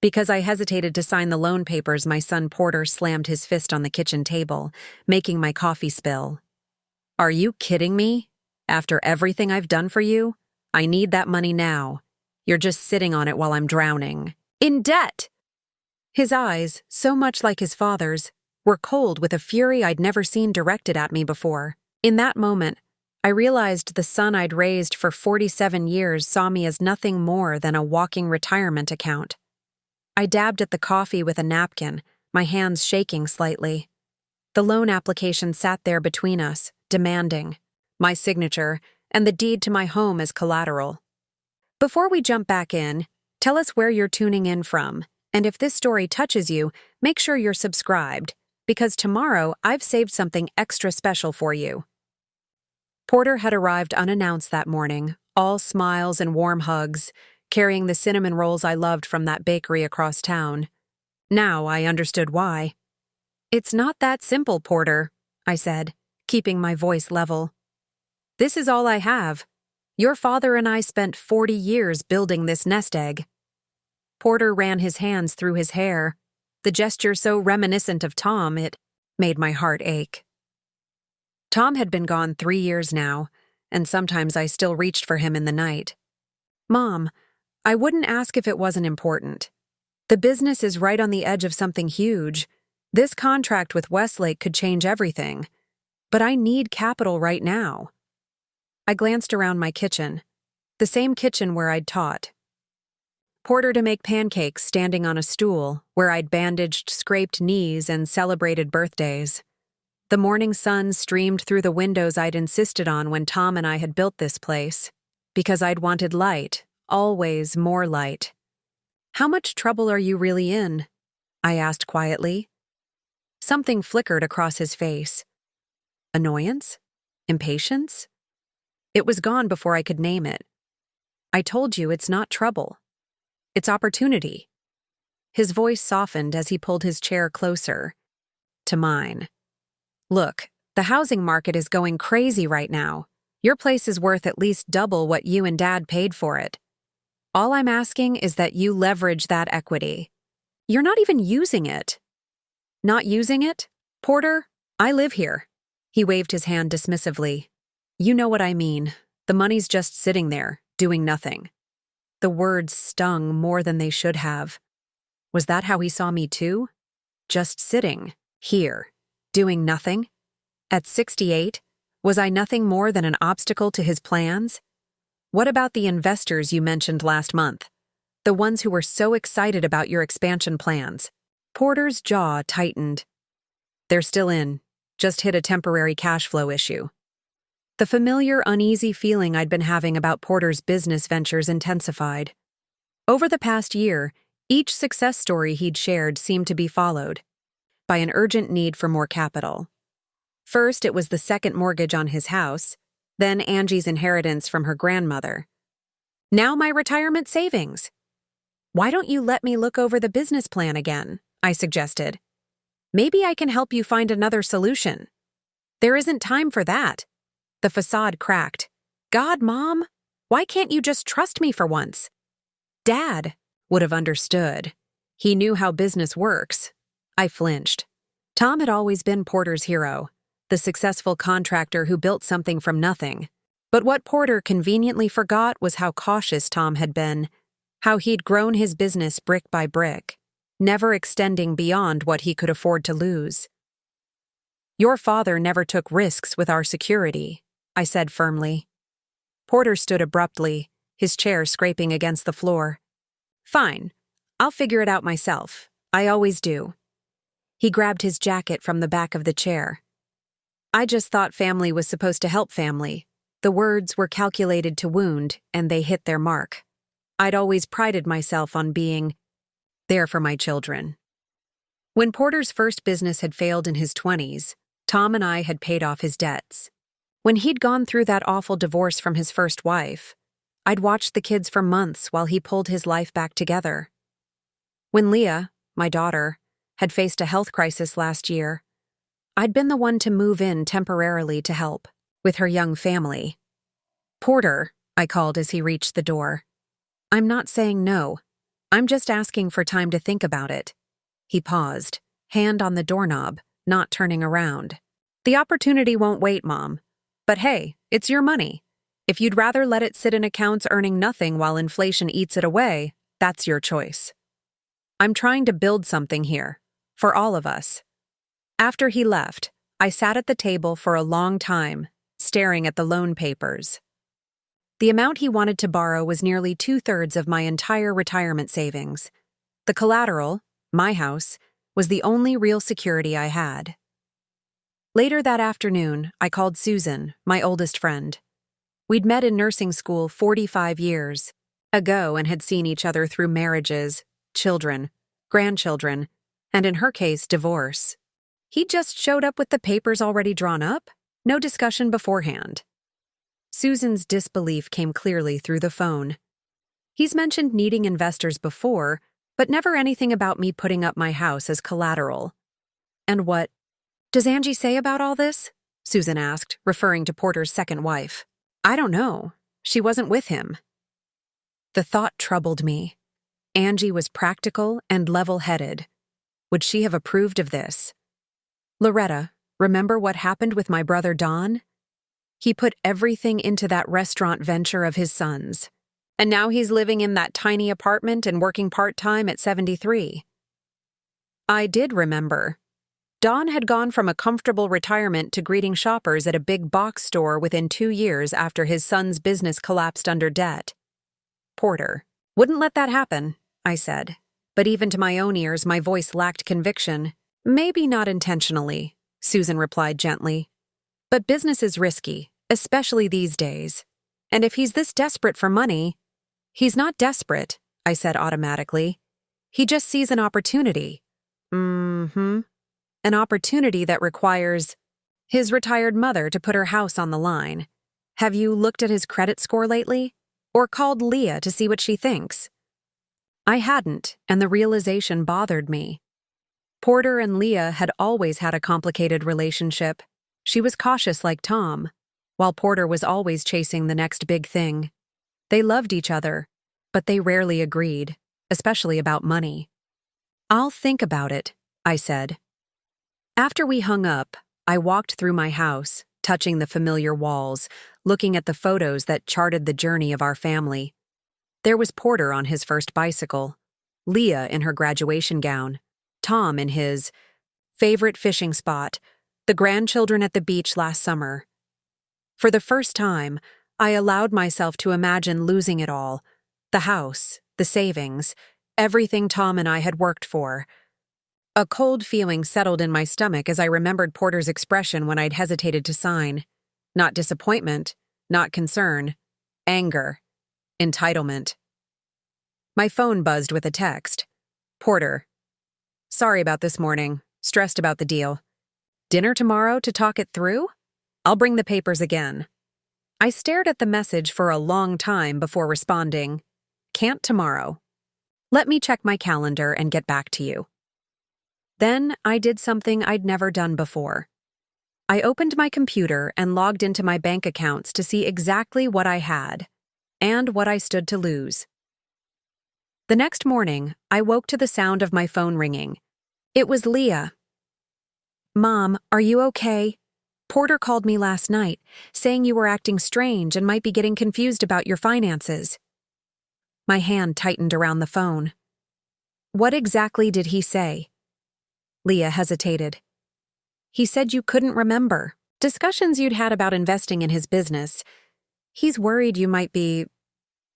Because I hesitated to sign the loan papers, my son Porter slammed his fist on the kitchen table, making my coffee spill. Are you kidding me? After everything I've done for you? I need that money now. You're just sitting on it while I'm drowning. In debt! His eyes, so much like his father's, were cold with a fury I'd never seen directed at me before. In that moment, I realized the son I'd raised for 47 years saw me as nothing more than a walking retirement account. I dabbed at the coffee with a napkin, my hands shaking slightly. The loan application sat there between us, demanding my signature and the deed to my home as collateral. Before we jump back in, tell us where you're tuning in from, and if this story touches you, make sure you're subscribed, because tomorrow I've saved something extra special for you. Porter had arrived unannounced that morning, all smiles and warm hugs, carrying the cinnamon rolls I loved from that bakery across town. Now I understood why. It's not that simple, Porter, I said, keeping my voice level. This is all I have. Your father and I spent 40 years building this nest egg. Porter ran his hands through his hair, the gesture so reminiscent of Tom it made my heart ache. Tom had been gone 3 years now, and sometimes I still reached for him in the night. Mom, I wouldn't ask if it wasn't important. The business is right on the edge of something huge. This contract with Westlake could change everything. But I need capital right now. I glanced around my kitchen, the same kitchen where I'd taught. Porter to make pancakes standing on a stool where I'd bandaged scraped knees and celebrated birthdays. The morning sun streamed through the windows I'd insisted on when Tom and I had built this place, because I'd wanted light. Always more light. How much trouble are you really in? I asked quietly. Something flickered across his face. Annoyance? Impatience? It was gone before I could name it. I told you it's not trouble. It's opportunity. His voice softened as he pulled his chair closer to mine. Look, the housing market is going crazy right now. Your place is worth at least double what you and Dad paid for it. All I'm asking is that you leverage that equity. You're not even using it. Not using it? Porter, I live here. He waved his hand dismissively. You know what I mean. The money's just sitting there, doing nothing. The words stung more than they should have. Was that how he saw me too? Just sitting, here, doing nothing? At 68, was I nothing more than an obstacle to his plans? What about the investors you mentioned last month? The ones who were so excited about your expansion plans? Porter's jaw tightened. They're still in. Just hit a temporary cash flow issue. The familiar, uneasy feeling I'd been having about Porter's business ventures intensified. Over the past year, each success story he'd shared seemed to be followed by an urgent need for more capital. First, it was the second mortgage on his house, then Angie's inheritance from her grandmother. Now my retirement savings. Why don't you let me look over the business plan again? I suggested. Maybe I can help you find another solution. There isn't time for that. The facade cracked. God, Mom, why can't you just trust me for once? Dad would have understood. He knew how business works. I flinched. Tom had always been Porter's hero, the successful contractor who built something from nothing. But what Porter conveniently forgot was how cautious Tom had been, how he'd grown his business brick by brick, never extending beyond what he could afford to lose. Your father never took risks with our security, I said firmly. Porter stood abruptly, his chair scraping against the floor. Fine, I'll figure it out myself. I always do. He grabbed his jacket from the back of the chair. I just thought family was supposed to help family. The words were calculated to wound, and they hit their mark. I'd always prided myself on being there for my children. When Porter's first business had failed in his 20s, Tom and I had paid off his debts. When he'd gone through that awful divorce from his first wife, I'd watched the kids for months while he pulled his life back together. When Leah, my daughter, had faced a health crisis last year, I'd been the one to move in temporarily to help with her young family. Porter, I called as he reached the door. I'm not saying no. I'm just asking for time to think about it. He paused, hand on the doorknob, not turning around. The opportunity won't wait, Mom. But hey, it's your money. If you'd rather let it sit in accounts earning nothing while inflation eats it away, that's your choice. I'm trying to build something here, for all of us. After he left, I sat at the table for a long time, staring at the loan papers. The amount he wanted to borrow was nearly 2/3 of my entire retirement savings. The collateral, my house, was the only real security I had. Later that afternoon, I called Susan, my oldest friend. We'd met in nursing school 45 years ago and had seen each other through marriages, children, grandchildren, and in her case, divorce. He just showed up with the papers already drawn up, no discussion beforehand. Susan's disbelief came clearly through the phone. He's mentioned needing investors before, but never anything about me putting up my house as collateral. And what does Angie say about all this? Susan asked, referring to Porter's second wife. I don't know. She wasn't with him. The thought troubled me. Angie was practical and level-headed. Would she have approved of this? Loretta, remember what happened with my brother Don? He put everything into that restaurant venture of his son's. And now he's living in that tiny apartment and working part-time at 73. I did remember. Don had gone from a comfortable retirement to greeting shoppers at a big box store within 2 years after his son's business collapsed under debt. Porter, wouldn't let that happen, I said. But even to my own ears, my voice lacked conviction. Maybe not intentionally, Susan replied gently. But business is risky, especially these days. And if he's this desperate for money, he's not desperate, I said automatically. He just sees an opportunity. An opportunity that requires his retired mother to put her house on the line. Have you looked at his credit score lately? Or called Leah to see what she thinks? I hadn't, and the realization bothered me. Porter and Leah had always had a complicated relationship. She was cautious like Tom, while Porter was always chasing the next big thing. They loved each other, but they rarely agreed, especially about money. I'll think about it, I said. After we hung up, I walked through my house, touching the familiar walls, looking at the photos that charted the journey of our family. There was Porter on his first bicycle, Leah in her graduation gown, Tom in his favorite fishing spot, the grandchildren at the beach last summer. For the first time, I allowed myself to imagine losing it all, the house, the savings, everything Tom and I had worked for. A cold feeling settled in my stomach as I remembered Porter's expression when I'd hesitated to sign. Not disappointment, not concern, anger, entitlement. My phone buzzed with a text. Porter. Sorry about this morning, stressed about the deal. Dinner tomorrow to talk it through? I'll bring the papers again. I stared at the message for a long time before responding. Can't tomorrow. Let me check my calendar and get back to you. Then I did something I'd never done before. I opened my computer and logged into my bank accounts to see exactly what I had and what I stood to lose. The next morning, I woke to the sound of my phone ringing. It was Leah. Mom, are you okay? Porter called me last night, saying you were acting strange and might be getting confused about your finances. My hand tightened around the phone. What exactly did he say? Leah hesitated. He said you couldn't remember. Discussions you'd had about investing in his business. He's worried you might be...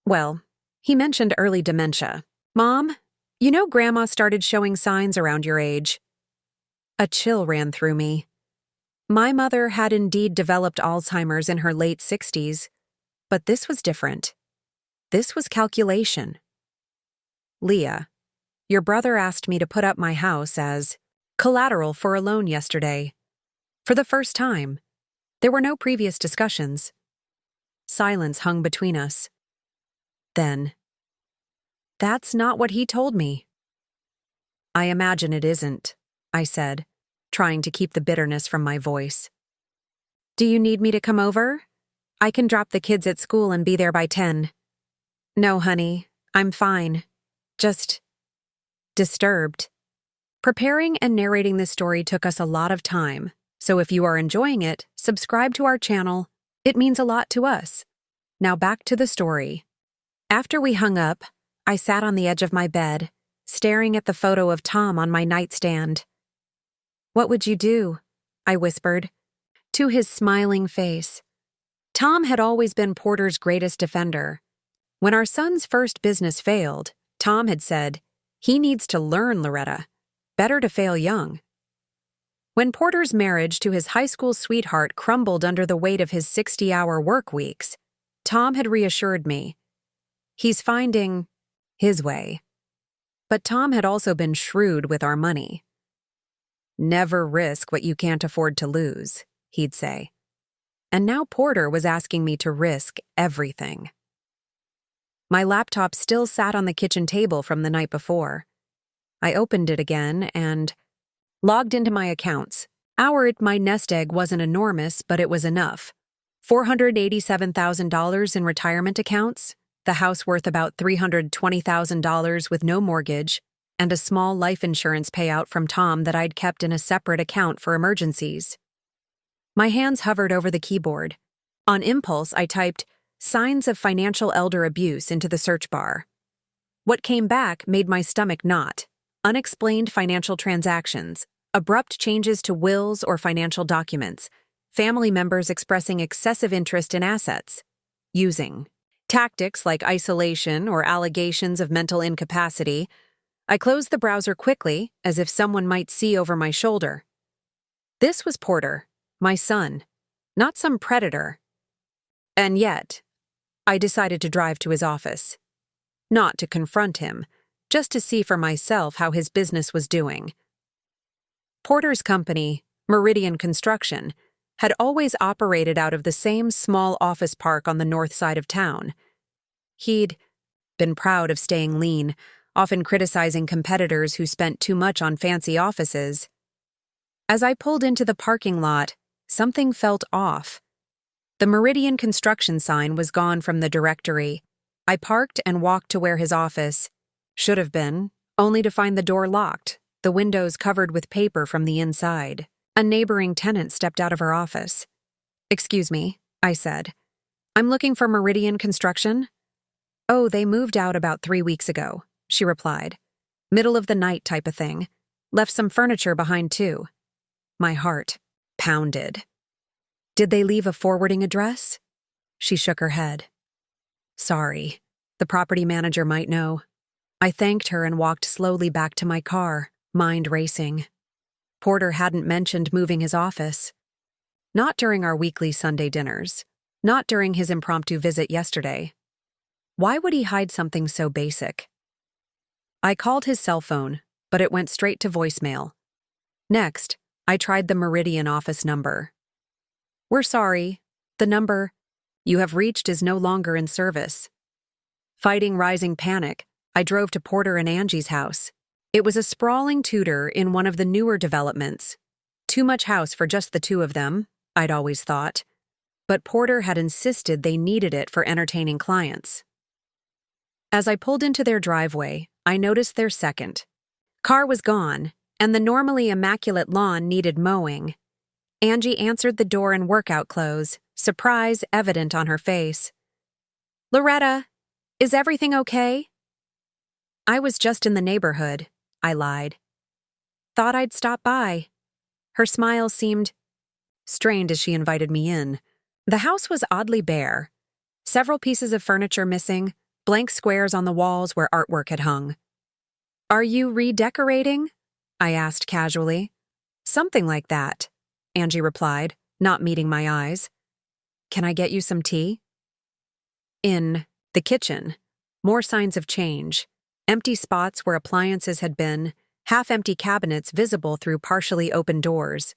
Well, he mentioned early dementia. Mom, you know Grandma started showing signs around your age. A chill ran through me. My mother had indeed developed Alzheimer's in her late 60s, but this was different. This was calculation. Leah, your brother asked me to put up my house as collateral for a loan yesterday. For the first time. There were no previous discussions. Silence hung between us. Then, that's not what he told me. I imagine it isn't, I said, trying to keep the bitterness from my voice. Do you need me to come over? I can drop the kids at school and be there by 10. No, honey, I'm fine. just disturbed. Preparing and narrating this story took us a lot of time, so if you are enjoying it, subscribe to our channel. It means a lot to us. Now back to the story. After we hung up, I sat on the edge of my bed, staring at the photo of Tom on my nightstand. "What would you do?" I whispered, to his smiling face. Tom had always been Porter's greatest defender. When our son's first business failed, Tom had said, "He needs to learn, Loretta. Better to fail young." When Porter's marriage to his high school sweetheart crumbled under the weight of his 60-hour work weeks, Tom had reassured me. He's finding his way. But Tom had also been shrewd with our money. "Never risk what you can't afford to lose," he'd say. And now Porter was asking me to risk everything. My laptop still sat on the kitchen table from the night before. I opened it again and logged into my accounts. My nest egg wasn't enormous, but it was enough. $487,000 in retirement accounts, the house worth about $320,000 with no mortgage, and a small life insurance payout from Tom that I'd kept in a separate account for emergencies. My hands hovered over the keyboard. On impulse, I typed "signs of financial elder abuse" into the search bar. What came back made my stomach knot. Unexplained financial transactions, abrupt changes to wills or financial documents, family members expressing excessive interest in assets, using tactics like isolation or allegations of mental incapacity. I closed the browser quickly, as if someone might see over my shoulder. This was Porter, my son, not some predator. And yet, I decided to drive to his office. Not to confront him, just to see for myself how his business was doing. Porter's company, Meridian Construction, had always operated out of the same small office park on the north side of town. He'd been proud of staying lean, often criticizing competitors who spent too much on fancy offices. As I pulled into the parking lot, something felt off. The Meridian Construction sign was gone from the directory. I parked and walked to where his office should have been, only to find the door locked, the windows covered with paper from the inside. A neighboring tenant stepped out of her office. "Excuse me," I said. "I'm looking for Meridian Construction." "Oh, they moved out about 3 weeks ago," she replied. "Middle of the night type of thing. Left some furniture behind too." My heart pounded. "Did they leave a forwarding address?" She shook her head. "Sorry. The property manager might know." I thanked her and walked slowly back to my car, mind racing. Porter hadn't mentioned moving his office. Not during our weekly Sunday dinners. Not during his impromptu visit yesterday. Why would he hide something so basic? I called his cell phone, but it went straight to voicemail. Next, I tried the Meridian office number. "We're sorry. The number you have reached is no longer in service." Fighting rising panic, I drove to Porter and Angie's house. It was a sprawling Tudor in one of the newer developments. Too much house for just the two of them, I'd always thought. But Porter had insisted they needed it for entertaining clients. As I pulled into their driveway, I noticed their second. Car was gone, and the normally immaculate lawn needed mowing. Angie answered the door in workout clothes, surprise evident on her face. "Loretta, is everything okay?" "I was just in the neighborhood," I lied. "Thought I'd stop by." Her smile seemed strained as she invited me in. The house was oddly bare. Several pieces of furniture missing, blank squares on the walls where artwork had hung. "Are you redecorating?" I asked casually. "Something like that," Angie replied, not meeting my eyes. "Can I get you some tea?" In the kitchen, more signs of change. Empty spots where appliances had been, half-empty cabinets visible through partially open doors.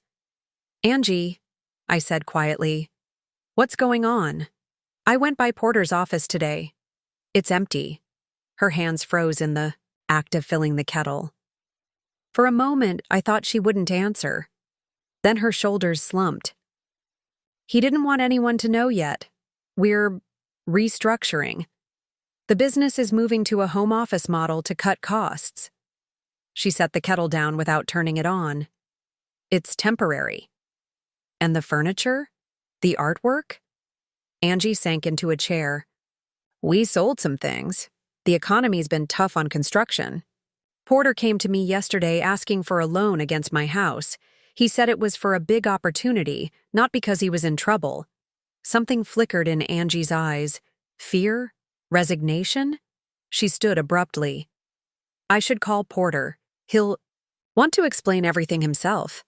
"Angie," I said quietly, "what's going on?" "I went by Porter's office today. It's empty." Her hands froze in the act of filling the kettle. For a moment, I thought she wouldn't answer. Then her shoulders slumped. "He didn't want anyone to know yet. We're restructuring." The business is moving to a home office model to cut costs. She set the kettle down without turning it on. It's temporary. And the furniture? The artwork? Angie sank into a chair. We sold some things. The economy's been tough on construction. Porter came to me yesterday asking for a loan against my house. He said it was for a big opportunity, not because he was in trouble. Something flickered in Angie's eyes. Fear? Resignation? She stood abruptly. I should call Porter. He'll want to explain everything himself.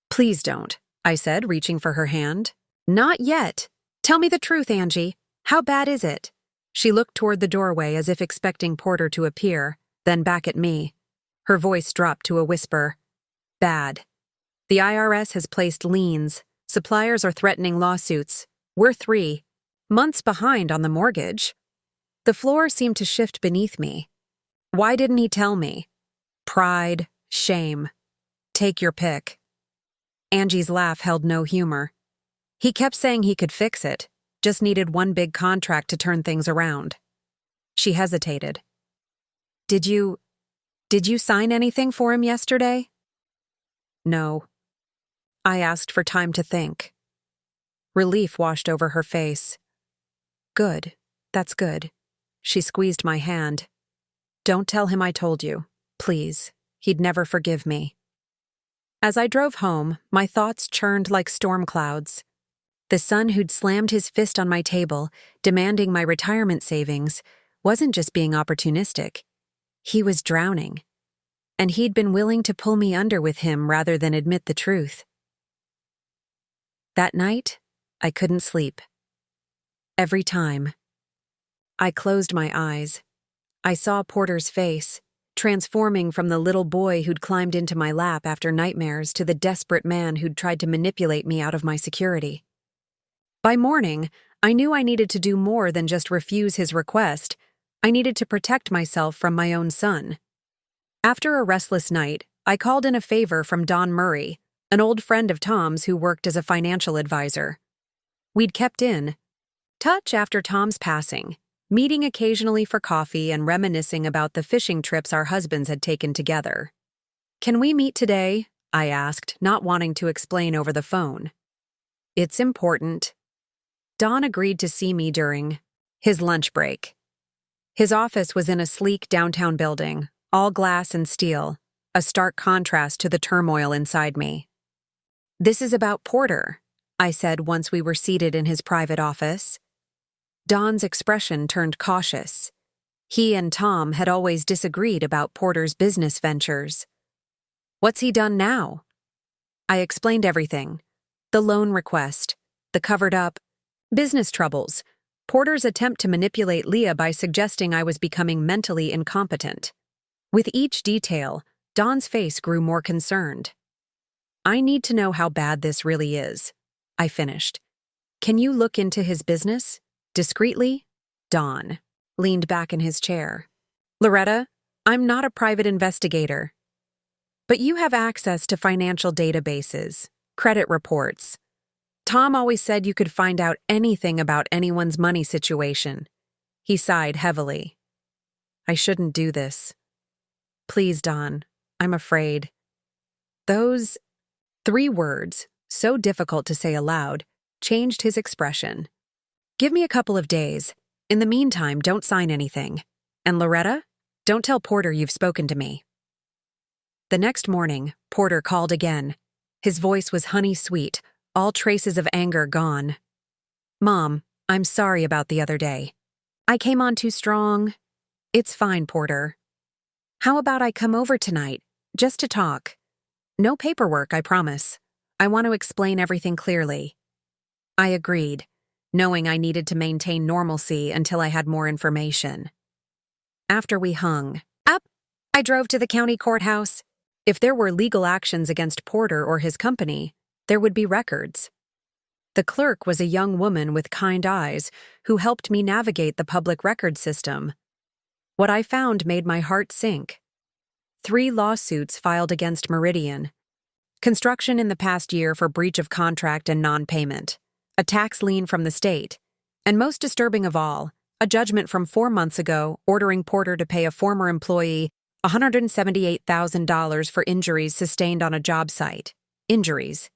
Please don't, I said, reaching for her hand. Not yet. Tell me the truth, Angie. How bad is it? She looked toward the doorway as if expecting Porter to appear, then back at me. Her voice dropped to a whisper. Bad. The IRS has placed liens. Suppliers are threatening lawsuits. We're 3 months behind on the mortgage. The floor seemed to shift beneath me. Why didn't he tell me? Pride, shame. Take your pick. Angie's laugh held no humor. He kept saying he could fix it, just needed one big contract to turn things around. She hesitated. Did you sign anything for him yesterday? No. I asked for time to think. Relief washed over her face. Good. That's good. She squeezed my hand. Don't tell him I told you. Please. He'd never forgive me. As I drove home, my thoughts churned like storm clouds. The son who'd slammed his fist on my table, demanding my retirement savings, wasn't just being opportunistic. He was drowning. And he'd been willing to pull me under with him rather than admit the truth. That night, I couldn't sleep. Every time. I closed my eyes. I saw Porter's face, transforming from the little boy who'd climbed into my lap after nightmares to the desperate man who'd tried to manipulate me out of my security. By morning, I knew I needed to do more than just refuse his request. I needed to protect myself from my own son. After a restless night, I called in a favor from Don Murray, an old friend of Tom's who worked as a financial advisor. We'd kept in touch after Tom's passing, meeting occasionally for coffee and reminiscing about the fishing trips our husbands had taken together. Can we meet today? I asked, not wanting to explain over the phone. It's important. Don agreed to see me during his lunch break. His office was in a sleek downtown building, all glass and steel, a stark contrast to the turmoil inside me. This is about Porter, I said once we were seated in his private office. Don's expression turned cautious. He and Tom had always disagreed about Porter's business ventures. What's he done now? I explained everything. The loan request, the covered-up business troubles, Porter's attempt to manipulate Leah by suggesting I was becoming mentally incompetent. With each detail, Don's face grew more concerned. I need to know how bad this really is, I finished. Can you look into his business? Discreetly? Don leaned back in his chair. Loretta, I'm not a private investigator. But you have access to financial databases, credit reports. Tom always said you could find out anything about anyone's money situation. He sighed heavily. I shouldn't do this. Please, Don, I'm afraid. Those 3 words, so difficult to say aloud, changed his expression. Give me a couple of days. In the meantime, don't sign anything. And Loretta, don't tell Porter you've spoken to me. The next morning, Porter called again. His voice was honey-sweet, all traces of anger gone. Mom, I'm sorry about the other day. I came on too strong. It's fine, Porter. How about I come over tonight, just to talk? No paperwork, I promise. I want to explain everything clearly. I agreed, knowing I needed to maintain normalcy until I had more information. After we hung up, I drove to the county courthouse. If there were legal actions against Porter or his company, there would be records. The clerk was a young woman with kind eyes who helped me navigate the public record system. What I found made my heart sink. 3 lawsuits filed against Meridian. Construction in the past year for breach of contract and non-payment. A tax lien from the state. And most disturbing of all, A judgment from 4 months ago ordering Porter to pay a former employee $178,000 for injuries sustained on a job site. Injuries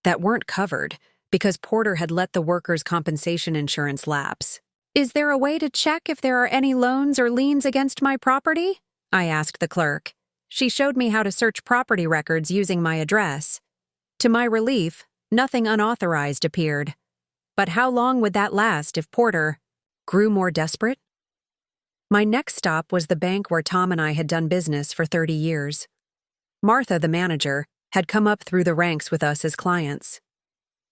that weren't covered because Porter had let the workers' compensation insurance lapse. "Is there a way to check if there are any loans or liens against my property?" I asked the clerk. She showed me how to search property records using my address. To my relief, nothing unauthorized appeared. But how long would that last if Porter grew more desperate? My next stop was the bank where Tom and I had done business for 30 years. Martha, the manager, had come up through the ranks with us as clients.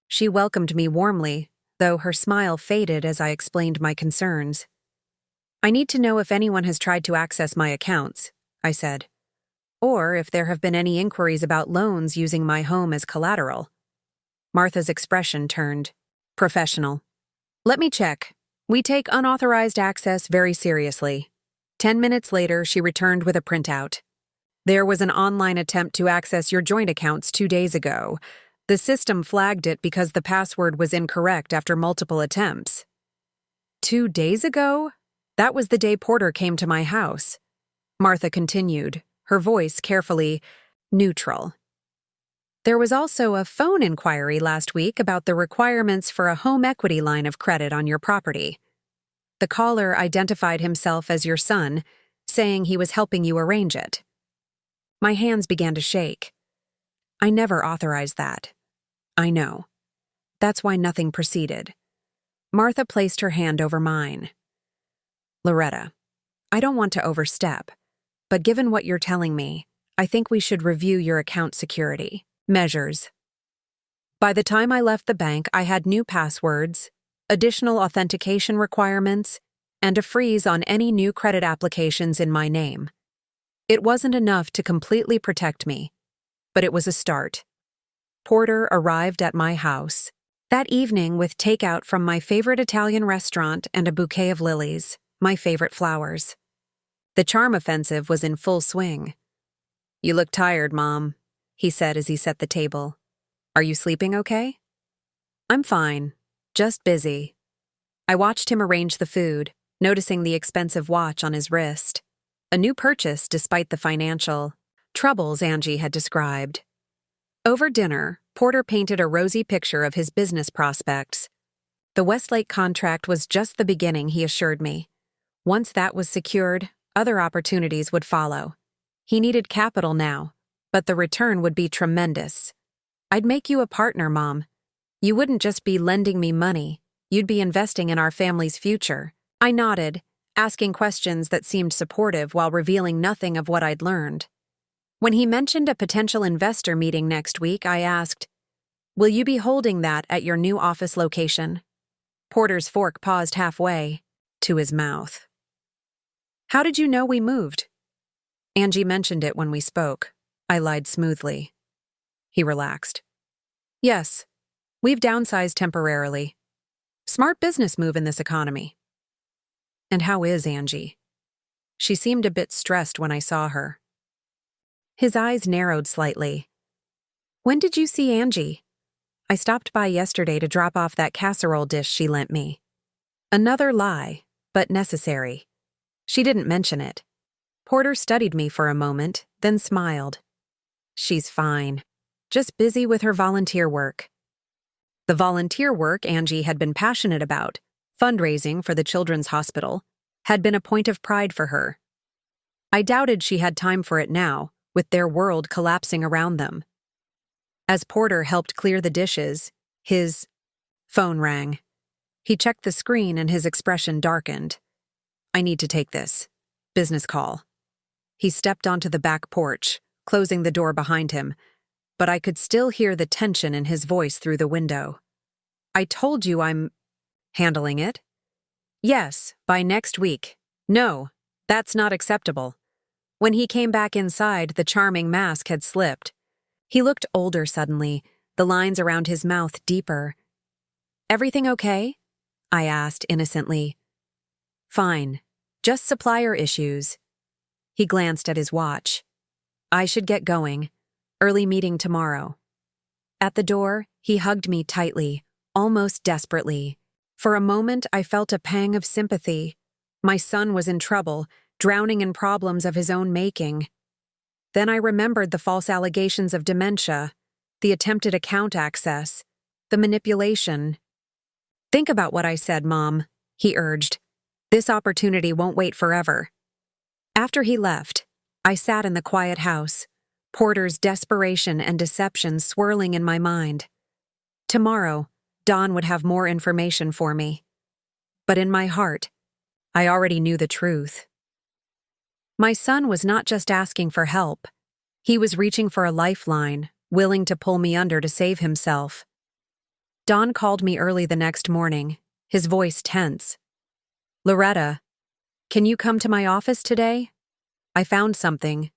She welcomed me warmly, though her smile faded as I explained my concerns. "I need to know if anyone has tried to access my accounts," I said, "or if there have been any inquiries about loans using my home as collateral." Martha's expression turned professional. "Let me check. We take unauthorized access very seriously." 10 minutes later, she returned with a printout. "There was an online attempt to access your joint accounts 2 days ago. The system flagged it because the password was incorrect after multiple attempts." 2 days ago? That was the day Porter came to my house. Martha continued, her voice carefully neutral. "There was also a phone inquiry last week about the requirements for a home equity line of credit on your property. The caller identified himself as your son, saying he was helping you arrange it." My hands began to shake. "I never authorized that." "I know. That's why nothing proceeded." Martha placed her hand over mine. "Loretta, I don't want to overstep, but given what you're telling me, I think we should review your account security measures." By the time I left the bank, I had new passwords, additional authentication requirements, and a freeze on any new credit applications in my name. It wasn't enough to completely protect me, but it was a start. Porter arrived at my house that evening with takeout from my favorite Italian restaurant and a bouquet of lilies, my favorite flowers. The charm offensive was in full swing. "You look tired, Mom," he said as he set the table. "Are you sleeping okay?" "I'm fine, just busy." I watched him arrange the food, noticing the expensive watch on his wrist. A new purchase despite the financial troubles Angie had described. Over dinner, Porter painted a rosy picture of his business prospects. The Westlake contract was just the beginning, he assured me. Once that was secured, other opportunities would follow. He needed capital now, but the return would be tremendous. "I'd make you a partner, Mom. You wouldn't just be lending me money, you'd be investing in our family's future." I nodded, asking questions that seemed supportive while revealing nothing of what I'd learned. When he mentioned a potential investor meeting next week, I asked, "Will you be holding that at your new office location?" Porter's fork paused halfway to his mouth. "How did you know we moved?" "Angie mentioned it when we spoke." I lied smoothly. He relaxed. "Yes, we've downsized temporarily. Smart business move in this economy." "And how is Angie?" She seemed a bit stressed when I saw her. His eyes narrowed slightly. "When did you see Angie?" "I stopped by yesterday to drop off that casserole dish she lent me." Another lie, but necessary. She didn't mention it. Porter studied me for a moment, then smiled. "She's fine. Just busy with her volunteer work." The volunteer work Angie had been passionate about, fundraising for the Children's Hospital, had been a point of pride for her. I doubted she had time for it now, with their world collapsing around them. As Porter helped clear the dishes, his phone rang. He checked the screen and his expression darkened. "I need to take this. Business call." He stepped onto the back porch, closing the door behind him, but I could still hear the tension in his voice through the window. "I told you I'm handling it." "Yes, by next week." "No, that's not acceptable." When he came back inside, the charming mask had slipped. He looked older suddenly, the lines around his mouth deeper. "Everything okay?" I asked innocently. "Fine. Just supplier issues." He glanced at his watch. "I should get going. Early meeting tomorrow." At the door, he hugged me tightly, almost desperately. For a moment, I felt a pang of sympathy. My son was in trouble, drowning in problems of his own making. Then I remembered the false allegations of dementia, the attempted account access, the manipulation. "Think about what I said, Mom," he urged. "This opportunity won't wait forever." After he left, I sat in the quiet house, Porter's desperation and deception swirling in my mind. Tomorrow, Dawn would have more information for me. But in my heart, I already knew the truth. My son was not just asking for help. He was reaching for a lifeline, willing to pull me under to save himself. Dawn called me early the next morning, his voice tense. "Loretta, can you come to my office today? I found something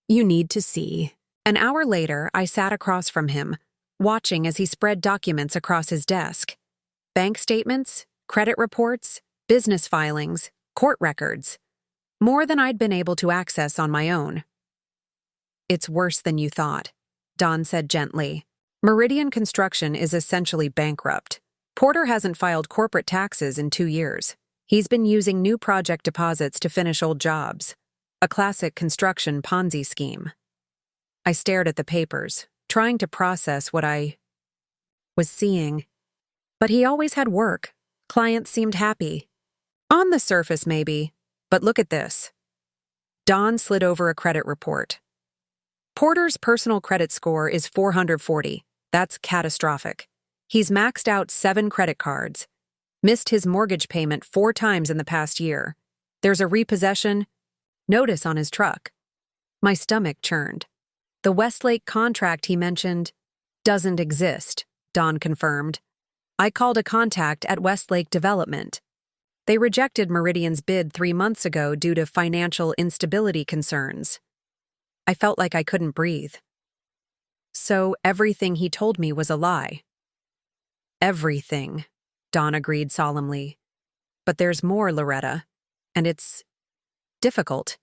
you need to see." An hour later, I sat across from him, watching as he spread documents across his desk. Bank statements, credit reports, business filings, court records. More than I'd been able to access on my own. "It's worse than you thought," Dawn said gently. "Meridian Construction is essentially bankrupt. Porter hasn't filed corporate taxes in 2 years. He's been using new project deposits to finish old jobs. A classic construction Ponzi scheme." I stared at the papers, trying to process what I was seeing. But he always had work. Clients seemed happy. On the surface, maybe. But look at this. Dawn slid over a credit report. Porter's personal credit score is 440. That's catastrophic. He's maxed out 7 credit cards. Missed his mortgage payment 4 times in the past year. There's a repossession notice on his truck. My stomach churned. The Westlake contract he mentioned doesn't exist, Dawn confirmed. I called a contact at Westlake Development. They rejected Meridian's bid 3 months ago due to financial instability concerns. I felt like I couldn't breathe. So everything he told me was a lie. "Everything," Dawn agreed solemnly. "But there's more, Loretta, and it's difficult."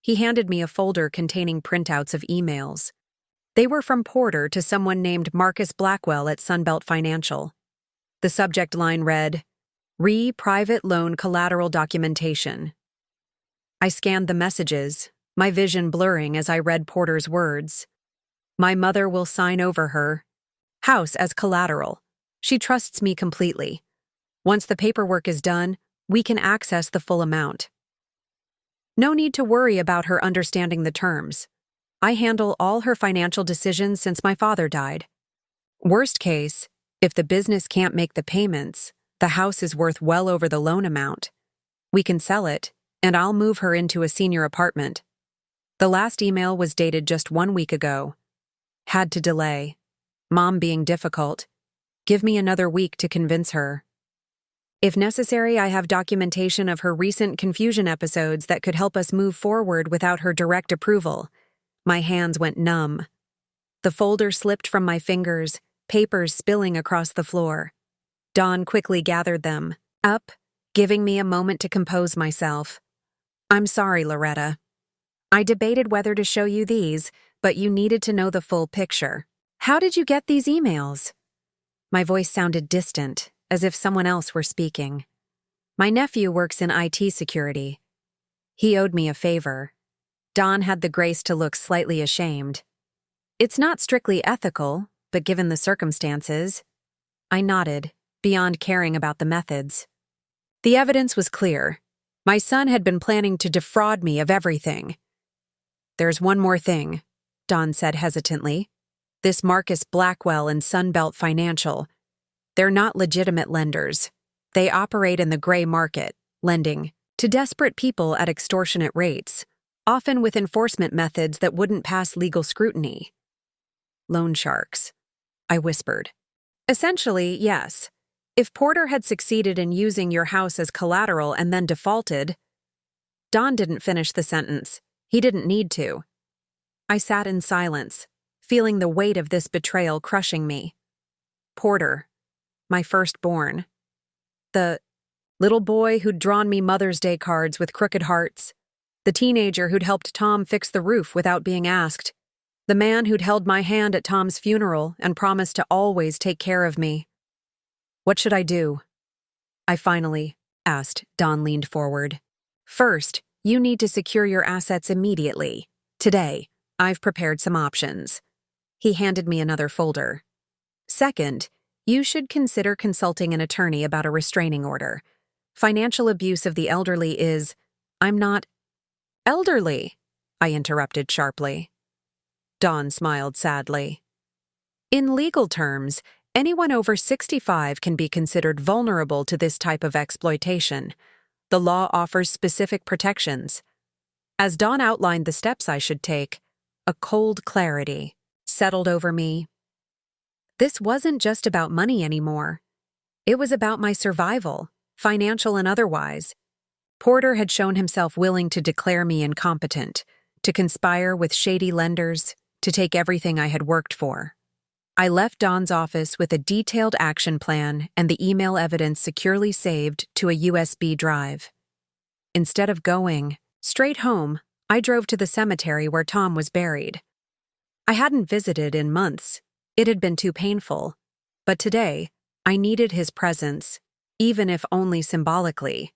He handed me a folder containing printouts of emails. They were from Porter to someone named Marcus Blackwell at Sunbelt Financial. The subject line read, "Private loan collateral documentation." I scanned the messages, my vision blurring as I read Porter's words. "My mother will sign over her house as collateral. She trusts me completely. Once the paperwork is done, we can access the full amount. No need to worry about her understanding the terms. I handle all her financial decisions since my father died. Worst case, if the business can't make the payments, the house is worth well over the loan amount. We can sell it, and I'll move her into a senior apartment." The last email was dated just 1 week ago. Had to delay. Mom being difficult. Give me another week to convince her. If necessary, I have documentation of her recent confusion episodes that could help us move forward without her direct approval. My hands went numb. The folder slipped from my fingers, papers spilling across the floor. Dawn quickly gathered them up, giving me a moment to compose myself. "I'm sorry, Loretta. I debated whether to show you these, but you needed to know the full picture. How did you get these emails?" My voice sounded distant, as if someone else were speaking. "My nephew works in IT security. He owed me a favor." Dawn had the grace to look slightly ashamed. "It's not strictly ethical, but given the circumstances." I nodded, beyond caring about the methods. The evidence was clear. My son had been planning to defraud me of everything. "There's one more thing," Dawn said hesitantly. "This Marcus Blackwell and Sunbelt Financial. They're not legitimate lenders. They operate in the gray market, lending to desperate people at extortionate rates, often with enforcement methods that wouldn't pass legal scrutiny." "Loan sharks," I whispered. "Essentially, yes. If Porter had succeeded in using your house as collateral and then defaulted—" Dawn didn't finish the sentence. He didn't need to. I sat in silence, feeling the weight of this betrayal crushing me. Porter, my firstborn. The little boy who'd drawn me Mother's Day cards with crooked hearts. The teenager who'd helped Tom fix the roof without being asked. The man who'd held my hand at Tom's funeral and promised to always take care of me. What should I do? I finally asked. Don leaned forward. First, you need to secure your assets immediately. Today, I've prepared some options. He handed me another folder. Second, you should consider consulting an attorney about a restraining order. Financial abuse of the elderly is— I'm not— Elderly, I interrupted sharply. Don smiled sadly. In legal terms, anyone over 65 can be considered vulnerable to this type of exploitation. The law offers specific protections. As Don outlined the steps I should take, a cold clarity settled over me. This wasn't just about money anymore. It was about my survival, financial and otherwise. Porter had shown himself willing to declare me incompetent, to conspire with shady lenders, to take everything I had worked for. I left Don's office with a detailed action plan and the email evidence securely saved to a USB drive. Instead of going straight home, I drove to the cemetery where Tom was buried. I hadn't visited in months. It had been too painful. But today, I needed his presence, even if only symbolically.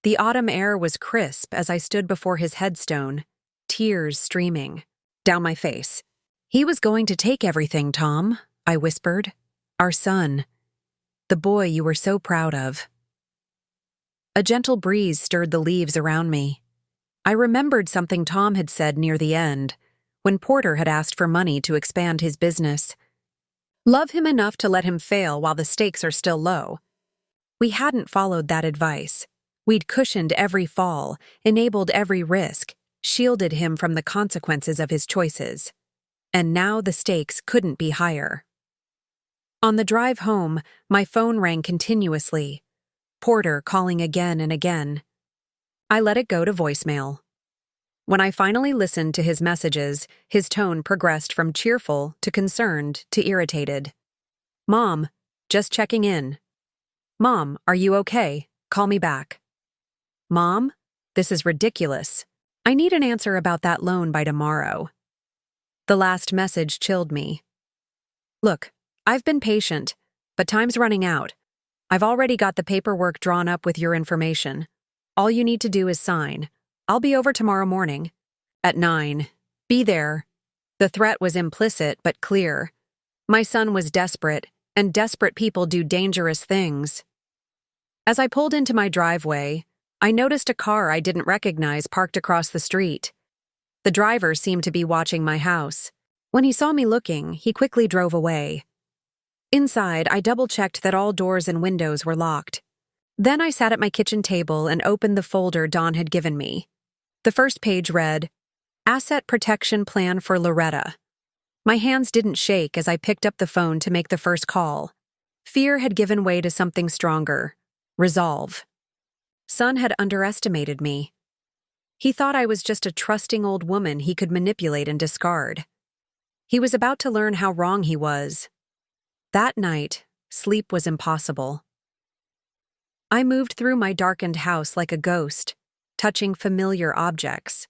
The autumn air was crisp as I stood before his headstone, tears streaming down my face. He was going to take everything, Tom, I whispered. Our son. The boy you were so proud of. A gentle breeze stirred the leaves around me. I remembered something Tom had said near the end, when Porter had asked for money to expand his business. Love him enough to let him fail while the stakes are still low. We hadn't followed that advice. We'd cushioned every fall, enabled every risk, shielded him from the consequences of his choices. And now the stakes couldn't be higher. On the drive home, my phone rang continuously, Porter calling again and again. I let it go to voicemail. When I finally listened to his messages, his tone progressed from cheerful to concerned to irritated. Mom, just checking in. Mom, are you okay? Call me back. Mom, this is ridiculous. I need an answer about that loan by tomorrow. The last message chilled me. Look, I've been patient, but time's running out. I've already got the paperwork drawn up with your information. All you need to do is sign. I'll be over tomorrow morning. At 9. Be there. The threat was implicit but clear. My son was desperate, and desperate people do dangerous things. As I pulled into my driveway, I noticed a car I didn't recognize parked across the street. The driver seemed to be watching my house. When he saw me looking, he quickly drove away. Inside, I double-checked that all doors and windows were locked. Then I sat at my kitchen table and opened the folder Don had given me. The first page read, Asset Protection Plan for Loretta. My hands didn't shake as I picked up the phone to make the first call. Fear had given way to something stronger. Resolve. Son had underestimated me. He thought I was just a trusting old woman he could manipulate and discard. He was about to learn how wrong he was. That night, sleep was impossible. I moved through my darkened house like a ghost, touching familiar objects,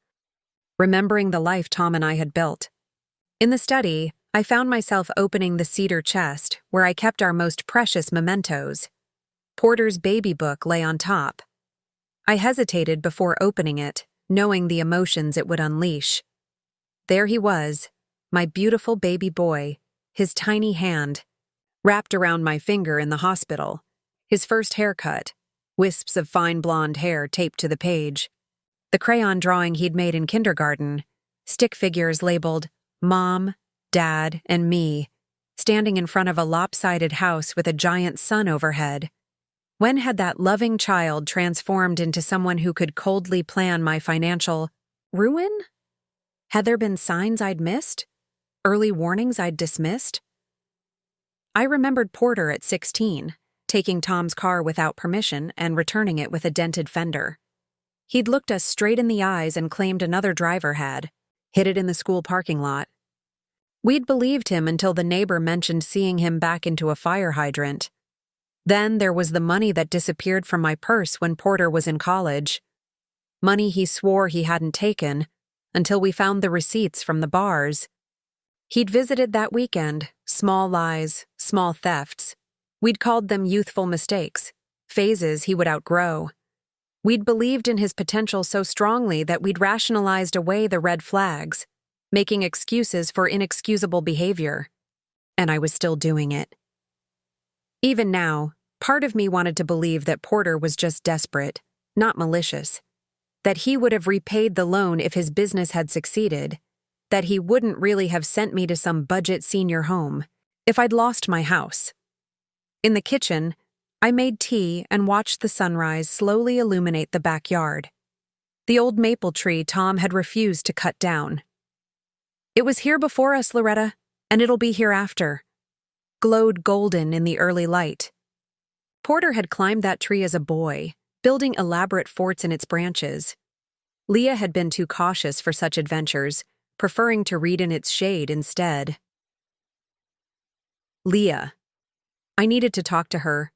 remembering the life Tom and I had built. In the study, I found myself opening the cedar chest where I kept our most precious mementos. Porter's baby book lay on top. I hesitated before opening it, knowing the emotions it would unleash. There he was, my beautiful baby boy, his tiny hand, wrapped around my finger in the hospital, his first haircut, wisps of fine blonde hair taped to the page, the crayon drawing he'd made in kindergarten, stick figures labeled Mom, Dad, and me, standing in front of a lopsided house with a giant sun overhead. When had that loving child transformed into someone who could coldly plan my financial ruin? Had there been signs I'd missed? Early warnings I'd dismissed? I remembered Porter at 16, taking Tom's car without permission and returning it with a dented fender. He'd looked us straight in the eyes and claimed another driver had, hid it in the school parking lot. We'd believed him until the neighbor mentioned seeing him back into a fire hydrant. Then there was the money that disappeared from my purse when Porter was in college. Money he swore he hadn't taken, until we found the receipts from the bars. He'd visited that weekend, small lies, small thefts. We'd called them youthful mistakes, phases he would outgrow. We'd believed in his potential so strongly that we'd rationalized away the red flags, making excuses for inexcusable behavior. And I was still doing it. Even now, part of me wanted to believe that Porter was just desperate, not malicious, that he would have repaid the loan if his business had succeeded, that he wouldn't really have sent me to some budget senior home if I'd lost my house. In the kitchen, I made tea and watched the sunrise slowly illuminate the backyard. The old maple tree Tom had refused to cut down. "It was here before us, Loretta, and it'll be here after," glowed golden in the early light. Porter had climbed that tree as a boy, building elaborate forts in its branches. Leah had been too cautious for such adventures, preferring to read in its shade instead. Leah. I needed to talk to her,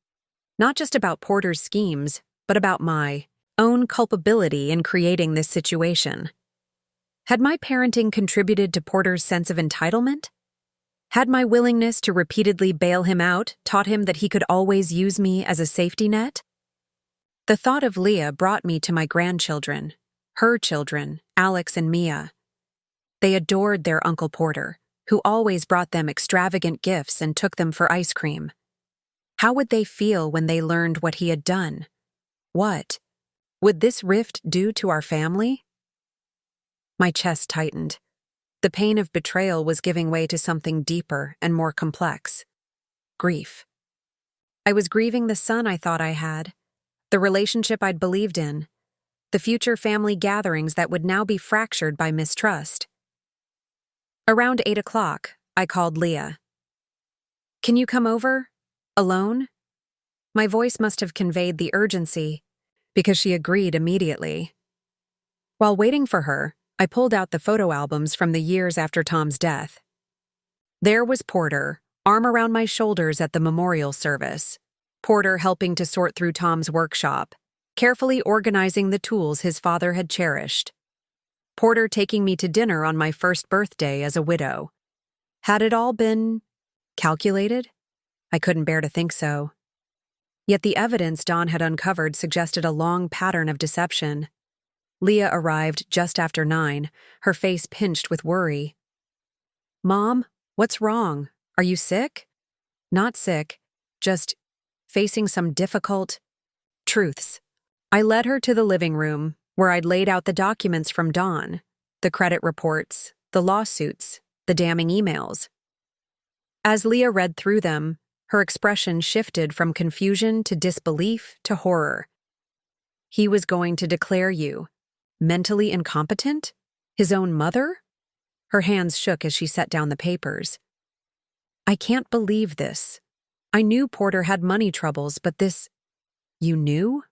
not just about Porter's schemes, but about my own culpability in creating this situation. Had my parenting contributed to Porter's sense of entitlement? Had my willingness to repeatedly bail him out taught him that he could always use me as a safety net? The thought of Leah brought me to my grandchildren, her children, Alex and Mia. They adored their Uncle Porter, who always brought them extravagant gifts and took them for ice cream. How would they feel when they learned what he had done? What would this rift do to our family? My chest tightened. The pain of betrayal was giving way to something deeper and more complex. Grief. I was grieving the son I thought I had, the relationship I'd believed in, the future family gatherings that would now be fractured by mistrust. Around 8 o'clock, I called Leah. "Can you come over? Alone?" My voice must have conveyed the urgency, because she agreed immediately. While waiting for her, I pulled out the photo albums from the years after Tom's death. There was Porter, arm around my shoulders at the memorial service. Porter helping to sort through Tom's workshop, carefully organizing the tools his father had cherished. Porter taking me to dinner on my first birthday as a widow. Had it all been calculated? I couldn't bear to think so. Yet the evidence Dawn had uncovered suggested a long pattern of deception. Leah arrived just after 9, her face pinched with worry. "Mom, what's wrong? Are you sick?" "Not sick, just facing some difficult truths." I led her to the living room, where I'd laid out the documents from Dawn, the credit reports, the lawsuits, the damning emails. As Leah read through them, her expression shifted from confusion to disbelief to horror. "He was going to declare you mentally incompetent? His own mother?" Her hands shook as she set down the papers. "I can't believe this. I knew Porter had money troubles, but this... You knew?"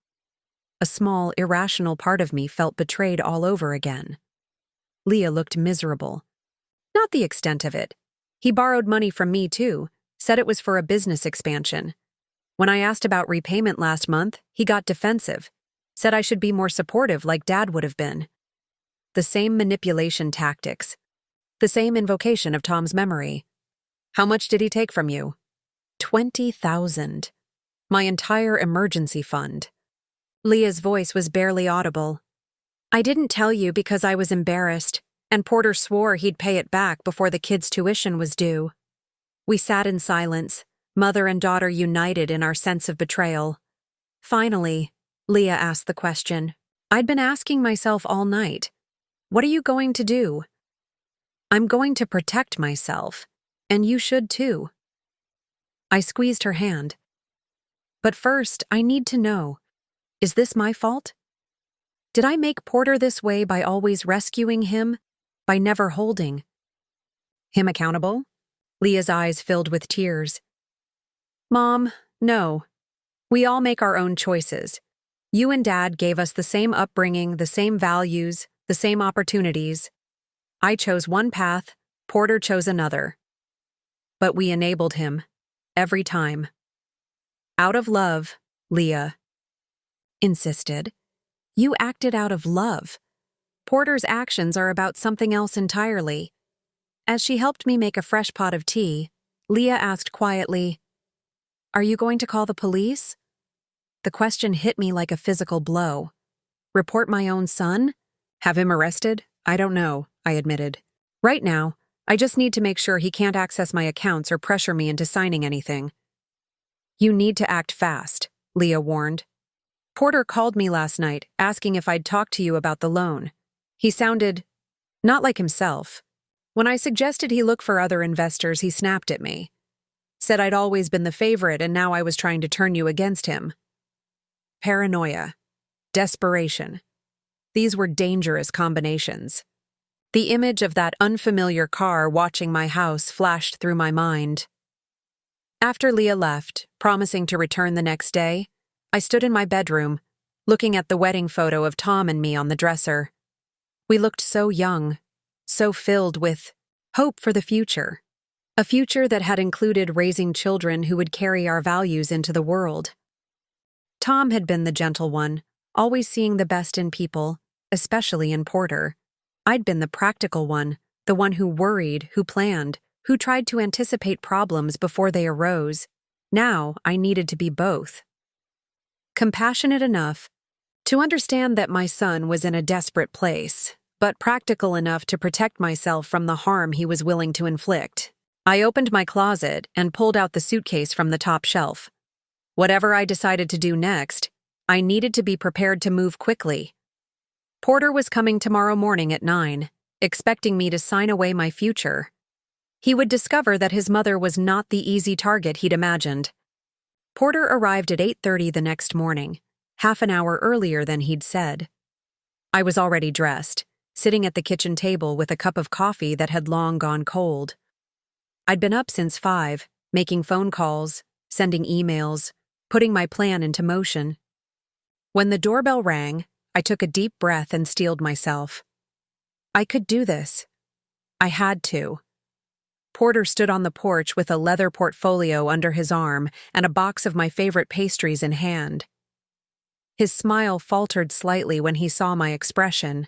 A small, irrational part of me felt betrayed all over again. Leah looked miserable. "Not the extent of it. He borrowed money from me, too, said it was for a business expansion. When I asked about repayment last month, he got defensive, said I should be more supportive like Dad would have been. The same manipulation tactics. The same invocation of Tom's memory. How much did he take from you?" 20,000. My entire emergency fund. Leah's voice was barely audible. "I didn't tell you because I was embarrassed, and Porter swore he'd pay it back before the kids' tuition was due." We sat in silence, mother and daughter united in our sense of betrayal. Finally, Leah asked the question I'd been asking myself all night. "What are you going to do?" "I'm going to protect myself, and you should too." I squeezed her hand. "But first, I need to know, is this my fault? Did I make Porter this way by always rescuing him, by never holding him accountable?" Leah's eyes filled with tears. "Mom, no. We all make our own choices. You and Dad gave us the same upbringing, the same values, the same opportunities. I chose one path, Porter chose another. But we enabled him, every time. Out of love, Leah insisted. You acted out of love. Porter's actions are about something else entirely." As she helped me make a fresh pot of tea, Leah asked quietly, "Are you going to call the police?" the question hit me like a physical blow. Report my own son? Have him arrested? I don't know, I admitted. Right now, I just need to make sure he can't access my accounts or pressure me into signing anything. You need to act fast, Leah warned. Porter called me last night, asking if I'd talk to you about the loan. He sounded not like himself. When I suggested he look for other investors, he snapped at me. Said I'd always been the favorite and now I was trying to turn you against him. Paranoia. Desperation. These were dangerous combinations. The image of that unfamiliar car watching my house flashed through my mind. After Leah left, promising to return the next day, I stood in my bedroom, looking at the wedding photo of Tom and me on the dresser. We looked so young, so filled with hope for the future. A future that had included raising children who would carry our values into the world. Tom had been the gentle one, always seeing the best in people, especially in Porter. I'd been the practical one, the one who worried, who planned, who tried to anticipate problems before they arose. Now I needed to be both. Compassionate enough to understand that my son was in a desperate place, but practical enough to protect myself from the harm he was willing to inflict. I opened my closet and pulled out the suitcase from the top shelf. Whatever I decided to do next, I needed to be prepared to move quickly. Porter was coming tomorrow morning at 9, expecting me to sign away my future. He would discover that his mother was not the easy target he'd imagined. Porter arrived at 8:30 the next morning, half an hour earlier than he'd said. I was already dressed, sitting at the kitchen table with a cup of coffee that had long gone cold. I'd been up since 5, making phone calls, sending emails, putting my plan into motion. When the doorbell rang, I took a deep breath and steeled myself. I could do this. I had to. Porter stood on the porch with a leather portfolio under his arm and a box of my favorite pastries in hand. His smile faltered slightly when he saw my expression.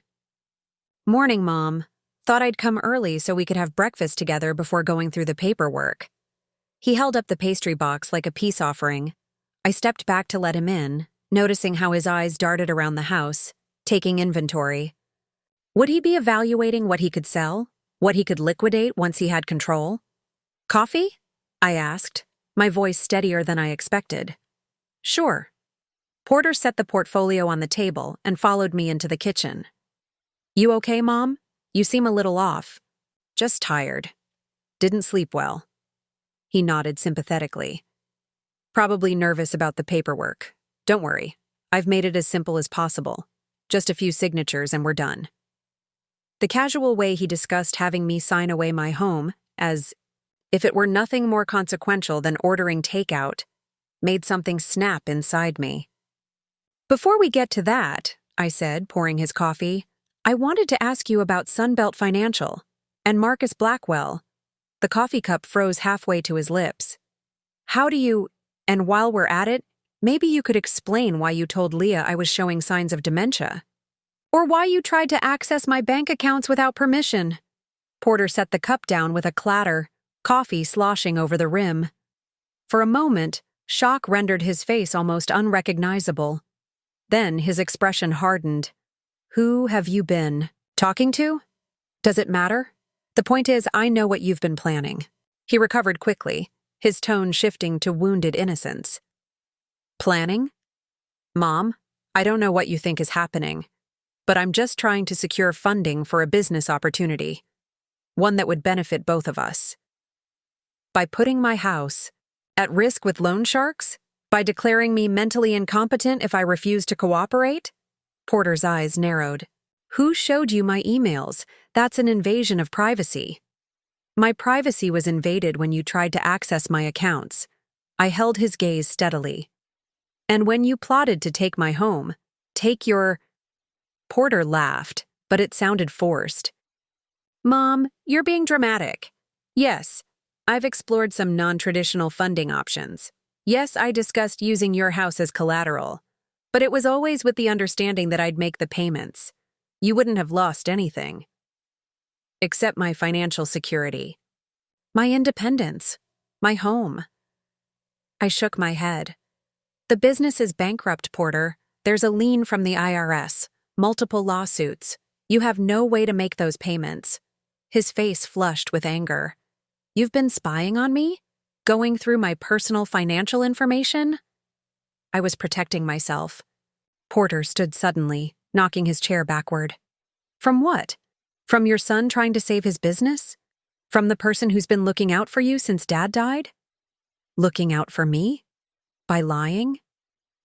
"Morning, Mom. Thought I'd come early so we could have breakfast together before going through the paperwork." He held up the pastry box like a peace offering. I stepped back to let him in, noticing how his eyes darted around the house, taking inventory. Would he be evaluating what he could sell? What he could liquidate once he had control? "Coffee?" I asked, my voice steadier than I expected. "Sure." Porter set the portfolio on the table and followed me into the kitchen. "You okay, Mom? You seem a little off." "Just tired. Didn't sleep well." He nodded sympathetically. "Probably nervous about the paperwork. Don't worry. I've made it as simple as possible. Just a few signatures and we're done." The casual way he discussed having me sign away my home, as if it were nothing more consequential than ordering takeout, made something snap inside me. "Before we get to that," I said, pouring his coffee, "I wanted to ask you about Sunbelt Financial and Marcus Blackwell." The coffee cup froze halfway to his lips. "How do you, and while we're at it, maybe you could explain why you told Leah I was showing signs of dementia. Or why you tried to access my bank accounts without permission." Porter set the cup down with a clatter, coffee sloshing over the rim. For a moment, shock rendered his face almost unrecognizable. Then his expression hardened. "Who have you been talking to? Does it matter? The point is, I know what you've been planning." He recovered quickly, his tone shifting to wounded innocence. "Planning? Mom, I don't know what you think is happening, but I'm just trying to secure funding for a business opportunity, one that would benefit both of us. By putting my house at risk with loan sharks? By declaring me mentally incompetent if I refuse to cooperate?" Porter's eyes narrowed. "Who showed you my emails? That's an invasion of privacy." "My privacy was invaded when you tried to access my accounts." I held his gaze steadily. "And when you plotted to take my home, take your—" Porter laughed, but it sounded forced. "Mom, you're being dramatic. Yes, I've explored some non-traditional funding options. Yes, I discussed using your house as collateral, but it was always with the understanding that I'd make the payments. You wouldn't have lost anything. Except my financial security. My independence. My home." I shook my head. The business is bankrupt, Porter. There's a lien from the IRS, multiple lawsuits. You have no way to make those payments. His face flushed with anger. You've been spying on me? Going through my personal financial information? I was protecting myself. Porter stood suddenly, knocking his chair backward. From what? From your son trying to save his business? From the person who's been looking out for you since Dad died? Looking out for me? By lying?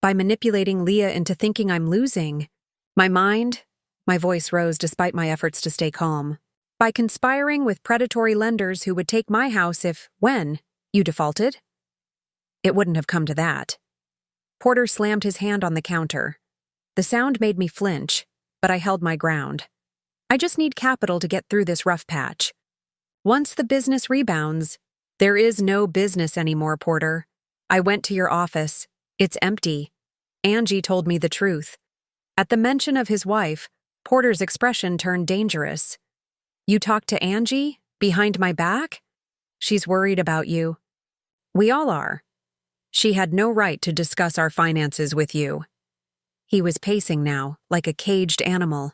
By manipulating Leah into thinking I'm losing? My voice rose despite my efforts to stay calm. By conspiring with predatory lenders who would take my house when you defaulted? It wouldn't have come to that. Porter slammed his hand on the counter. The sound made me flinch, but I held my ground. I just need capital to get through this rough patch. Once the business rebounds, there is no business anymore, Porter. I went to your office. It's empty. Angie told me the truth. At the mention of his wife, Porter's expression turned dangerous. You talked to Angie? Behind my back? She's worried about you. We all are. She had no right to discuss our finances with you. He was pacing now, like a caged animal.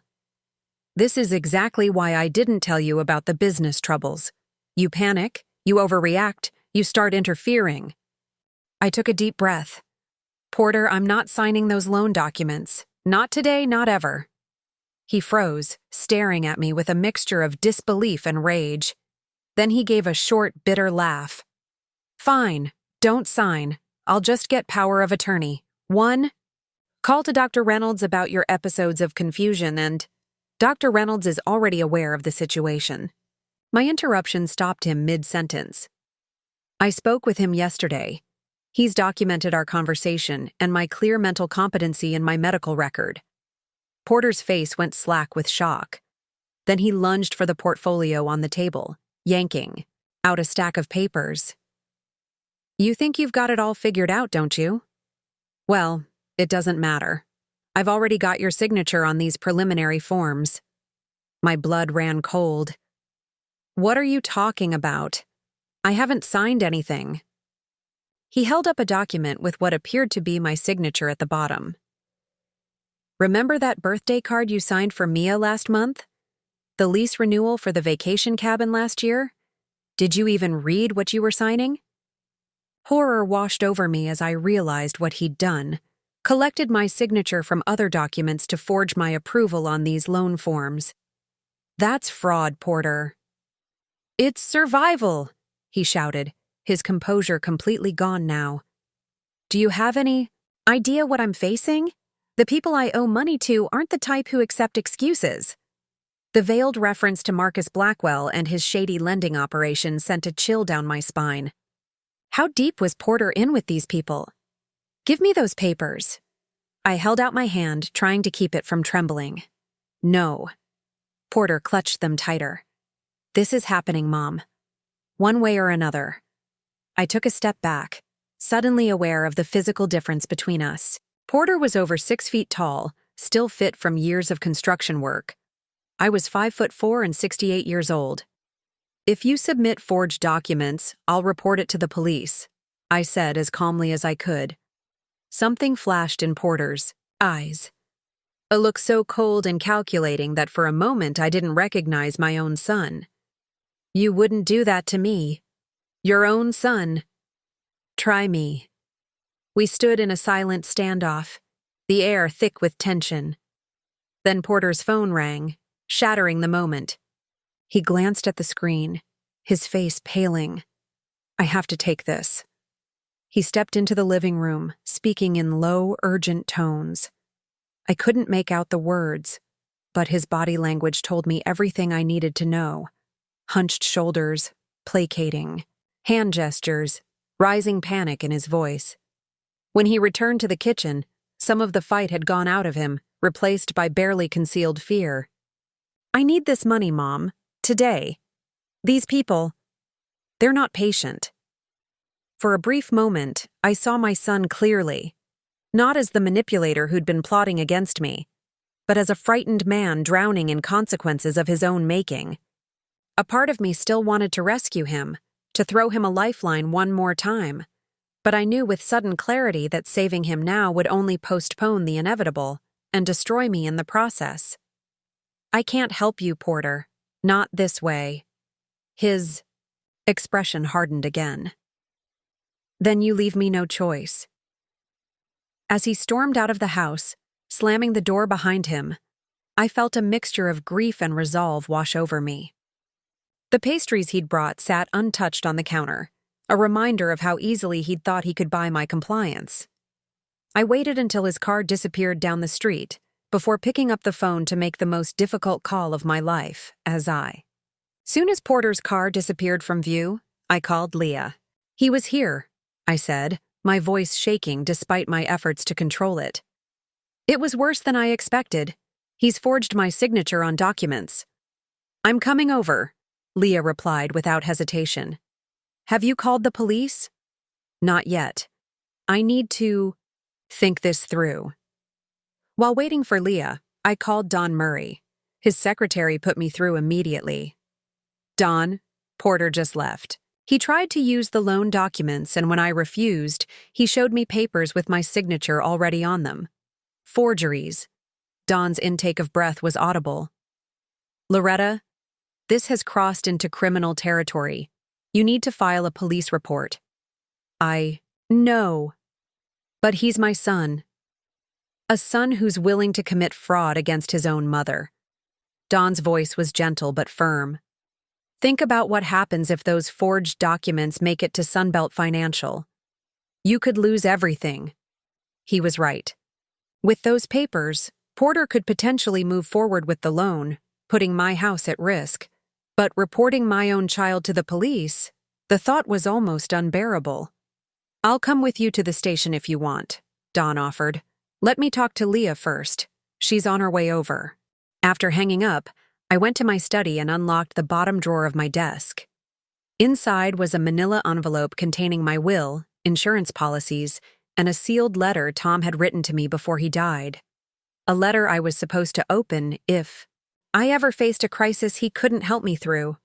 This is exactly why I didn't tell you about the business troubles. You panic, you overreact, you start interfering. I took a deep breath. Porter, I'm not signing those loan documents. Not today, not ever. He froze, staring at me with a mixture of disbelief and rage. Then he gave a short, bitter laugh. Fine, don't sign. I'll just get power of attorney. 1. Call to Dr. Reynolds about your episodes of confusion and... Dr. Reynolds is already aware of the situation. My interruption stopped him mid-sentence. I spoke with him yesterday. He's documented our conversation and my clear mental competency in my medical record. Porter's face went slack with shock. Then he lunged for the portfolio on the table, yanking out a stack of papers. You think you've got it all figured out, don't you? Well, it doesn't matter. I've already got your signature on these preliminary forms. My blood ran cold. What are you talking about? I haven't signed anything. He held up a document with what appeared to be my signature at the bottom. Remember that birthday card you signed for Mia last month? The lease renewal for the vacation cabin last year? Did you even read what you were signing? Horror washed over me as I realized what he'd done. Collected my signature from other documents to forge my approval on these loan forms. That's fraud, Porter. It's survival, he shouted, his composure completely gone now. Do you have any idea what I'm facing? The people I owe money to aren't the type who accept excuses. The veiled reference to Marcus Blackwell and his shady lending operation sent a chill down my spine. How deep was Porter in with these people? Give me those papers. I held out my hand, trying to keep it from trembling. No. Porter clutched them tighter. This is happening, Mom. One way or another. I took a step back, suddenly aware of the physical difference between us. Porter was over 6 feet tall, still fit from years of construction work. I was 5'4" and 68 years old. If you submit forged documents, I'll report it to the police, I said as calmly as I could. Something flashed in Porter's eyes. A look so cold and calculating that for a moment I didn't recognize my own son. You wouldn't do that to me. Your own son. Try me. We stood in a silent standoff, the air thick with tension. Then Porter's phone rang, shattering the moment. He glanced at the screen, his face paling. I have to take this. He stepped into the living room, speaking in low, urgent tones. I couldn't make out the words, but his body language told me everything I needed to know. Hunched shoulders, placating, hand gestures, rising panic in his voice. When he returned to the kitchen, some of the fight had gone out of him, replaced by barely concealed fear. I need this money, Mom. Today. These people, they're not patient. For a brief moment, I saw my son clearly, not as the manipulator who'd been plotting against me, but as a frightened man drowning in consequences of his own making. A part of me still wanted to rescue him, to throw him a lifeline one more time. But I knew with sudden clarity that saving him now would only postpone the inevitable and destroy me in the process. I can't help you, Porter. Not this way. His expression hardened again. Then you leave me no choice. As he stormed out of the house, slamming the door behind him, I felt a mixture of grief and resolve wash over me. The pastries he'd brought sat untouched on the counter, a reminder of how easily he'd thought he could buy my compliance. I waited until his car disappeared down the street before picking up the phone to make the most difficult call of my life, Soon as Porter's car disappeared from view, I called Leah. He was here, I said, my voice shaking despite my efforts to control it. It was worse than I expected. He's forged my signature on documents. I'm coming over, Leah replied without hesitation. Have you called the police? Not yet. I need to think this through. While waiting for Leah, I called Don Murray. His secretary put me through immediately. Don, Porter just left. He tried to use the loan documents, and when I refused, he showed me papers with my signature already on them. Forgeries. Don's intake of breath was audible. Loretta, this has crossed into criminal territory. You need to file a police report. I know. But he's my son. A son who's willing to commit fraud against his own mother. Don's voice was gentle but firm. Think about what happens if those forged documents make it to Sunbelt Financial. You could lose everything. He was right. With those papers, Porter could potentially move forward with the loan, putting my house at risk. But reporting my own child to the police, the thought was almost unbearable. I'll come with you to the station if you want, Don offered. Let me talk to Leah first. She's on her way over. After hanging up, I went to my study and unlocked the bottom drawer of my desk. Inside was a manila envelope containing my will, insurance policies, and a sealed letter Tom had written to me before he died. A letter I was supposed to open if I ever faced a crisis he couldn't help me through.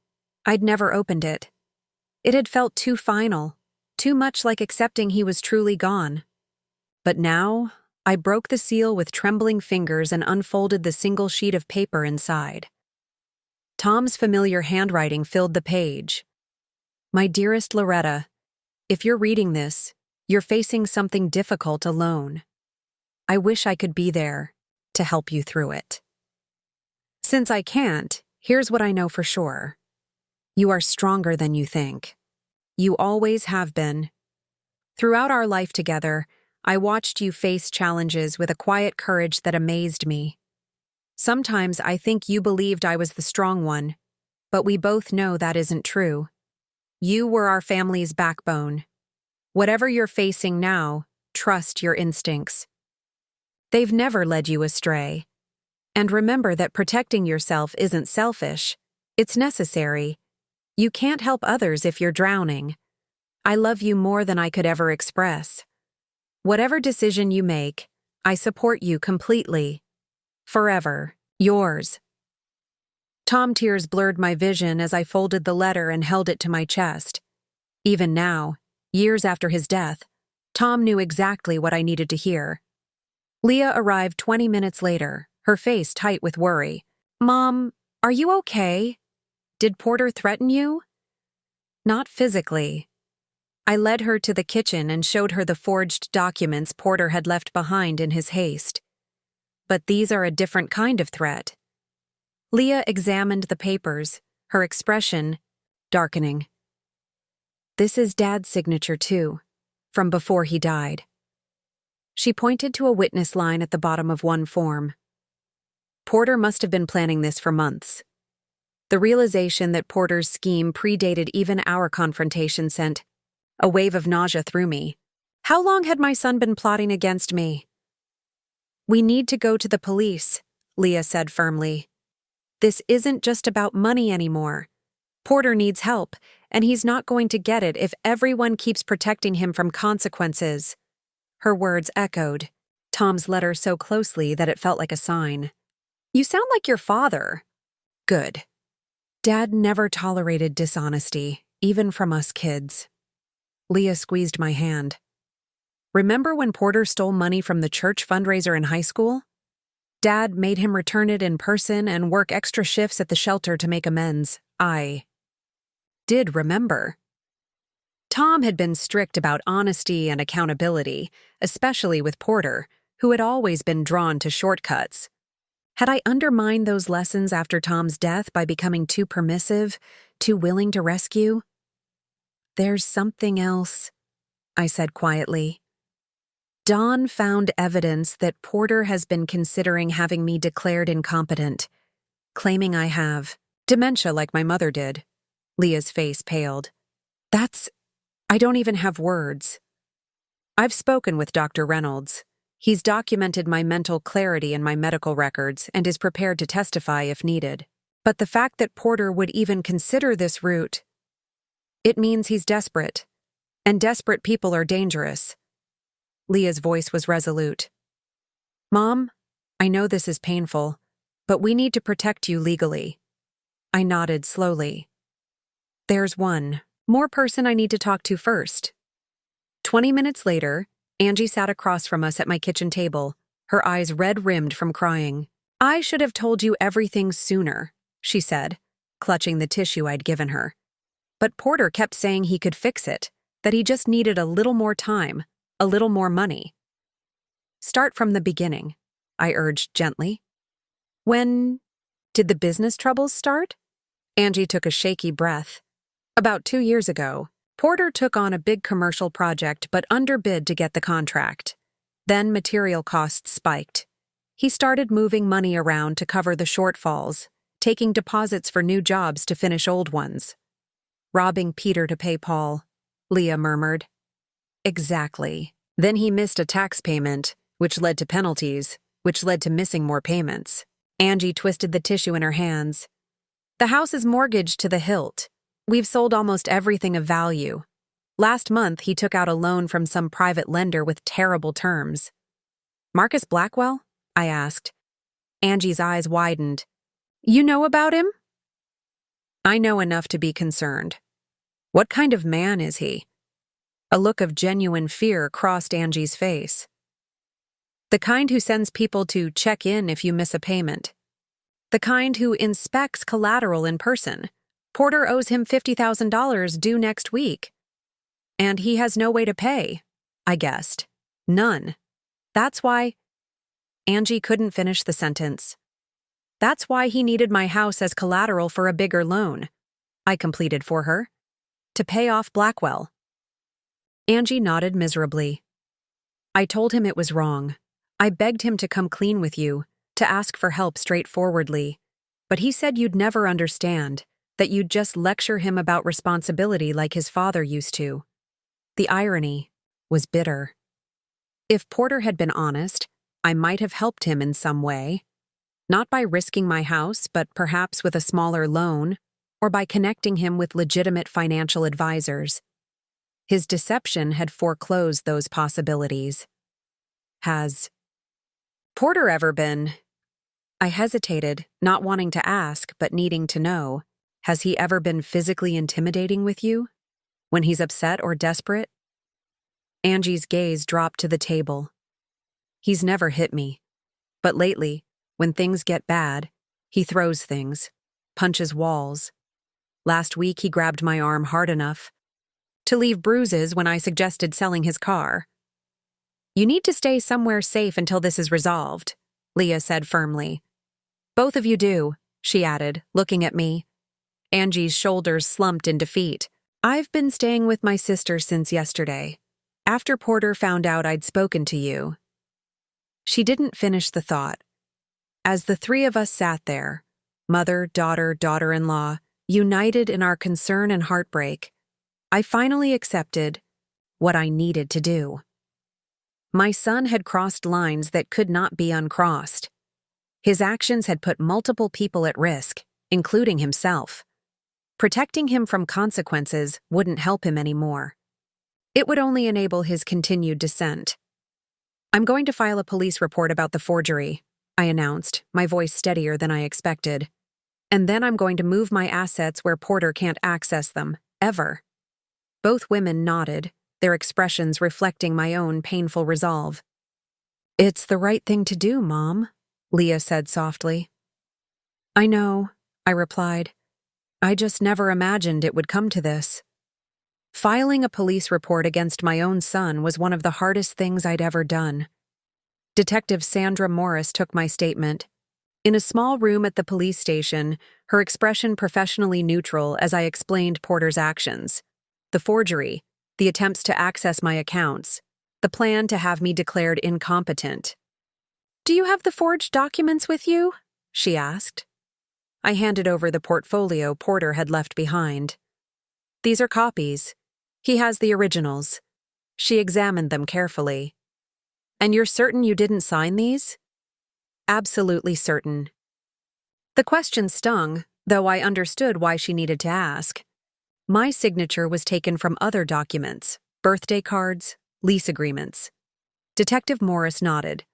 I'd never opened it. It had felt too final, too much like accepting he was truly gone. But now, I broke the seal with trembling fingers and unfolded the single sheet of paper inside. Tom's familiar handwriting filled the page. My dearest Loretta, if you're reading this, you're facing something difficult alone. I wish I could be there to help you through it. Since I can't, here's what I know for sure. You are stronger than you think. You always have been. Throughout our life together, I watched you face challenges with a quiet courage that amazed me. Sometimes I think you believed I was the strong one, but we both know that isn't true. You were our family's backbone. Whatever you're facing now, trust your instincts. They've never led you astray. And remember that protecting yourself isn't selfish. It's necessary. You can't help others if you're drowning. I love you more than I could ever express. Whatever decision you make, I support you completely. Forever, yours. Tom tears blurred my vision as I folded the letter and held it to my chest. Even now, years after his death, Tom knew exactly what I needed to hear. Leah arrived 20 minutes later, her face tight with worry. Mom, are you okay? Did Porter threaten you? Not physically. I led her to the kitchen and showed her the forged documents Porter had left behind in his haste. But these are a different kind of threat. Leah examined the papers, her expression darkening. This is Dad's signature too, from before he died. She pointed to a witness line at the bottom of one form. Porter must have been planning this for months. The realization that Porter's scheme predated even our confrontation sent a wave of nausea through me. How long had my son been plotting against me? We need to go to the police, Leah said firmly. This isn't just about money anymore. Porter needs help, and he's not going to get it if everyone keeps protecting him from consequences. Her words echoed Tom's letter so closely that it felt like a sign. You sound like your father. Good. Dad never tolerated dishonesty, even from us kids. Leah squeezed my hand. Remember when Porter stole money from the church fundraiser in high school? Dad made him return it in person and work extra shifts at the shelter to make amends. I did remember. Tom had been strict about honesty and accountability, especially with Porter, who had always been drawn to shortcuts. Had I undermined those lessons after Tom's death by becoming too permissive, too willing to rescue? There's something else, I said quietly. Dawn found evidence that Porter has been considering having me declared incompetent, claiming I have dementia like my mother did. Leah's face paled. I don't even have words. I've spoken with Dr. Reynolds. He's documented my mental clarity in my medical records and is prepared to testify if needed. But the fact that Porter would even consider this route, it means he's desperate. And desperate people are dangerous. Leah's voice was resolute. Mom, I know this is painful, but we need to protect you legally. I nodded slowly. There's one more person I need to talk to first. 20 minutes later, Angie sat across from us at my kitchen table, her eyes red-rimmed from crying. I should have told you everything sooner, she said, clutching the tissue I'd given her. But Porter kept saying he could fix it, that he just needed a little more time, a little more money. Start from the beginning, I urged gently. When did the business troubles start? Angie took a shaky breath. About 2 years ago, Porter took on a big commercial project but underbid to get the contract. Then material costs spiked. He started moving money around to cover the shortfalls, taking deposits for new jobs to finish old ones. Robbing Peter to pay Paul, Leah murmured. Exactly. Then he missed a tax payment, which led to penalties, which led to missing more payments. Angie twisted the tissue in her hands. The house is mortgaged to the hilt. We've sold almost everything of value. Last month, he took out a loan from some private lender with terrible terms. Marcus Blackwell? I asked. Angie's eyes widened. You know about him? I know enough to be concerned. What kind of man is he? A look of genuine fear crossed Angie's face. The kind who sends people to check in if you miss a payment. The kind who inspects collateral in person. Porter owes him $50,000 due next week. And he has no way to pay, I guessed. None. That's why... Angie couldn't finish the sentence. That's why he needed my house as collateral for a bigger loan. I completed for her. To pay off Blackwell. Angie nodded miserably. I told him it was wrong. I begged him to come clean with you, to ask for help straightforwardly. But he said you'd never understand, that you'd just lecture him about responsibility like his father used to. The irony was bitter. If Porter had been honest, I might have helped him in some way. Not by risking my house, but perhaps with a smaller loan, or by connecting him with legitimate financial advisors. His deception had foreclosed those possibilities. Has Porter ever been... I hesitated, not wanting to ask, but needing to know. Has he ever been physically intimidating with you? When he's upset or desperate? Angie's gaze dropped to the table. He's never hit me. But lately, when things get bad, he throws things, punches walls. Last week he grabbed my arm hard enough to leave bruises when I suggested selling his car. You need to stay somewhere safe until this is resolved, Leah said firmly. Both of you do, she added, looking at me. Angie's shoulders slumped in defeat. I've been staying with my sister since yesterday, after Porter found out I'd spoken to you. She didn't finish the thought. As the three of us sat there, mother, daughter, daughter-in-law, united in our concern and heartbreak, I finally accepted what I needed to do. My son had crossed lines that could not be uncrossed. His actions had put multiple people at risk, including himself. Protecting him from consequences wouldn't help him anymore. It would only enable his continued descent. I'm going to file a police report about the forgery, I announced, my voice steadier than I expected. And then I'm going to move my assets where Porter can't access them, ever. Both women nodded, their expressions reflecting my own painful resolve. "It's the right thing to do, Mom," Leah said softly. "I know," I replied. "I just never imagined it would come to this." Filing a police report against my own son was one of the hardest things I'd ever done. Detective Sandra Morris took my statement. In a small room at the police station, her expression professionally neutral as I explained Porter's actions. The forgery, the attempts to access my accounts, the plan to have me declared incompetent. "Do you have the forged documents with you?" she asked. I handed over the portfolio Porter had left behind. "These are copies. He has the originals." She examined them carefully. "And you're certain you didn't sign these?" "Absolutely certain." The question stung, though I understood why she needed to ask. My signature was taken from other documents, birthday cards, lease agreements. Detective Morris nodded.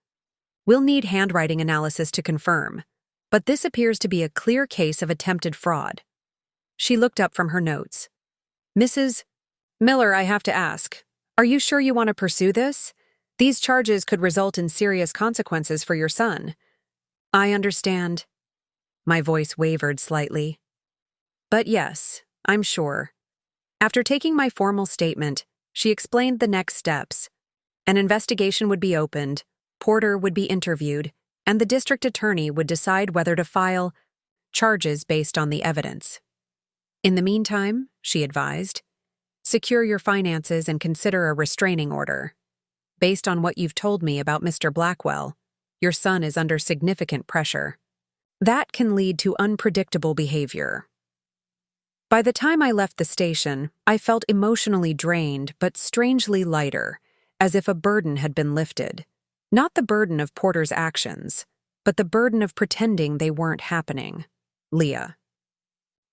"We'll need handwriting analysis to confirm, but this appears to be a clear case of attempted fraud." She looked up from her notes. "Mrs. Miller, I have to ask, are you sure you want to pursue this? These charges could result in serious consequences for your son." "I understand." My voice wavered slightly. "But yes, I'm sure." After taking my formal statement, she explained the next steps. An investigation would be opened, Porter would be interviewed, and the district attorney would decide whether to file charges based on the evidence. "In the meantime," she advised, "secure your finances and consider a restraining order. Based on what you've told me about Mr. Blackwell, your son is under significant pressure. That can lead to unpredictable behavior." By the time I left the station, I felt emotionally drained but strangely lighter, as if a burden had been lifted. Not the burden of Porter's actions, but the burden of pretending they weren't happening. Leah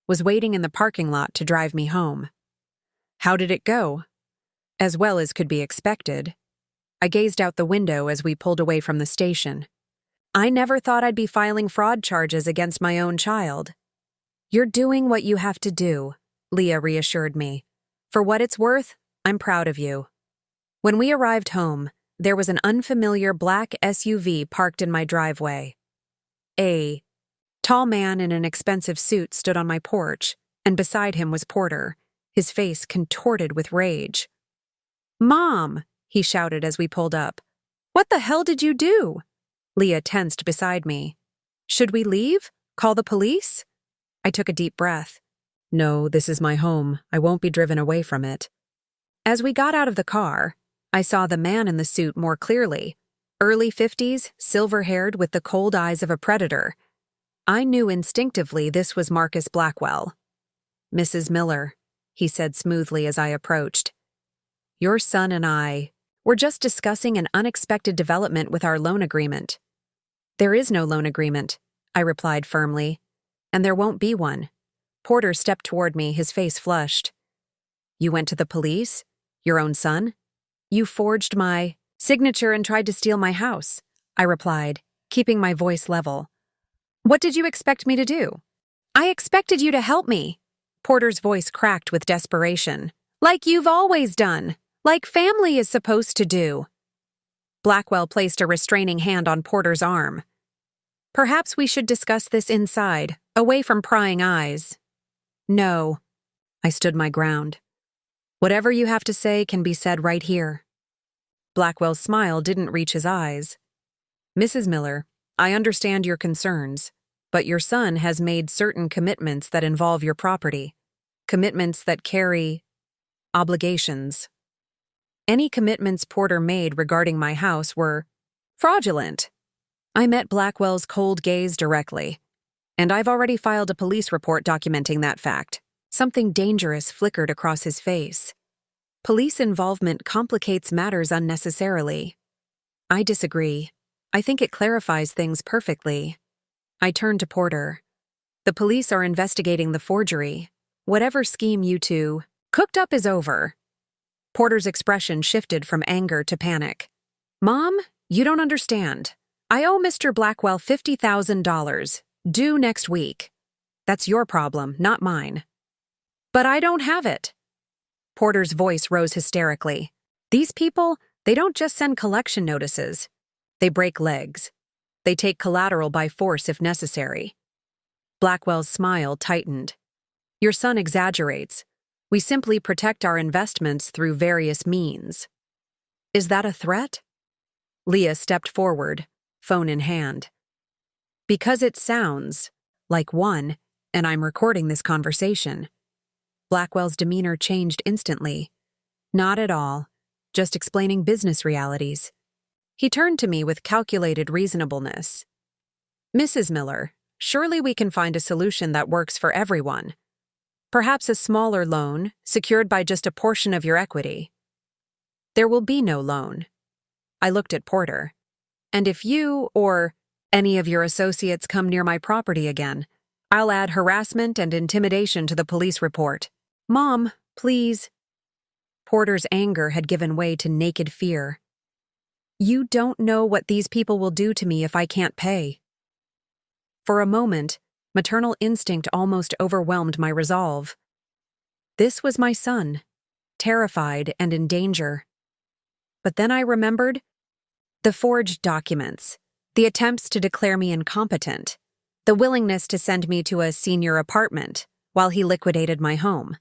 was waiting in the parking lot to drive me home. "How did it go?" "As well as could be expected." I gazed out the window as we pulled away from the station. "I never thought I'd be filing fraud charges against my own child." "You're doing what you have to do," Leah reassured me. "For what it's worth, I'm proud of you." When we arrived home, there was an unfamiliar black SUV parked in my driveway. A tall man in an expensive suit stood on my porch, and beside him was Porter, his face contorted with rage. "Mom!" he shouted as we pulled up. "What the hell did you do?" Leah tensed beside me. "Should we leave? Call the police?" I took a deep breath. "No, this is my home. I won't be driven away from it." As we got out of the car, I saw the man in the suit more clearly. Early 50s, silver-haired with the cold eyes of a predator. I knew instinctively this was Marcus Blackwell. "Mrs. Miller," he said smoothly as I approached. "Your son and I were just discussing an unexpected development with our loan agreement." "There is no loan agreement," I replied firmly. "And there won't be one." Porter stepped toward me, his face flushed. "You went to the police? Your own son? You forged my signature and tried to steal my house," I replied, keeping my voice level. "What did you expect me to do?" "I expected you to help me." Porter's voice cracked with desperation. "Like you've always done. Like family is supposed to do." Blackwell placed a restraining hand on Porter's arm. "Perhaps we should discuss this inside, away from prying eyes." "No." I stood my ground. "Whatever you have to say can be said right here." Blackwell's smile didn't reach his eyes. "Mrs. Miller, I understand your concerns, but your son has made certain commitments that involve your property. Commitments that carry obligations. Any commitments Porter made regarding my house were fraudulent." I met Blackwell's cold gaze directly. "And I've already filed a police report documenting that fact." Something dangerous flickered across his face. "Police involvement complicates matters unnecessarily." I disagree. I think it clarifies things perfectly. I turned to Porter. "The police are investigating the forgery. Whatever scheme you two cooked up is over." Porter's expression shifted from anger to panic. "Mom, you don't understand. I owe Mr. Blackwell $50,000, due next week. That's your problem, not mine." "But I don't have it." Porter's voice rose hysterically. These people, they don't just send collection notices. They break legs. They take collateral by force if necessary. Blackwell's smile tightened. Your son exaggerates. We simply protect our investments through various means. Is that a threat? Leah stepped forward, phone in hand. Because it sounds like one, and I'm recording this conversation. Blackwell's demeanor changed instantly. Not at all, just explaining business realities. He turned to me with calculated reasonableness. Mrs. Miller, surely we can find a solution that works for everyone. Perhaps a smaller loan, secured by just a portion of your equity. There will be no loan. I looked at Porter. And if you or any of your associates come near my property again, I'll add harassment and intimidation to the police report. Mom, please. Porter's anger had given way to naked fear. You don't know what these people will do to me if I can't pay. For a moment, maternal instinct almost overwhelmed my resolve. This was my son, terrified and in danger. But then I remembered the forged documents, the attempts to declare me incompetent, the willingness to send me to a senior apartment while he liquidated my home.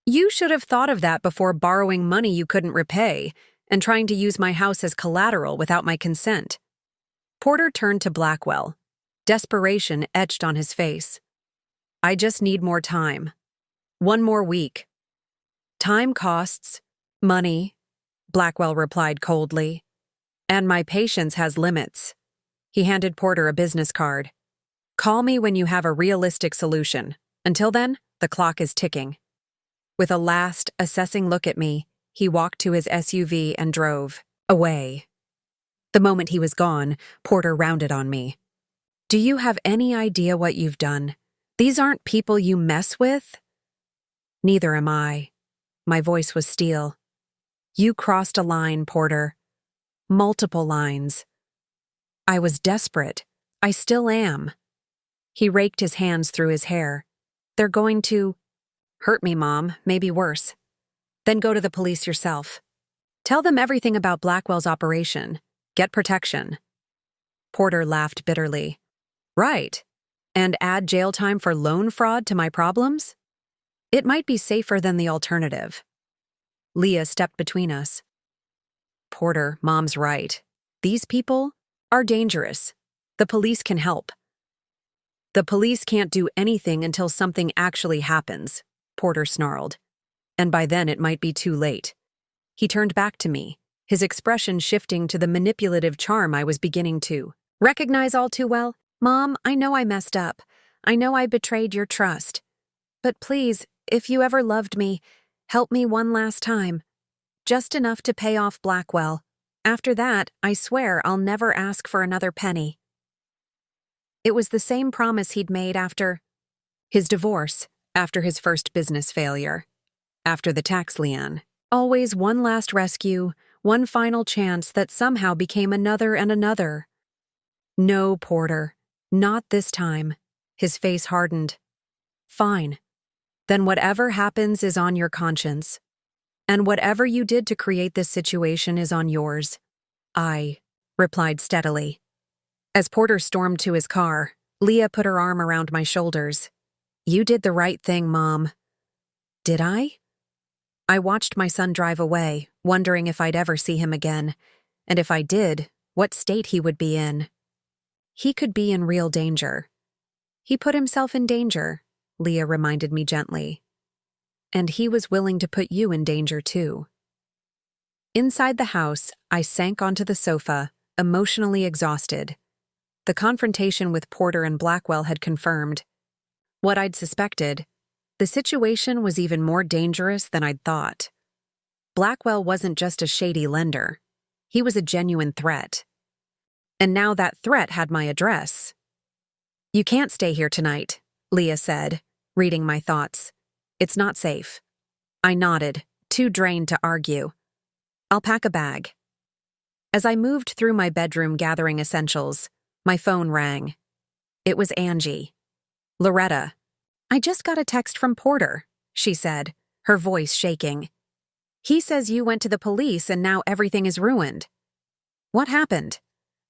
You should have thought of that before borrowing money you couldn't repay and trying to use my house as collateral without my consent. Porter turned to Blackwell. Desperation etched on his face. I just need more time. 1 more week. Time costs money, Blackwell replied coldly. And my patience has limits. He handed Porter a business card. Call me when you have a realistic solution. Until then, the clock is ticking. With a last, assessing look at me, he walked to his SUV and drove away. The moment he was gone, Porter rounded on me. Do you have any idea what you've done? These aren't people you mess with? Neither am I. My voice was steel. You crossed a line, Porter. Multiple lines. I was desperate. I still am. He raked his hands through his hair. They're going to hurt me, Mom, maybe worse. Then go to the police yourself. Tell them everything about Blackwell's operation. Get protection. Porter laughed bitterly. Right. And add jail time for loan fraud to my problems? It might be safer than the alternative. Leah stepped between us. Porter, Mom's right. These people are dangerous. The police can help. The police can't do anything until something actually happens, Porter snarled. And by then it might be too late. He turned back to me, his expression shifting to the manipulative charm I was beginning to recognize all too well. Mom, I know I messed up. I know I betrayed your trust. But please, if you ever loved me, help me one last time. Just enough to pay off Blackwell. After that, I swear I'll never ask for another penny. It was the same promise he'd made after his divorce, after his first business failure, after the tax lien. Always one last rescue, one final chance that somehow became another and another. No, Porter, not this time. His face hardened. Fine. Then whatever happens is on your conscience. And whatever you did to create this situation is on yours. I replied steadily. As Porter stormed to his car, Leah put her arm around my shoulders. You did the right thing, Mom. Did I? I watched my son drive away, wondering if I'd ever see him again, and if I did, what state he would be in. He could be in real danger. He put himself in danger, Leah reminded me gently. And he was willing to put you in danger too. Inside the house, I sank onto the sofa, emotionally exhausted. The confrontation with Porter and Blackwell had confirmed what I'd suspected. The situation was even more dangerous than I'd thought. Blackwell wasn't just a shady lender. He was a genuine threat. And now that threat had my address. You can't stay here tonight, Leah said, reading my thoughts. It's not safe. I nodded, too drained to argue. I'll pack a bag. As I moved through my bedroom gathering essentials, my phone rang. It was Angie. Loretta. I just got a text from Porter, she said. her voice shaking. "He says you went to the police and now everything is ruined." "What happened?"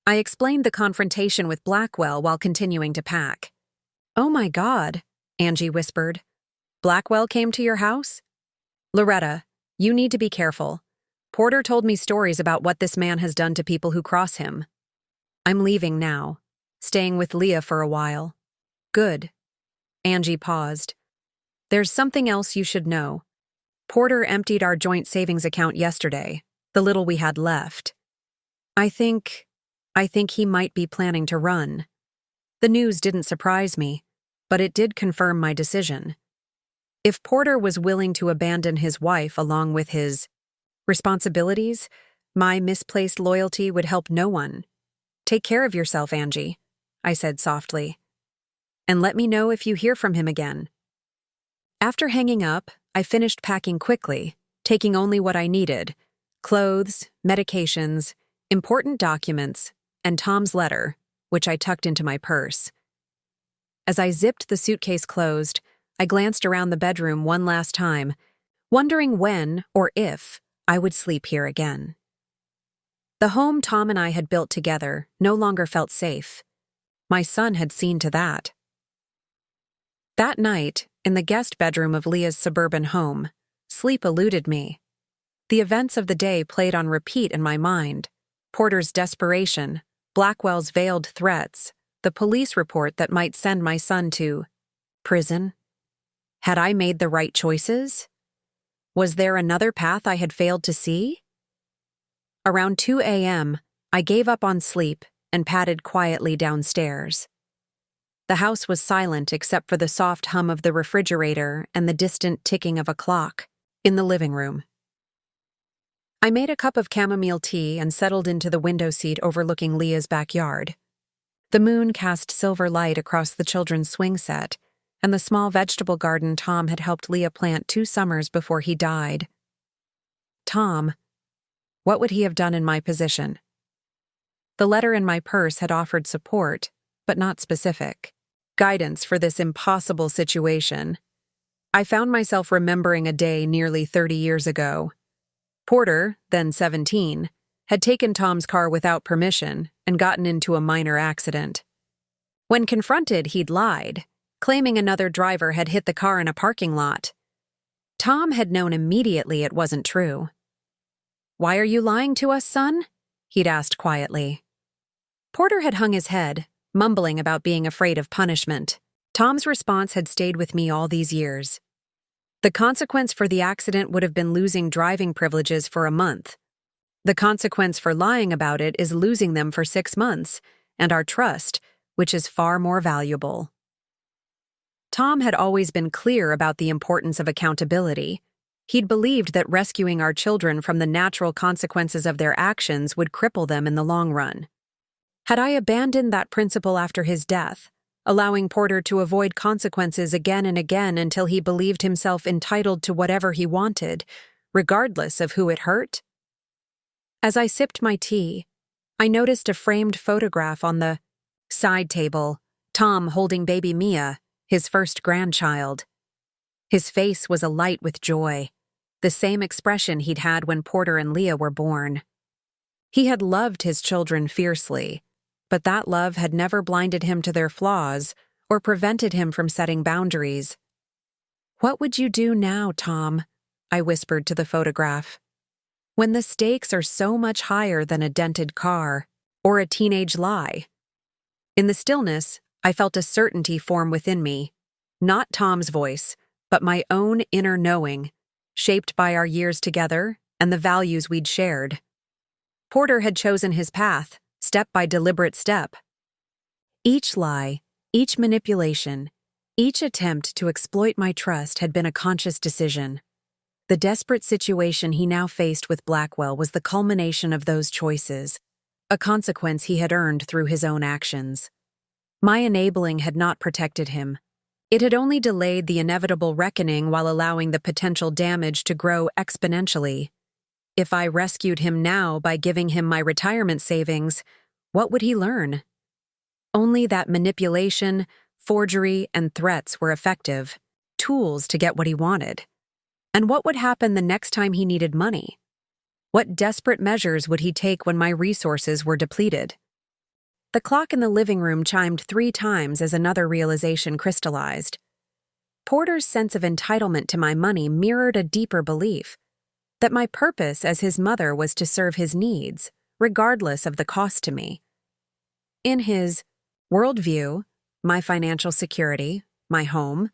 I explained the confrontation with Blackwell while continuing to pack. "Oh my God," Angie whispered. "Blackwell came to your house?" "Loretta, you need to be careful. Porter told me stories about what this man has done to people who cross him. I'm leaving now, staying with Leah for a while." "Good." Angie paused. "There's something else you should know. Porter emptied our joint savings account yesterday, the little we had left. I think he might be planning to run." The news didn't surprise me, but it did confirm my decision. If Porter was willing to abandon his wife along with his responsibilities, my misplaced loyalty would help no one. "Take care of yourself, Angie," I said softly. "And let me know if you hear from him again." After hanging up, I finished packing quickly, taking only what I needed: clothes, medications, important documents, and Tom's letter, which I tucked into my purse. As I zipped the suitcase closed, I glanced around the bedroom one last time, wondering when or if I would sleep here again. The home Tom and I had built together no longer felt safe. My son had seen to that. That night, in the guest bedroom of Leah's suburban home, sleep eluded me. The events of the day played on repeat in my mind: Porter's desperation, Blackwell's veiled threats, the police report that might send my son to prison. Had I made the right choices? Was there another path I had failed to see? Around 2 a.m., I gave up on sleep and padded quietly downstairs. The house was silent except for the soft hum of the refrigerator and the distant ticking of a clock in the living room. I made a cup of chamomile tea and settled into the window seat overlooking Leah's backyard. The moon cast silver light across the children's swing set and the small vegetable garden Tom had helped Leah plant 2 summers before he died. Tom, what would he have done in my position? The letter in my purse had offered support, but not specific guidance for this impossible situation. I found myself remembering a day nearly 30 years ago. Porter, then 17, had taken Tom's car without permission and gotten into a minor accident. When confronted, he'd lied, claiming another driver had hit the car in a parking lot. Tom had known immediately it wasn't true. "Why are you lying to us, son?" he'd asked quietly. Porter had hung his head, mumbling about being afraid of punishment. Tom's response had stayed with me all these years. The consequence for the accident would have been losing driving privileges for a month. The consequence for lying about it is losing them for 6 months, and our trust, which is far more valuable. Tom had always been clear about the importance of accountability. He'd believed that rescuing our children from the natural consequences of their actions would cripple them in the long run. Had I abandoned that principle after his death, allowing Porter to avoid consequences again and again until he believed himself entitled to whatever he wanted, regardless of who it hurt? As I sipped my tea, I noticed a framed photograph on the side table, Tom holding baby Mia, his first grandchild. His face was alight with joy, the same expression he'd had when Porter and Leah were born. He had loved his children fiercely, but that love had never blinded him to their flaws or prevented him from setting boundaries. "What would you do now, Tom?" I whispered to the photograph. "When the stakes are so much higher than a dented car or a teenage lie?" In the stillness, I felt a certainty form within me, not Tom's voice, but my own inner knowing, shaped by our years together and the values we'd shared. Porter had chosen his path, step by deliberate step. Each lie, each manipulation, each attempt to exploit my trust had been a conscious decision. The desperate situation he now faced with Blackwell was the culmination of those choices, a consequence he had earned through his own actions. My enabling had not protected him. It had only delayed the inevitable reckoning while allowing the potential damage to grow exponentially. If I rescued him now by giving him my retirement savings, what would he learn? Only that manipulation, forgery, and threats were effective, tools to get what he wanted. And what would happen the next time he needed money? What desperate measures would he take when my resources were depleted? The clock in the living room chimed 3 times as another realization crystallized. Porter's sense of entitlement to my money mirrored a deeper belief that my purpose as his mother was to serve his needs, regardless of the cost to me. In his worldview, my financial security, my home,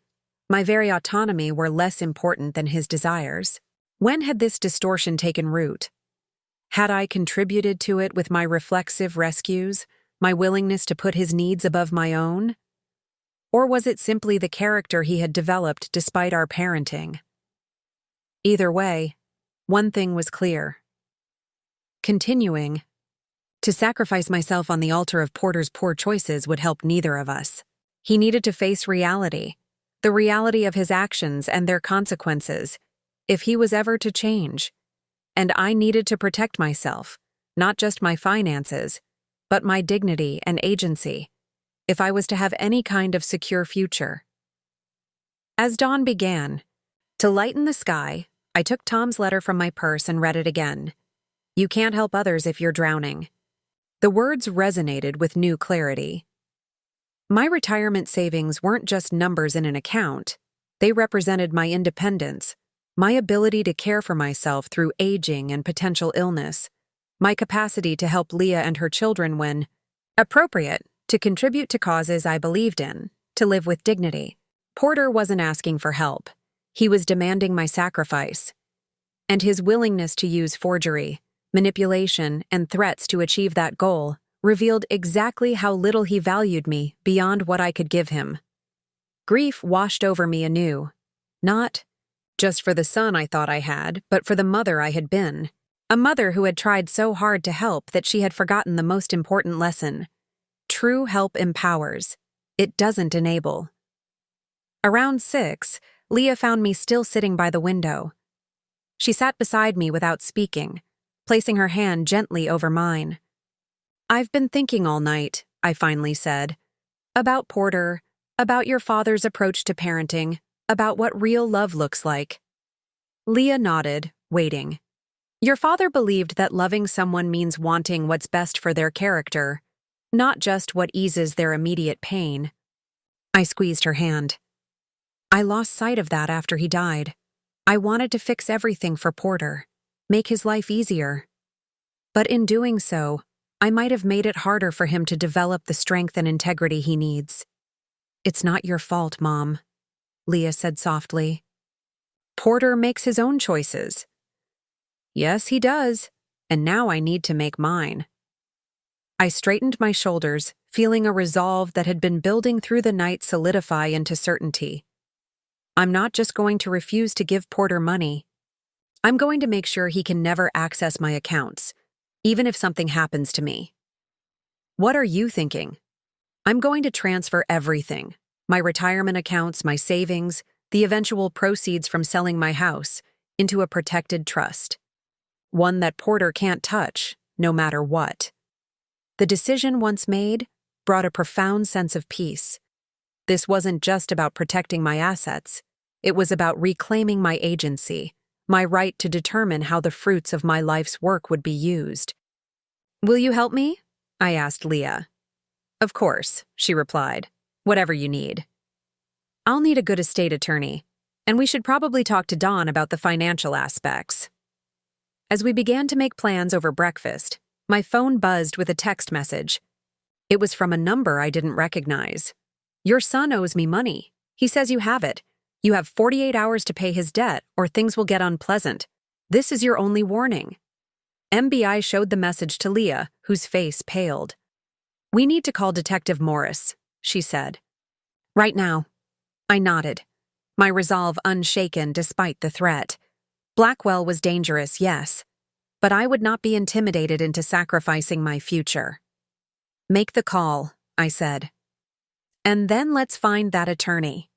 my very autonomy were less important than his desires. When had this distortion taken root? Had I contributed to it with my reflexive rescues, my willingness to put his needs above my own? Or was it simply the character he had developed despite our parenting? Either way, one thing was clear. Continuing to sacrifice myself on the altar of Porter's poor choices would help neither of us. He needed to face reality, the reality of his actions and their consequences, if he was ever to change. And I needed to protect myself, not just my finances, but my dignity and agency, if I was to have any kind of secure future. As dawn began, to lighten the sky, I took Tom's letter from my purse and read it again. You can't help others if you're drowning. The words resonated with new clarity. My retirement savings weren't just numbers in an account. They represented my independence, my ability to care for myself through aging and potential illness, my capacity to help Leah and her children when appropriate, to contribute to causes I believed in, to live with dignity. Porter wasn't asking for help. He was demanding my sacrifice. And his willingness to use forgery, manipulation, and threats to achieve that goal revealed exactly how little he valued me beyond what I could give him. Grief washed over me anew, not just for the son I thought I had, but for the mother I had been. A mother who had tried so hard to help that she had forgotten the most important lesson. True help empowers. It doesn't enable. Around 6, Leah found me still sitting by the window. She sat beside me without speaking, placing her hand gently over mine. I've been thinking all night, I finally said. About Porter, about your father's approach to parenting, about what real love looks like. Leah nodded, waiting. Your father believed that loving someone means wanting what's best for their character, not just what eases their immediate pain. I squeezed her hand. I lost sight of that after he died. I wanted to fix everything for Porter, make his life easier. But in doing so, I might have made it harder for him to develop the strength and integrity he needs. It's not your fault, Mom, Leah said softly. Porter makes his own choices. Yes, he does, and now I need to make mine. I straightened my shoulders, feeling a resolve that had been building through the night solidify into certainty. I'm not just going to refuse to give Porter money. I'm going to make sure he can never access my accounts, even if something happens to me. What are you thinking? I'm going to transfer everything, my retirement accounts, my savings, the eventual proceeds from selling my house, into a protected trust. One that Porter can't touch, no matter what. The decision once made brought a profound sense of peace. This wasn't just about protecting my assets. It was about reclaiming my agency, my right to determine how the fruits of my life's work would be used. Will you help me? I asked Leah. Of course, she replied. Whatever you need. I'll need a good estate attorney, and we should probably talk to Dawn about the financial aspects. As we began to make plans over breakfast, my phone buzzed with a text message. It was from a number I didn't recognize. Your son owes me money. He says you have it. You have 48 hours to pay his debt, or things will get unpleasant. This is your only warning. MBI showed the message to Leah, whose face paled. We need to call Detective Morris, she said. Right now. I nodded, my resolve unshaken despite the threat. Blackwell was dangerous, yes, but I would not be intimidated into sacrificing my future. Make the call, I said. And then let's find that attorney.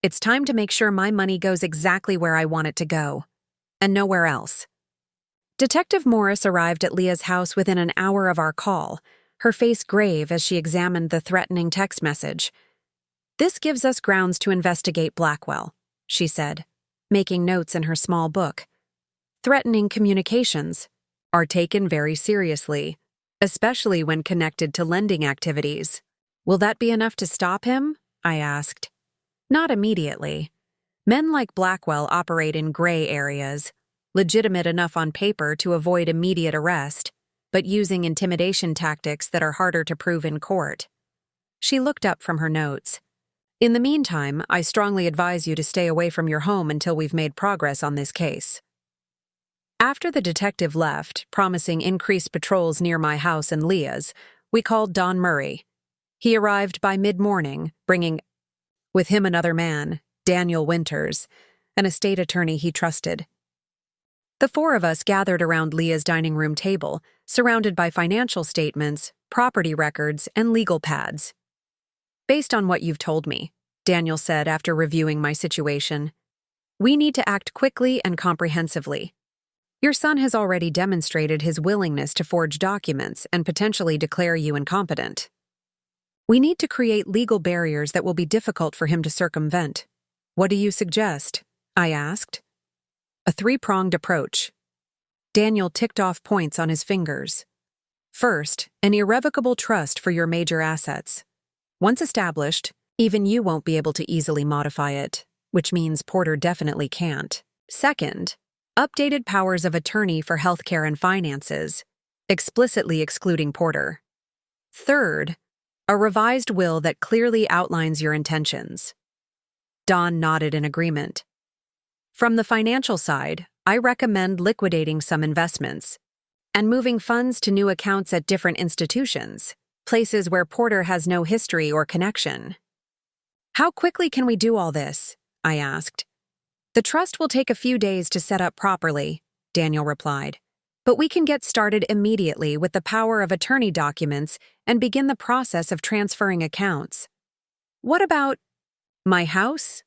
It's time to make sure my money goes exactly where I want it to go, and nowhere else. Detective Morris arrived at Leah's house within an hour of our call, her face grave as she examined the threatening text message. This gives us grounds to investigate Blackwell, she said. making notes in her small book. Threatening communications are taken very seriously, especially when connected to lending activities. Will that be enough to stop him? I asked. Not immediately. Men like Blackwell operate in gray areas, legitimate enough on paper to avoid immediate arrest, but using intimidation tactics that are harder to prove in court. She looked up from her notes. In the meantime, I strongly advise you to stay away from your home until we've made progress on this case. After the detective left, promising increased patrols near my house and Leah's, we called Don Murray. He arrived by mid-morning, bringing with him another man, Daniel Winters, an estate attorney he trusted. The four of us gathered around Leah's dining room table, surrounded by financial statements, property records, and legal pads. Based on what you've told me, Daniel said after reviewing my situation, we need to act quickly and comprehensively. Your son has already demonstrated his willingness to forge documents and potentially declare you incompetent. We need to create legal barriers that will be difficult for him to circumvent. What do you suggest? I asked. A three-pronged approach. Daniel ticked off points on his fingers. First, an irrevocable trust for your major assets. Once established, even you won't be able to easily modify it, which means Porter definitely can't. Second, updated powers of attorney for healthcare and finances, explicitly excluding Porter. Third, a revised will that clearly outlines your intentions. Don nodded in agreement. From the financial side, I recommend liquidating some investments and moving funds to new accounts at different institutions, places where Porter has no history or connection. How quickly can we do all this? I asked. The trust will take a few days to set up properly, Daniel replied. But we can get started immediately with the power of attorney documents and begin the process of transferring accounts. What about my house?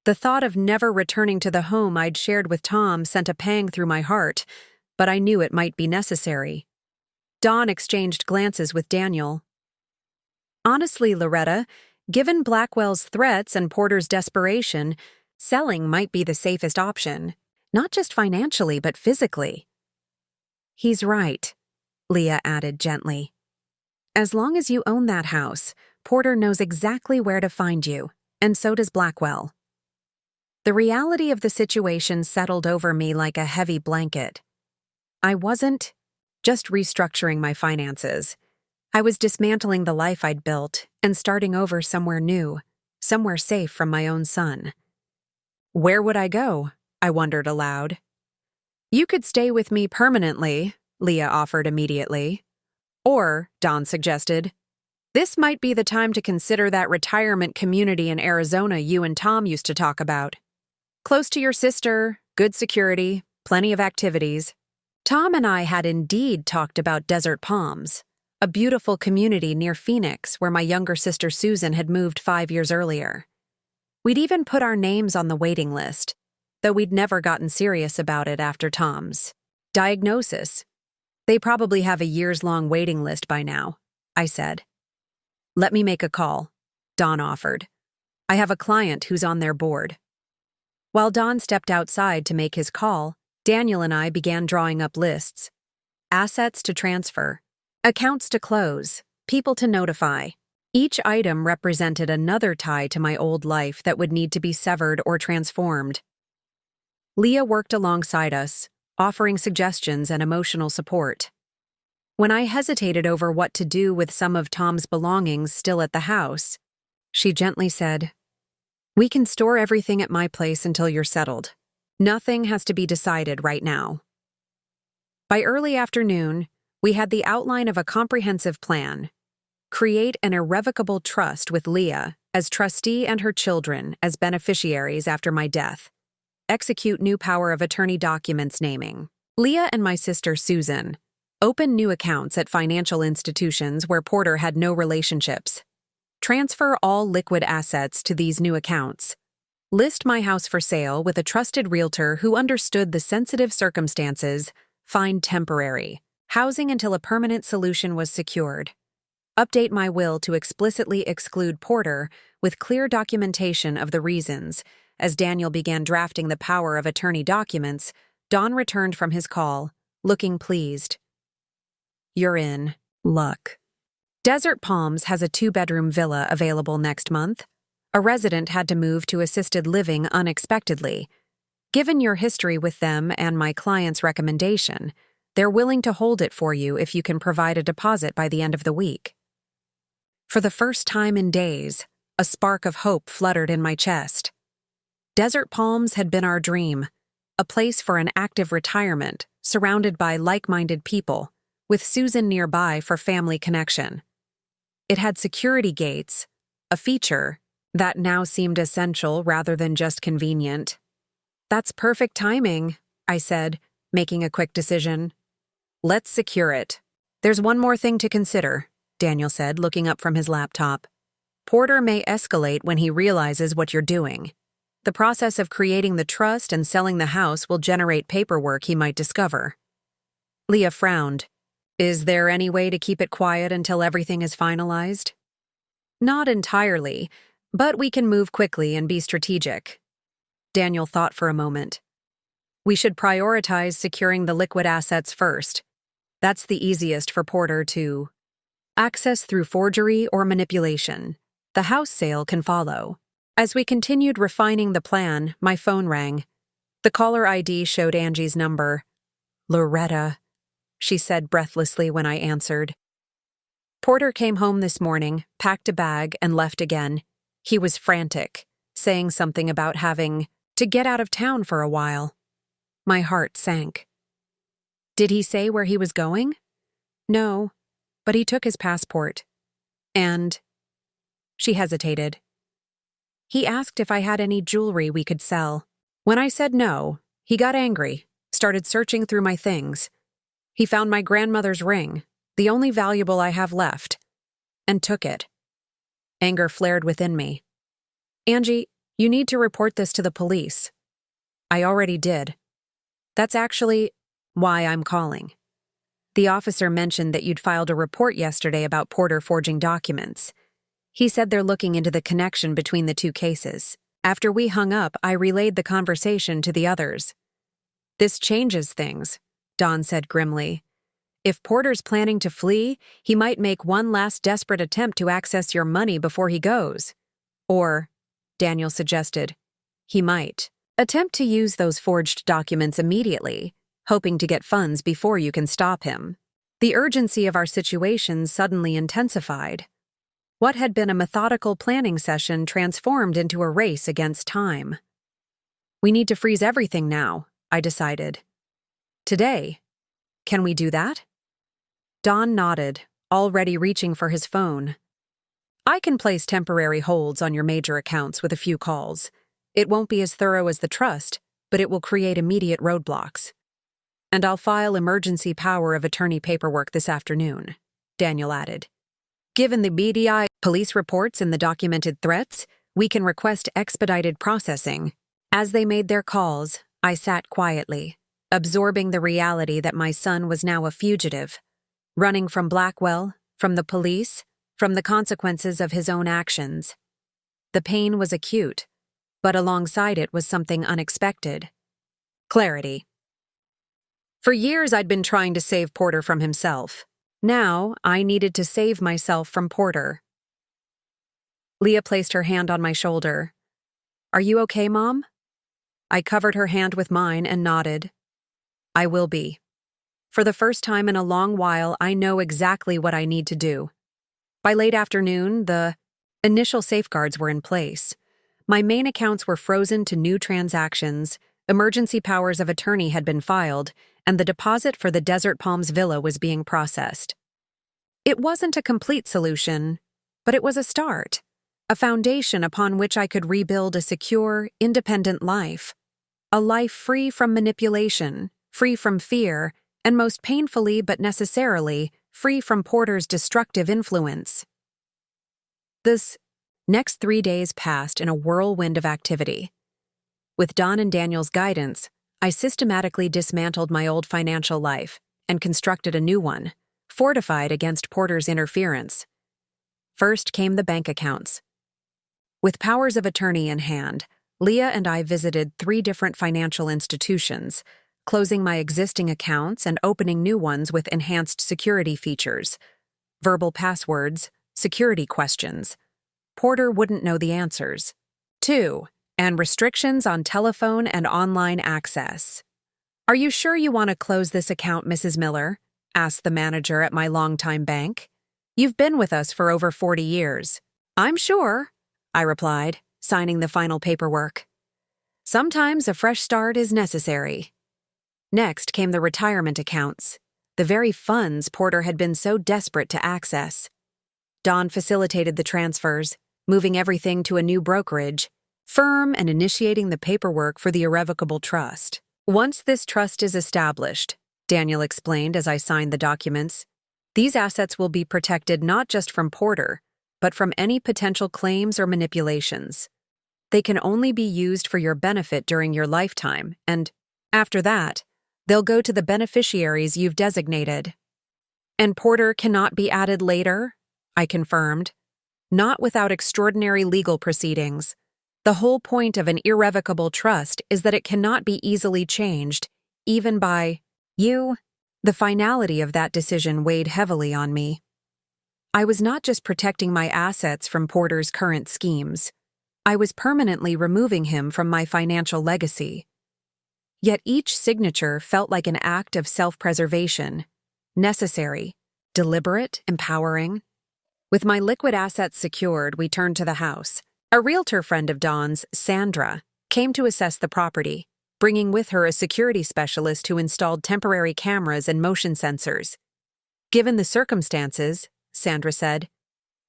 The thought of never returning to the home I'd shared with Tom sent a pang through my heart, but I knew it might be necessary. Don exchanged glances with Daniel. Honestly, Loretta, given Blackwell's threats and Porter's desperation, selling might be the safest option, not just financially but physically. He's right, Leah added gently. As long as you own that house, Porter knows exactly where to find you, and so does Blackwell. The reality of the situation settled over me like a heavy blanket. I wasn't just restructuring my finances. I was dismantling the life I'd built and starting over somewhere new, somewhere safe from my own son. Where would I go? I wondered aloud. You could stay with me permanently, Leah offered immediately. Or, Don suggested, this might be the time to consider that retirement community in Arizona you and Tom used to talk about. Close to your sister, good security, plenty of activities. Tom and I had indeed talked about Desert Palms, a beautiful community near Phoenix where my younger sister Susan had moved 5 years earlier. We'd even put our names on the waiting list, though we'd never gotten serious about it after Tom's diagnosis. They probably have a years-long waiting list by now, I said. Let me make a call, Don offered. I have a client who's on their board. While Don stepped outside to make his call, Daniel and I began drawing up lists. Assets to transfer, accounts to close, people to notify. Each item represented another tie to my old life that would need to be severed or transformed. Leah worked alongside us, offering suggestions and emotional support. When I hesitated over what to do with some of Tom's belongings still at the house, she gently said, "We can store everything at my place until you're settled. Nothing has to be decided right now." By early afternoon, we had the outline of a comprehensive plan. Create an irrevocable trust with Leah as trustee and her children as beneficiaries after my death. Execute new power of attorney documents naming Leah and my sister Susan. Open new accounts at financial institutions where Porter had no relationships. Transfer all liquid assets to these new accounts. List my house for sale with a trusted realtor who understood the sensitive circumstances. Find temporary housing until a permanent solution was secured. Update my will to explicitly exclude Porter with clear documentation of the reasons, as Daniel began drafting the power of attorney documents, Don returned from his call, looking pleased. "You're in luck. Desert Palms has a 2-bedroom villa available next month. A resident had to move to assisted living unexpectedly. Given your history with them and my client's recommendation, they're willing to hold it for you if you can provide a deposit by the end of the week." For the first time in days, a spark of hope fluttered in my chest. Desert Palms had been our dream, a place for an active retirement, surrounded by like-minded people, with Susan nearby for family connection. It had security gates, a feature that now seemed essential rather than just convenient. "That's perfect timing," I said, making a quick decision. "Let's secure it. There's one more thing to consider," Daniel said, looking up from his laptop. "Porter may escalate when he realizes what you're doing. The process of creating the trust and selling the house will generate paperwork he might discover." Leah frowned. "Is there any way to keep it quiet until everything is finalized?" "Not entirely, but we can move quickly and be strategic." Daniel thought for a moment. "We should prioritize securing the liquid assets first. That's the easiest for Porter to access through forgery or manipulation. The house sale can follow." As we continued refining the plan, my phone rang. The caller ID showed Angie's number. "Loretta," she said breathlessly when I answered. "Porter came home this morning, packed a bag, and left again. He was frantic, saying something about having to get out of town for a while." My heart sank. "Did he say where he was going?" "No, but he took his passport. And—" She hesitated. "He asked if I had any jewelry we could sell. When I said no, he got angry, started searching through my things. He found my grandmother's ring, the only valuable I have left, and took it." Anger flared within me. "Angie, you need to report this to the police." "I already did. That's actually why I'm calling. The officer mentioned that you'd filed a report yesterday about Porter forging documents. He said they're looking into the connection between the two cases. After we hung up, I relayed the conversation to the others." "This changes things," Don said grimly. "If Porter's planning to flee, he might make one last desperate attempt to access your money before he goes. Or," Daniel suggested, "he might attempt to use those forged documents immediately, hoping to get funds before you can stop him." The urgency of our situation suddenly intensified. What had been a methodical planning session transformed into a race against time. "We need to freeze everything now," I decided. "Today? Can we do that?" Don nodded, already reaching for his phone. "I can place temporary holds on your major accounts with a few calls. It won't be as thorough as the trust, but it will create immediate roadblocks. And I'll file emergency power of attorney paperwork this afternoon," Daniel added. "Given the BDI police reports and the documented threats, we can request expedited processing." As they made their calls, I sat quietly, absorbing the reality that my son was now a fugitive, running from Blackwell, from the police, from the consequences of his own actions. The pain was acute, but alongside it was something unexpected. Clarity. For years I'd been trying to save Porter from himself. Now I needed to save myself from Porter. Leah placed her hand on my shoulder. "Are you okay, Mom?" I covered her hand with mine and nodded. "I will be. For the first time in a long while, I know exactly what I need to do." By late afternoon, the initial safeguards were in place. My main accounts were frozen to new transactions, emergency powers of attorney had been filed, and the deposit for the Desert Palms villa was being processed. It wasn't a complete solution, but it was a start, a foundation upon which I could rebuild a secure, independent life. A life free from manipulation, free from fear, and most painfully but necessarily, free from Porter's destructive influence. This next 3 days passed in a whirlwind of activity. With Don and Daniel's guidance, I systematically dismantled my old financial life and constructed a new one, fortified against Porter's interference. First came the bank accounts. With powers of attorney in hand, Leah and I visited 3 different financial institutions, closing my existing accounts and opening new ones with enhanced security features, verbal passwords, security questions. Porter wouldn't know the answers. 2. And restrictions on telephone and online access. "Are you sure you want to close this account, Mrs. Miller?" asked the manager at my longtime bank. "You've been with us for over 40 years. "I'm sure," I replied, signing the final paperwork. Sometimes a fresh start is necessary. Next came the retirement accounts, the very funds Porter had been so desperate to access. Don facilitated the transfers, moving everything to a new brokerage firm and initiating the paperwork for the irrevocable trust. "Once this trust is established," Daniel explained as I signed the documents, "these assets will be protected not just from Porter, but from any potential claims or manipulations. They can only be used for your benefit during your lifetime, and, after that, they'll go to the beneficiaries you've designated." "And Porter cannot be added later?" I confirmed. "Not without extraordinary legal proceedings. The whole point of an irrevocable trust is that it cannot be easily changed, even by you." The finality of that decision weighed heavily on me. I was not just protecting my assets from Porter's current schemes. I was permanently removing him from my financial legacy. Yet each signature felt like an act of self-preservation, necessary, deliberate, empowering. With my liquid assets secured, we turned to the house. A realtor friend of Dawn's, Sandra, came to assess the property, bringing with her a security specialist who installed temporary cameras and motion sensors. "Given the circumstances," Sandra said,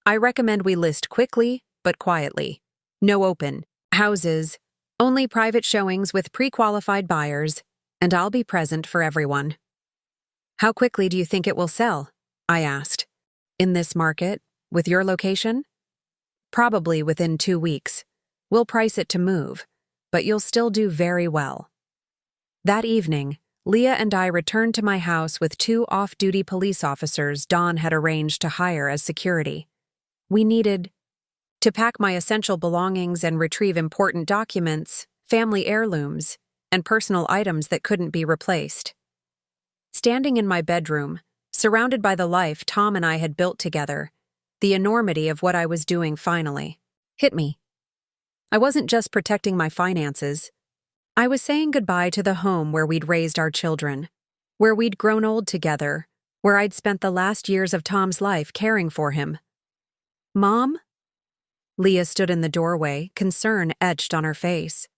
"I recommend we list quickly but quietly. No open houses, only private showings with pre-qualified buyers, and I'll be present for everyone." "How quickly do you think it will sell?" I asked. "In this market, with your location?" "Probably within 2 weeks. We'll price it to move, but you'll still do very well." That evening, Leah and I returned to my house with 2 off-duty police officers Dawn had arranged to hire as security. We needed to pack my essential belongings and retrieve important documents, family heirlooms, and personal items that couldn't be replaced. Standing in my bedroom, surrounded by the life Tom and I had built together, the enormity of what I was doing finally hit me. I wasn't just protecting my finances. I was saying goodbye to the home where we'd raised our children, where we'd grown old together, where I'd spent the last years of Tom's life caring for him. "Mom?" Leah stood in the doorway, concern etched on her face.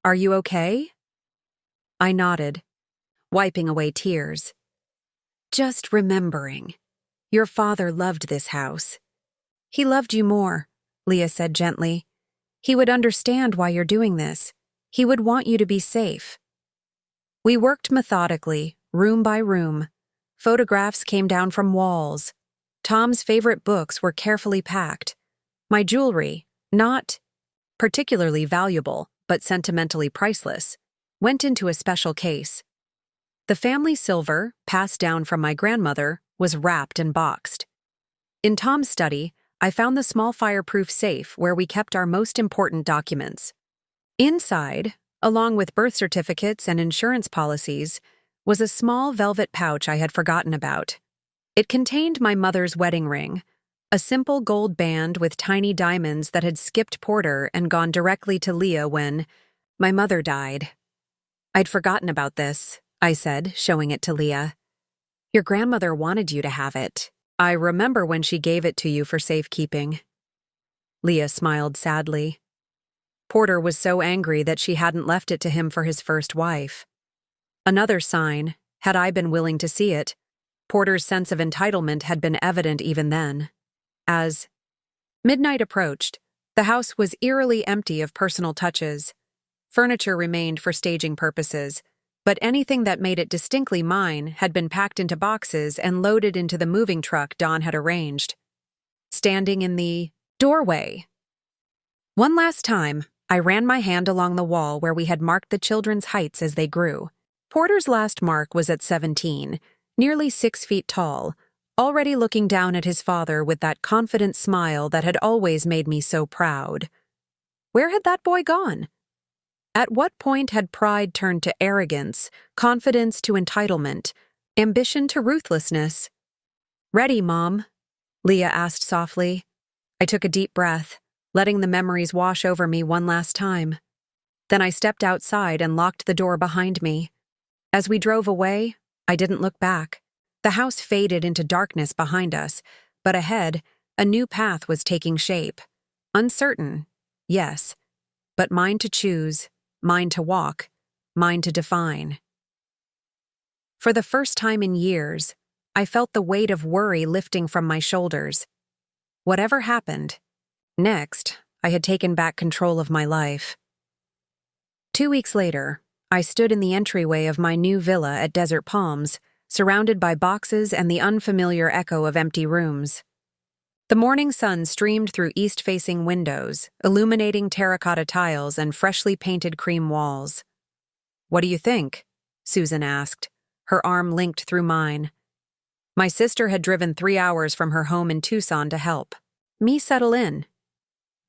"Are you okay?" I nodded, wiping away tears. "Just remembering. Your father loved this house." "He loved you more," Leah said gently. "He would understand why you're doing this. He would want you to be safe." We worked methodically, room by room. Photographs came down from walls. Tom's favorite books were carefully packed. My jewelry, not particularly valuable, but sentimentally priceless, went into a special case. The family silver, passed down from my grandmother, was wrapped and boxed. In Tom's study, I found the small fireproof safe where we kept our most important documents. Inside, along with birth certificates and insurance policies, was a small velvet pouch I had forgotten about. It contained my mother's wedding ring, a simple gold band with tiny diamonds that had skipped Porter and gone directly to Leah when my mother died. "I'd forgotten about this," I said, showing it to Leah. "Your grandmother wanted you to have it. I remember when she gave it to you for safekeeping." Leah smiled sadly. Porter was so angry that she hadn't left it to him for his first wife. Another sign, had I been willing to see it, Porter's sense of entitlement had been evident even then. As midnight approached, the house was eerily empty of personal touches. Furniture remained for staging purposes, but anything that made it distinctly mine had been packed into boxes and loaded into the moving truck Dawn had arranged. Standing in the doorway. One last time, I ran my hand along the wall where we had marked the children's heights as they grew. Porter's last mark was at 17, nearly 6 feet tall, already looking down at his father with that confident smile that had always made me so proud. Where had that boy gone? At what point had pride turned to arrogance, confidence to entitlement, ambition to ruthlessness? "Ready, Mom?" Leah asked softly. I took a deep breath, letting the memories wash over me one last time. Then I stepped outside and locked the door behind me. As we drove away, I didn't look back. The house faded into darkness behind us, but ahead, a new path was taking shape. Uncertain, yes, but mine to choose, mine to walk, mine to define. For the first time in years, I felt the weight of worry lifting from my shoulders. Whatever happened, next, I had taken back control of my life. 2 weeks later, I stood in the entryway of my new villa at Desert Palms, surrounded by boxes and the unfamiliar echo of empty rooms. The morning sun streamed through east-facing windows, illuminating terracotta tiles and freshly painted cream walls. "What do you think?" Susan asked, her arm linked through mine. My sister had driven 3 hours from her home in Tucson to help me settle in.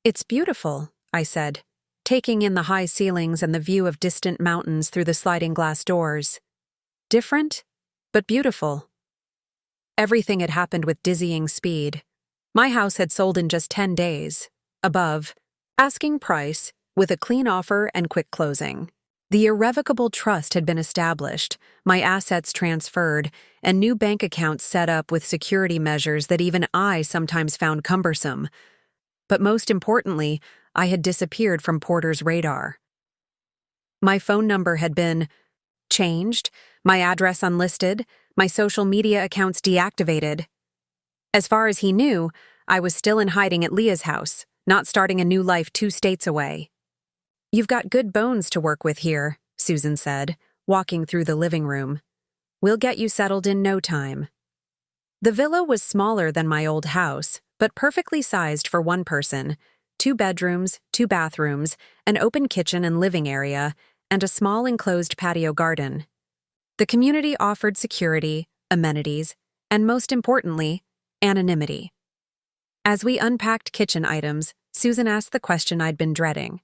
"It's beautiful," I said, taking in the high ceilings and the view of distant mountains through the sliding glass doors. Different, but beautiful. Everything had happened with dizzying speed. My house had sold in just 10 days, above, asking price, with a clean offer and quick closing. The irrevocable trust had been established, my assets transferred, and new bank accounts set up with security measures that even I sometimes found cumbersome. But most importantly, I had disappeared from Porter's radar. My phone number had been changed, my address unlisted, my social media accounts deactivated. As far as he knew, I was still in hiding at Leah's house, not starting a new life 2 states away. "You've got good bones to work with here," Susan said, walking through the living room. "We'll get you settled in no time." The villa was smaller than my old house, but perfectly sized for one person: 2 bedrooms, 2 bathrooms, an open kitchen and living area, and a small enclosed patio garden. The community offered security, amenities, and most importantly, anonymity. As we unpacked kitchen items, Susan asked the question I'd been dreading.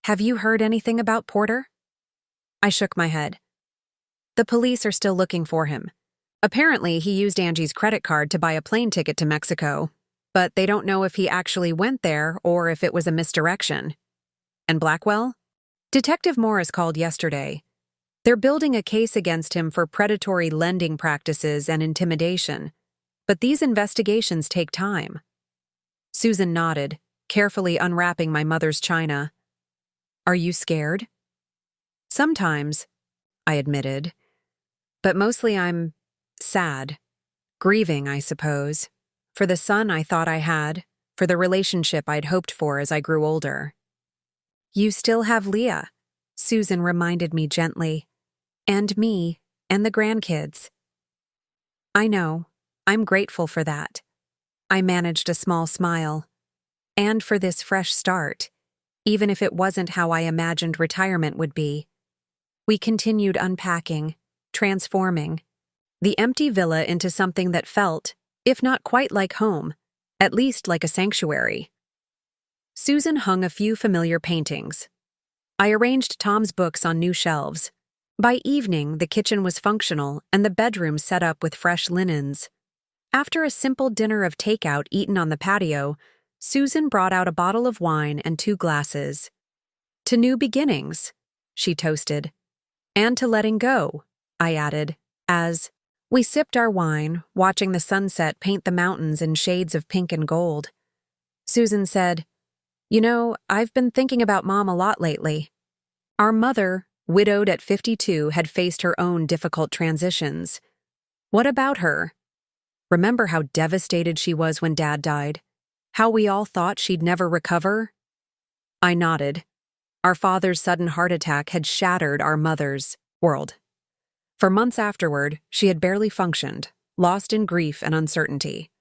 "Have you heard anything about Porter?" I shook my head. "The police are still looking for him. Apparently, he used Angie's credit card to buy a plane ticket to Mexico, but they don't know if he actually went there or if it was a misdirection." "And Blackwell?" "Detective Morris called yesterday. They're building a case against him for predatory lending practices and intimidation, but these investigations take time." Susan nodded, carefully unwrapping my mother's china. "Are you scared?" "Sometimes," I admitted. "But mostly I'm sad. Grieving, I suppose. For the son I thought I had, for the relationship I'd hoped for as I grew older." "You still have Leah," Susan reminded me gently. "And me, and the grandkids." "I know. I'm grateful for that." I managed a small smile. "And for this fresh start, even if it wasn't how I imagined retirement would be." We continued unpacking, transforming the empty villa into something that felt, if not quite like home, at least like a sanctuary. Susan hung a few familiar paintings. I arranged Tom's books on new shelves. By evening, the kitchen was functional and the bedroom set up with fresh linens. After a simple dinner of takeout eaten on the patio, Susan brought out a bottle of wine and 2 glasses. "To new beginnings," she toasted. "And to letting go," I added, as we sipped our wine, watching the sunset paint the mountains in shades of pink and gold. Susan said, "You know, I've been thinking about Mom a lot lately." Our mother, widowed at 52, had faced her own difficult transitions. What about her? Remember how devastated she was when Dad died? How we all thought she'd never recover? I nodded. Our father's sudden heart attack had shattered our mother's world. For months afterward, she had barely functioned, lost in grief and uncertainty.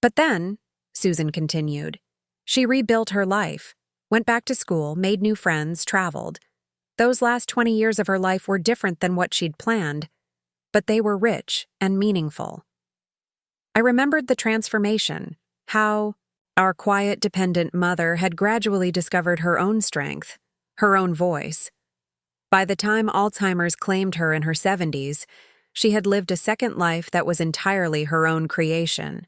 But then, Susan continued, she rebuilt her life, went back to school, made new friends, traveled. Those last 20 years of her life were different than what she'd planned, but they were rich and meaningful. I remembered the transformation, how, Our quiet, dependent mother had gradually discovered her own strength, her own voice. By the time Alzheimer's claimed her in her 70s, she had lived a second life that was entirely her own creation.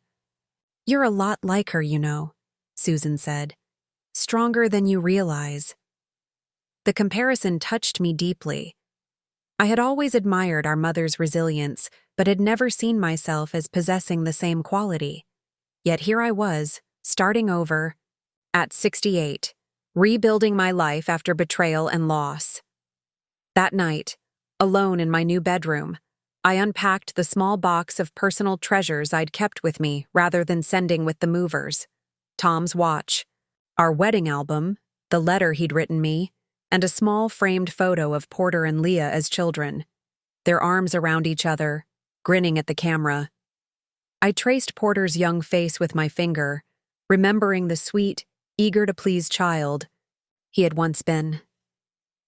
"You're a lot like her, you know," Susan said. "Stronger than you realize." The comparison touched me deeply. I had always admired our mother's resilience, but had never seen myself as possessing the same quality. Yet here I was, starting over, at 68, rebuilding my life after betrayal and loss. That night, alone in my new bedroom, I unpacked the small box of personal treasures I'd kept with me rather than sending with the movers. Tom's watch, our wedding album, the letter he'd written me, and a small framed photo of Porter and Leah as children, their arms around each other, grinning at the camera. I traced Porter's young face with my finger, remembering the sweet, eager-to-please child he had once been.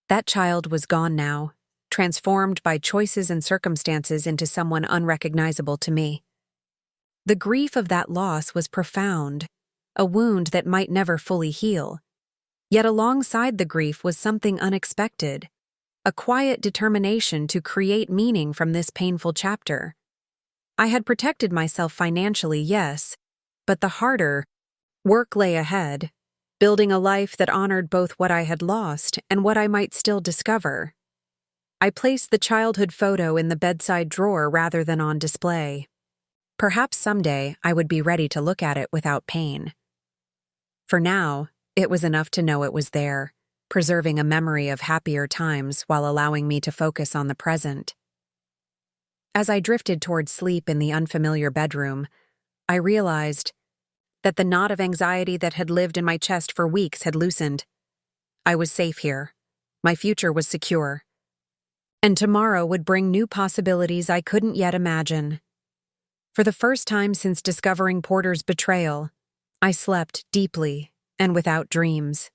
That child was gone now, transformed by choices and circumstances into someone unrecognizable to me. The grief of that loss was profound, a wound that might never fully heal. Yet alongside the grief was something unexpected, a quiet determination to create meaning from this painful chapter. I had protected myself financially, yes, but the harder work lay ahead, building a life that honored both what I had lost and what I might still discover. I placed the childhood photo in the bedside drawer rather than on display. Perhaps someday I would be ready to look at it without pain. For now, it was enough to know it was there, preserving a memory of happier times while allowing me to focus on the present. As I drifted toward sleep in the unfamiliar bedroom, I realized that the knot of anxiety that had lived in my chest for weeks had loosened. I was safe here. My future was secure. And tomorrow would bring new possibilities I couldn't yet imagine. For the first time since discovering Porter's betrayal, I slept deeply and without dreams.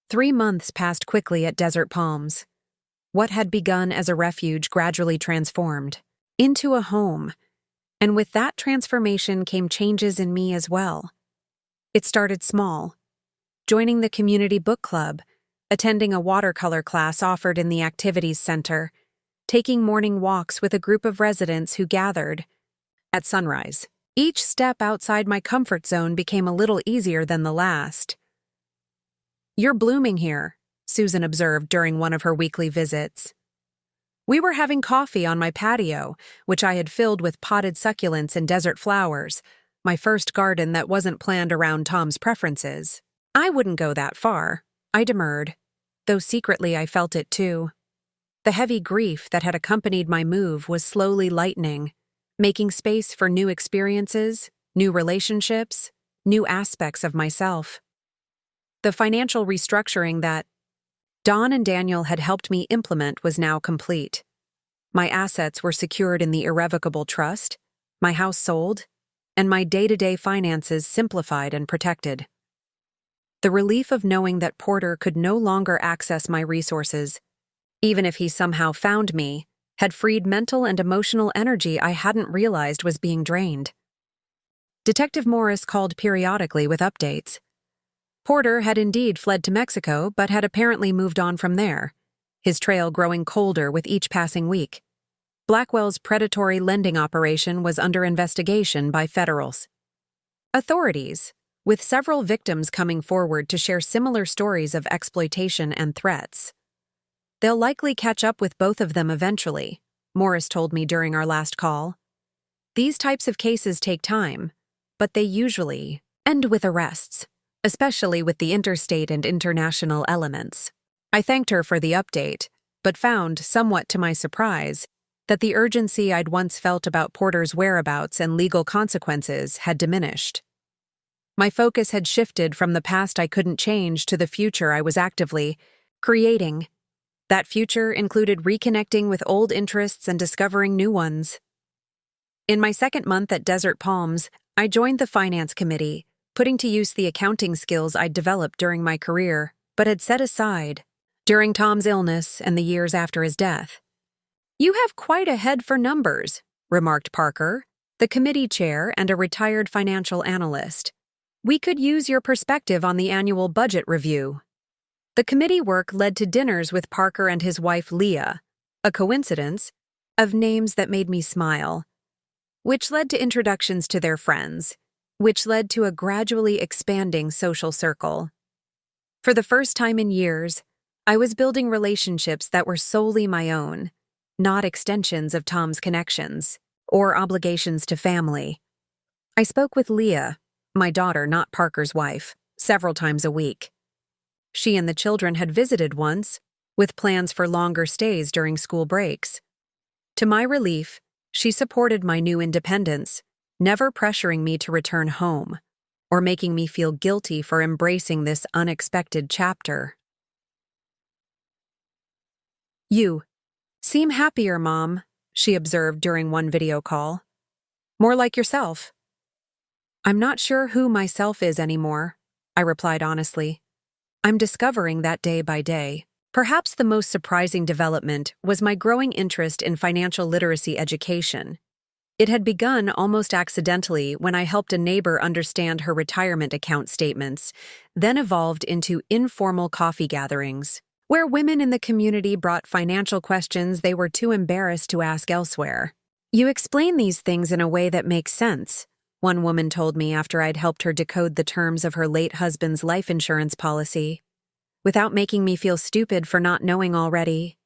3 months passed quickly at Desert Palms. What had begun as a refuge gradually transformed into a home, and with that transformation came changes in me as well. It started small, joining the community book club, attending a watercolor class offered in the activities center, taking morning walks with a group of residents who gathered at sunrise. Each step outside my comfort zone became a little easier than the last. "You're blooming here," Susan observed during one of her weekly visits. We were having coffee on my patio, which I had filled with potted succulents and desert flowers, my first garden that wasn't planned around Tom's preferences. I wouldn't go that far, I demurred, though secretly I felt it too. The heavy grief that had accompanied my move was slowly lightening, making space for new experiences, new relationships, new aspects of myself. The financial restructuring that Dawn and Daniel had helped me implement was now complete. My assets were secured in the irrevocable trust, my house sold, and my day-to-day finances simplified and protected. The relief of knowing that Porter could no longer access my resources, even if he somehow found me, had freed mental and emotional energy I hadn't realized was being drained. Detective Morris called periodically with updates. Porter had indeed fled to Mexico, but had apparently moved on from there, his trail growing colder with each passing week. Blackwell's predatory lending operation was under investigation by federals. Authorities, with several victims coming forward to share similar stories of exploitation and threats. They'll likely catch up with both of them eventually, Morris told me during our last call. These types of cases take time, but they usually end with arrests, especially with the interstate and international elements. I thanked her for the update, but found, somewhat to my surprise, that the urgency I'd once felt about Porter's whereabouts and legal consequences had diminished. My focus had shifted from the past I couldn't change to the future I was actively creating. That future included reconnecting with old interests and discovering new ones. In my second month at Desert Palms, I joined the finance committee, putting to use the accounting skills I'd developed during my career, but had set aside during Tom's illness and the years after his death. "You have quite a head for numbers," remarked Parker, the committee chair and a retired financial analyst, We could use your perspective on the annual budget review. The committee work led to dinners with Parker and his wife Leah, a coincidence of names that made me smile, which led to introductions to their friends, which led to a gradually expanding social circle. For the first time in years, I was building relationships that were solely my own, not extensions of Tom's connections or obligations to family. I spoke with Leah, my daughter, not Parker's wife, several times a week. She and the children had visited once, with plans for longer stays during school breaks. To my relief, she supported my new independence, never pressuring me to return home or making me feel guilty for embracing this unexpected chapter. "You seem happier, Mom," she observed during one video call. "More like yourself." "I'm not sure who myself is anymore," I replied honestly. "I'm discovering that day by day." Perhaps the most surprising development was my growing interest in financial literacy education. It had begun almost accidentally when I helped a neighbor understand her retirement account statements, then evolved into informal coffee gatherings, where women in the community brought financial questions they were too embarrassed to ask elsewhere. "You explain these things in a way that makes sense," one woman told me after I'd helped her decode the terms of her late husband's life insurance policy, "without making me feel stupid for not knowing already."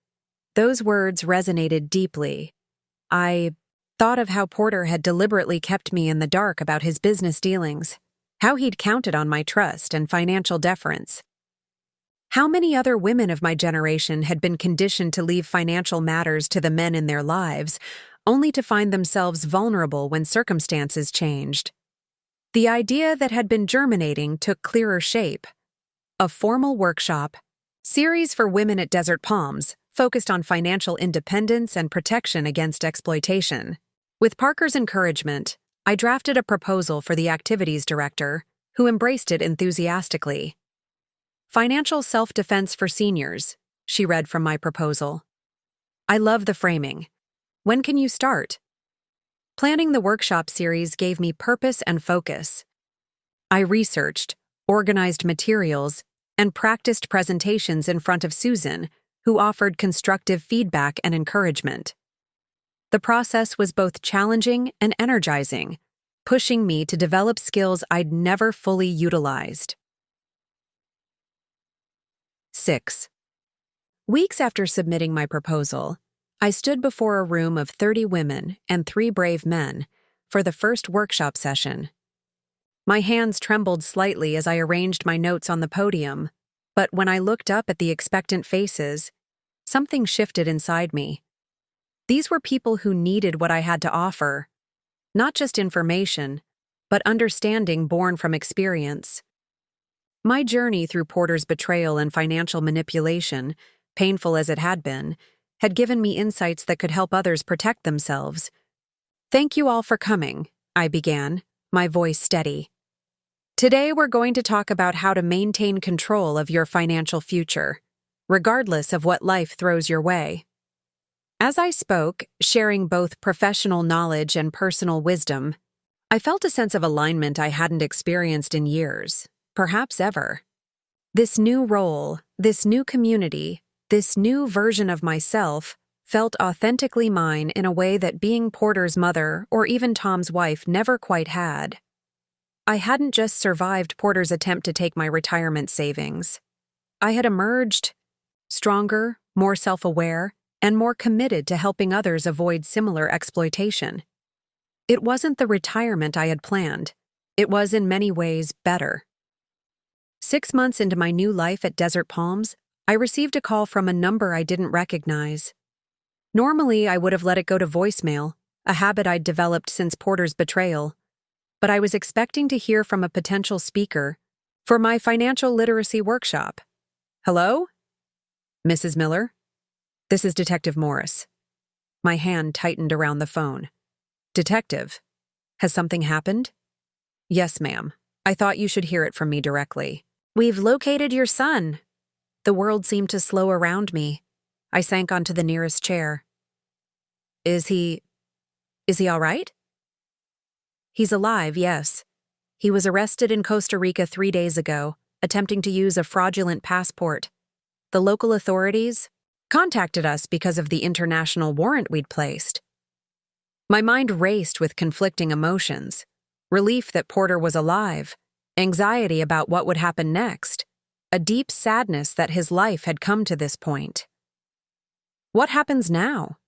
Those words resonated deeply. I thought of how Porter had deliberately kept me in the dark about his business dealings, how he'd counted on my trust and financial deference. How many other women of my generation had been conditioned to leave financial matters to the men in their lives, only to find themselves vulnerable when circumstances changed. The idea that had been germinating took clearer shape. A formal workshop, series for women at Desert Palms, focused on financial independence and protection against exploitation. With Parker's encouragement, I drafted a proposal for the activities director, who embraced it enthusiastically. "Financial self-defense for seniors," she read from my proposal. "I love the framing. When can you start?" Planning the workshop series gave me purpose and focus. I researched, organized materials, and practiced presentations in front of Susan, who offered constructive feedback and encouragement. The process was both challenging and energizing, pushing me to develop skills I'd never fully utilized. 6. Weeks after submitting my proposal, I stood before a room of 30 women and 3 brave men for the first workshop session. My hands trembled slightly as I arranged my notes on the podium, but when I looked up at the expectant faces, something shifted inside me. These were people who needed what I had to offer, not just information, but understanding born from experience. My journey through Porter's betrayal and financial manipulation, painful as it had been, had given me insights that could help others protect themselves. "Thank you all for coming," I began, my voice steady. "Today we're going to talk about how to maintain control of your financial future, regardless of what life throws your way." As I spoke, sharing both professional knowledge and personal wisdom, I felt a sense of alignment I hadn't experienced in years, perhaps ever. This new role, this new community, this new version of myself felt authentically mine in a way that being Porter's mother or even Tom's wife never quite had. I hadn't just survived Porter's attempt to take my retirement savings. I had emerged stronger, more self-aware, and more committed to helping others avoid similar exploitation. It wasn't the retirement I had planned. It was in many ways better. 6 months into my new life at Desert Palms, I received a call from a number I didn't recognize. Normally, I would have let it go to voicemail, a habit I'd developed since Porter's betrayal. But I was expecting to hear from a potential speaker for my financial literacy workshop. "Hello? Mrs. Miller? This is Detective Morris." My hand tightened around the phone. "Detective, has something happened?" "Yes, ma'am. I thought you should hear it from me directly." "We've located your son." The world seemed to slow around me. I sank onto the nearest chair. Is he all right?" "He's alive, yes. He was arrested in Costa Rica 3 days ago, attempting to use a fraudulent passport. The local authorities contacted us because of the international warrant we'd placed. My mind raced with conflicting emotions. Relief that Porter was alive, anxiety about what would happen next, a deep sadness that his life had come to this point. "What happens now?"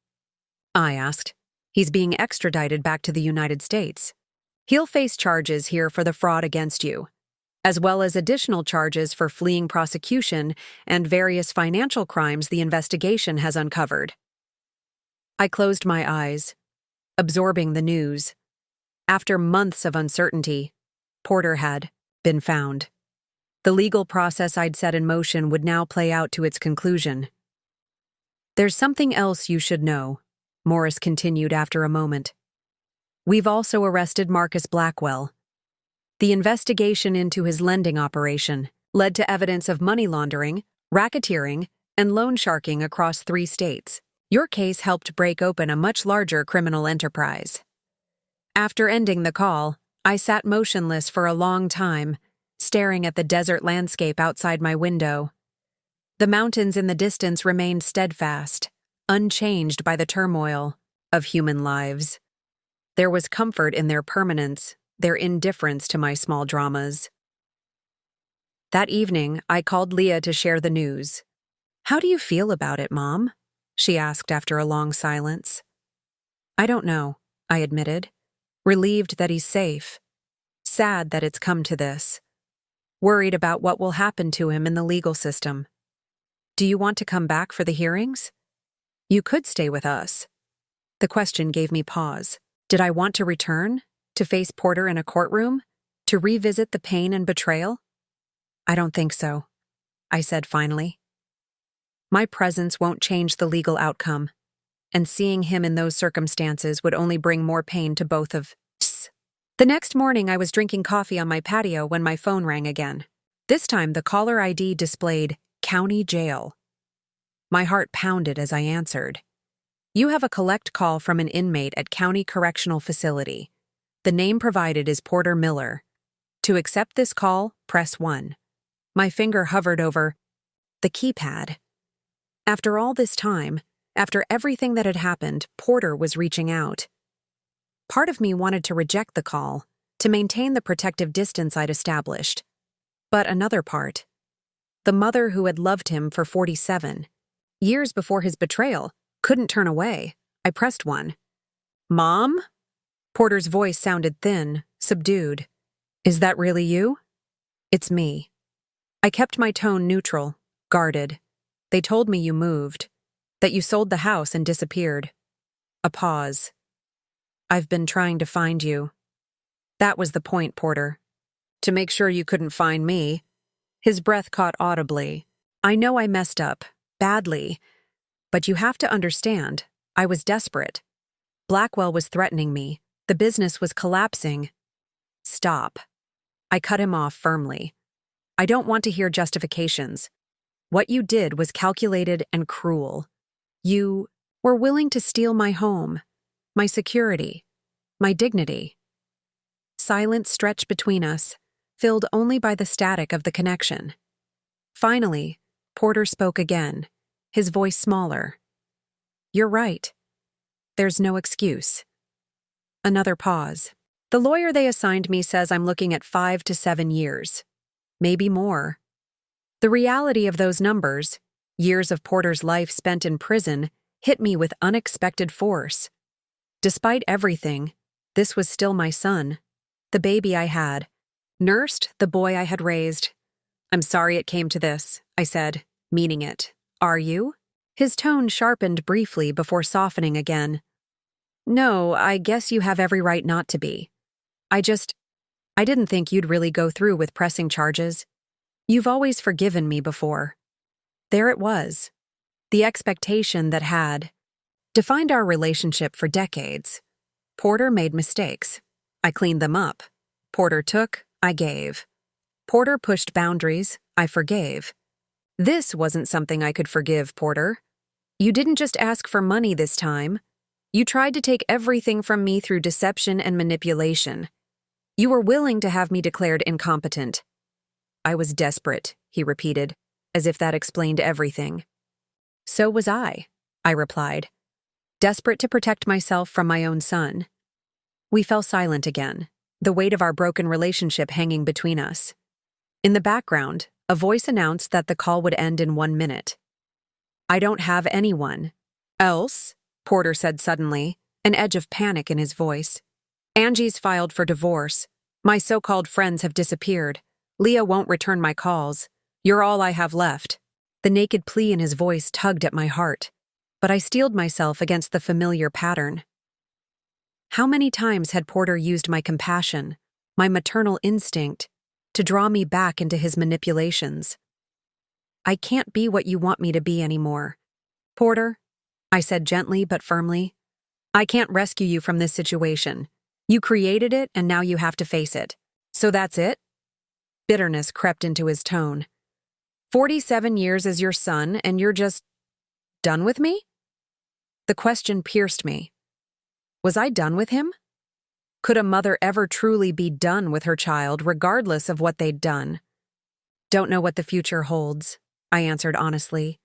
I asked. "He's being extradited back to the United States. He'll face charges here for the fraud against you, as well as additional charges for fleeing prosecution and various financial crimes the investigation has uncovered." I closed my eyes, absorbing the news. After months of uncertainty, Porter had been found. The legal process I'd set in motion would now play out to its conclusion. "There's something else you should know," Morris continued after a moment. "We've also arrested Marcus Blackwell. The investigation into his lending operation led to evidence of money laundering, racketeering, and loan sharking across 3 states. Your case helped break open a much larger criminal enterprise." After ending the call, I sat motionless for a long time, staring at the desert landscape outside my window. The mountains in the distance remained steadfast, unchanged by the turmoil of human lives. There was comfort in their permanence, their indifference to my small dramas. That evening, I called Leah to share the news. "How do you feel about it, Mom?" she asked after a long silence. "I don't know," I admitted. "Relieved that he's safe. Sad that it's come to this. Worried about what will happen to him in the legal system. Do you want to come back for the hearings? You could stay with us." The question gave me pause. Did I want to return? To face Porter in a courtroom? To revisit the pain and betrayal? "I don't think so," I said finally. My presence won't change the legal outcome, and seeing him in those circumstances would only bring more pain to both of us. The next morning, I was drinking coffee on my patio when my phone rang again. This time, the caller ID displayed County Jail. My heart pounded as I answered. "You have a collect call from an inmate at County Correctional Facility. The name provided is Porter Miller. To accept this call, press 1. My finger hovered over the keypad. After all this time, after everything that had happened, Porter was reaching out. Part of me wanted to reject the call, to maintain the protective distance I'd established. But another part, the mother who had loved him for 47 years before his betrayal, couldn't turn away. I pressed 1. "Mom?" Porter's voice sounded thin, subdued. "Is that really you?" "It's me." I kept my tone neutral, guarded. "They told me you moved, that you sold the house and disappeared." A pause. "I've been trying to find you." "That was the point, Porter. To make sure you couldn't find me." His breath caught audibly. "I know I messed up, badly, but you have to understand, I was desperate. Blackwell was threatening me. The business was collapsing." "Stop." I cut him off firmly. "I don't want to hear justifications. What you did was calculated and cruel. You were willing to steal my home, my security, my dignity." Silence stretched between us, filled only by the static of the connection. Finally, Porter spoke again, his voice smaller. "You're right. There's no excuse." Another pause. "The lawyer they assigned me says I'm looking at 5 to 7 years. Maybe more." The reality of those numbers, years of Porter's life spent in prison, hit me with unexpected force. Despite everything, this was still my son, the baby I had, nursed, the boy I had raised. "I'm sorry it came to this," I said, meaning it. "Are you?" His tone sharpened briefly before softening again. "No, I guess you have every right not to be. I didn't think you'd really go through with pressing charges. You've always forgiven me before." There it was, the expectation that had defined our relationship for decades. Porter made mistakes. I cleaned them up. Porter took, I gave. Porter pushed boundaries, I forgave. This wasn't something I could forgive, Porter. You didn't just ask for money this time. You tried to take everything from me through deception and manipulation. You were willing to have me declared incompetent. I was desperate, he repeated, as if that explained everything. So was I replied, desperate to protect myself from my own son. We fell silent again, the weight of our broken relationship hanging between us. In the background, a voice announced that the call would end in 1 minute. I don't have anyone. Else? Porter said suddenly, an edge of panic in his voice. Angie's filed for divorce. My so-called friends have disappeared. Leah won't return my calls. You're all I have left. The naked plea in his voice tugged at my heart, but I steeled myself against the familiar pattern. How many times had Porter used my compassion, my maternal instinct, to draw me back into his manipulations? I can't be what you want me to be anymore. Porter, I said gently but firmly, I can't rescue you from this situation. You created it and now you have to face it. So that's it? Bitterness crept into his tone. 47 years as your son and you're just done with me? The question pierced me. Was I done with him? Could a mother ever truly be done with her child regardless of what they'd done? Don't know what the future holds, I answered honestly.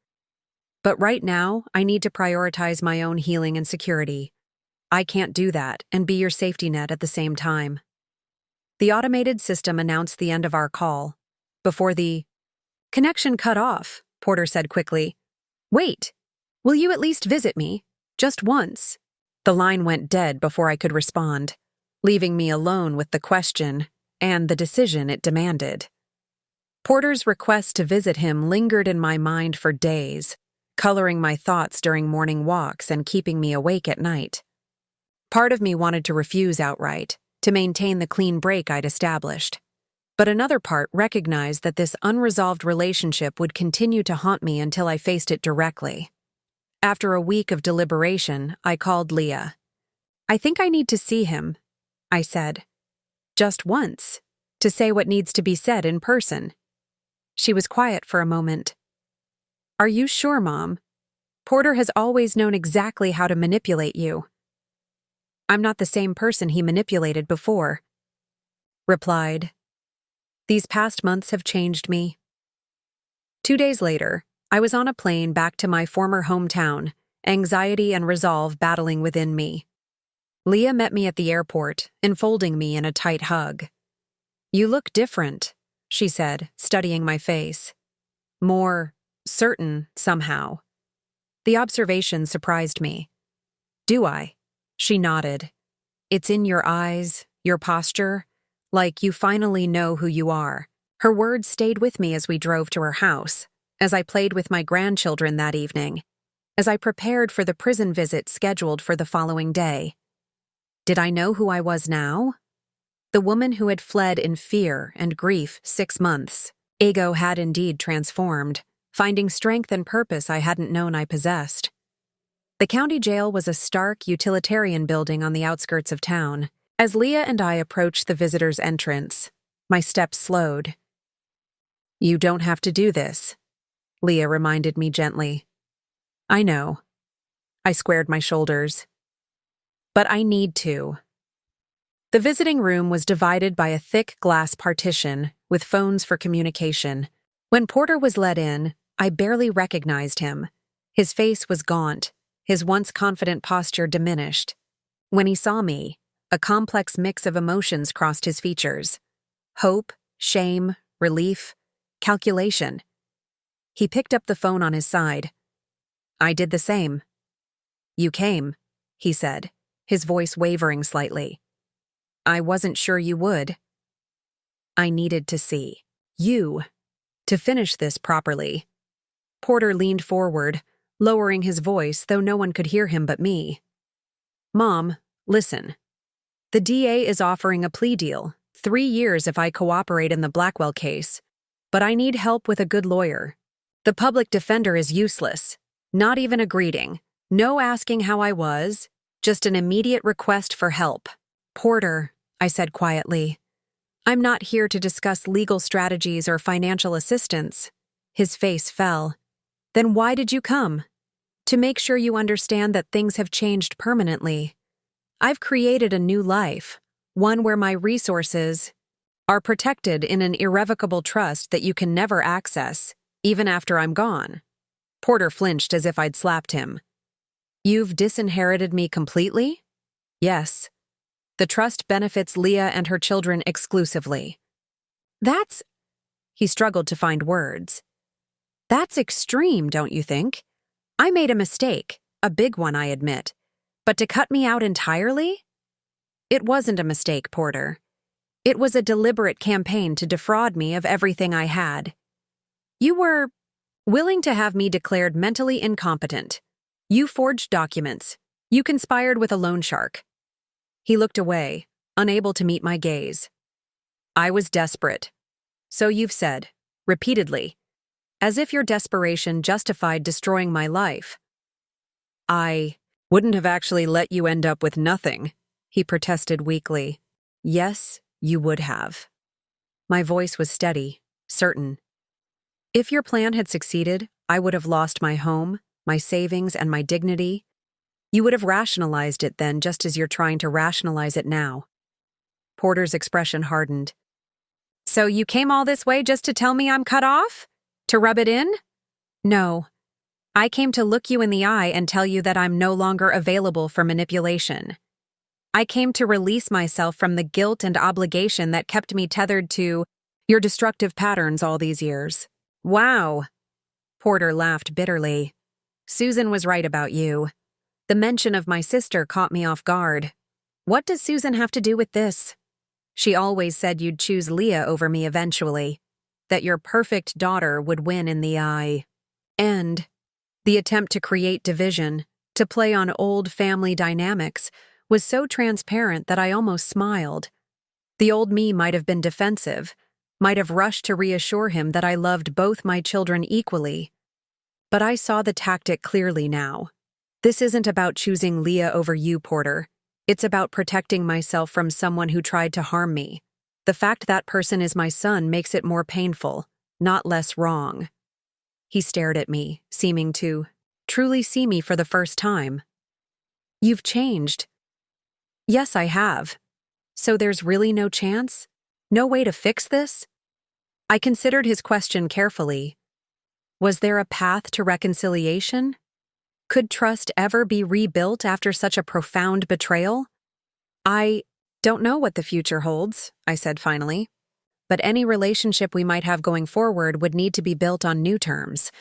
But right now, I need to prioritize my own healing and security. I can't do that and be your safety net at the same time. The automated system announced the end of our call. Before the connection cut off, Porter said quickly, Wait, will you at least visit me? Just once. The line went dead before I could respond, leaving me alone with the question and the decision it demanded. Porter's request to visit him lingered in my mind for days, coloring my thoughts during morning walks and keeping me awake at night. Part of me wanted to refuse outright, to maintain the clean break I'd established. But another part recognized that this unresolved relationship would continue to haunt me until I faced it directly. After a week of deliberation, I called Leah. I think I need to see him, I said. Just once, to say what needs to be said in person. She was quiet for a moment. Are you sure, Mom? Porter has always known exactly how to manipulate you. I'm not the same person he manipulated before. Replied. These past months have changed me. 2 days later, I was on a plane back to my former hometown, anxiety and resolve battling within me. Leah met me at the airport, enfolding me in a tight hug. You look different, she said, studying my face. More certain, somehow. The observation surprised me. Do I? She nodded. It's in your eyes, your posture, like you finally know who you are. Her words stayed with me as we drove to her house, as I played with my grandchildren that evening, as I prepared for the prison visit scheduled for the following day. Did I know who I was now? The woman who had fled in fear and grief 6 months. Ego had indeed transformed, finding strength and purpose I hadn't known I possessed. The county jail was a stark, utilitarian building on the outskirts of town. As Leah and I approached the visitor's entrance, my steps slowed. You don't have to do this, Leah reminded me gently. I know. I squared my shoulders. But I need to. The visiting room was divided by a thick glass partition with phones for communication. When Porter was let in, I barely recognized him. His face was gaunt, his once confident posture diminished. When he saw me, a complex mix of emotions crossed his features. Hope, shame, relief, calculation. He picked up the phone on his side. I did the same. You came, he said, his voice wavering slightly. I wasn't sure you would. I needed to see you to finish this properly. Porter leaned forward, lowering his voice, though no one could hear him but me. Mom, listen. The DA is offering a plea deal, 3 years if I cooperate in the Blackwell case, but I need help with a good lawyer. The public defender is useless, not even a greeting, no asking how I was, just an immediate request for help. Porter, I said quietly, I'm not here to discuss legal strategies or financial assistance. His face fell. Then why did you come? To make sure you understand that things have changed permanently. I've created a new life, one where my resources are protected in an irrevocable trust that you can never access, even after I'm gone. Porter flinched as if I'd slapped him. You've disinherited me completely? Yes. The trust benefits Leah and her children exclusively. That's... He struggled to find words. That's extreme, don't you think? I made a mistake, a big one, I admit. But to cut me out entirely? It wasn't a mistake, Porter. It was a deliberate campaign to defraud me of everything I had. You were willing to have me declared mentally incompetent. You forged documents. You conspired with a loan shark. He looked away, unable to meet my gaze. I was desperate. So you've said, repeatedly, as if your desperation justified destroying my life. I wouldn't have actually let you end up with nothing, he protested weakly. Yes, you would have. My voice was steady, certain. If your plan had succeeded, I would have lost my home, my savings, and my dignity. You would have rationalized it then, just as you're trying to rationalize it now. Porter's expression hardened. So you came all this way just to tell me I'm cut off? To rub it in? No. I came to look you in the eye and tell you that I'm no longer available for manipulation. I came to release myself from the guilt and obligation that kept me tethered to your destructive patterns all these years. Wow. Porter laughed bitterly. Susan was right about you. The mention of my sister caught me off guard. What does Susan have to do with this? She always said you'd choose Leah over me eventually, that your perfect daughter would win in the eye. And the attempt to create division, to play on old family dynamics, was so transparent that I almost smiled. The old me might have been defensive, might have rushed to reassure him that I loved both my children equally. But I saw the tactic clearly now. This isn't about choosing Leah over you, Porter. It's about protecting myself from someone who tried to harm me. The fact that person is my son makes it more painful, not less wrong. He stared at me, seeming to truly see me for the first time. You've changed. Yes, I have. So there's really no chance? No way to fix this? I considered his question carefully. Was there a path to reconciliation? Could trust ever be rebuilt after such a profound betrayal? I don't know what the future holds, I said finally. But any relationship we might have going forward would need to be built on new terms.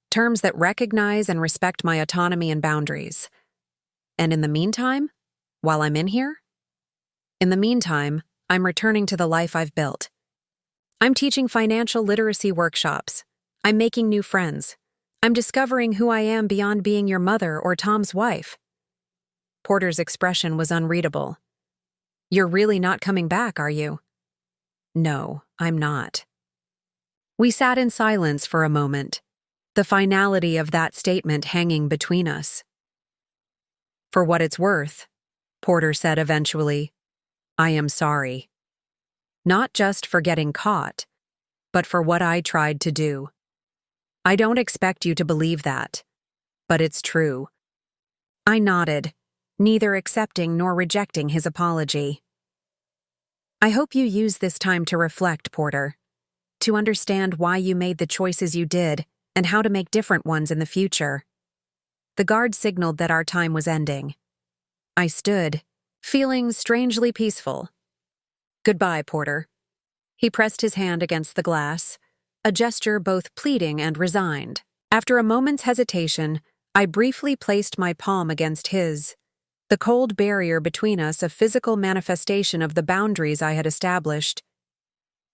Terms that recognize and respect my autonomy and boundaries. And in the meantime, while I'm in here? In the meantime, I'm returning to the life I've built. I'm teaching financial literacy workshops. I'm making new friends. I'm discovering who I am beyond being your mother or Tom's wife. Porter's expression was unreadable. You're really not coming back, are you? No, I'm not. We sat in silence for a moment, the finality of that statement hanging between us. For what it's worth, Porter said eventually, I am sorry. Not just for getting caught, but for what I tried to do. I don't expect you to believe that, but it's true. I nodded, neither accepting nor rejecting his apology. I hope you use this time to reflect, Porter, to understand why you made the choices you did and how to make different ones in the future. The guard signaled that our time was ending. I stood, feeling strangely peaceful. Goodbye, Porter. He pressed his hand against the glass, a gesture both pleading and resigned. After a moment's hesitation, I briefly placed my palm against his, the cold barrier between us a physical manifestation of the boundaries I had established.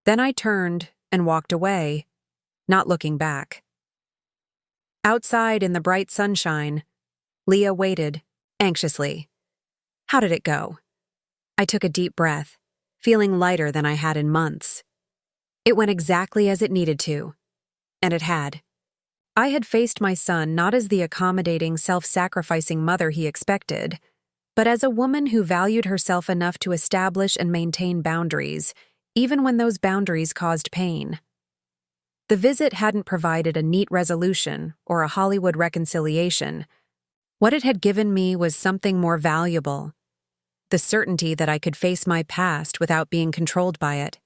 Then I turned and walked away, not looking back. Outside in the bright sunshine, Leah waited, anxiously. How did it go? I took a deep breath, feeling lighter than I had in months. It went exactly as it needed to, and it had. I had faced my son not as the accommodating, self-sacrificing mother he expected, but as a woman who valued herself enough to establish and maintain boundaries, even when those boundaries caused pain. The visit hadn't provided a neat resolution or a Hollywood reconciliation. What it had given me was something more valuable. the certainty that I could face my past without being controlled by it.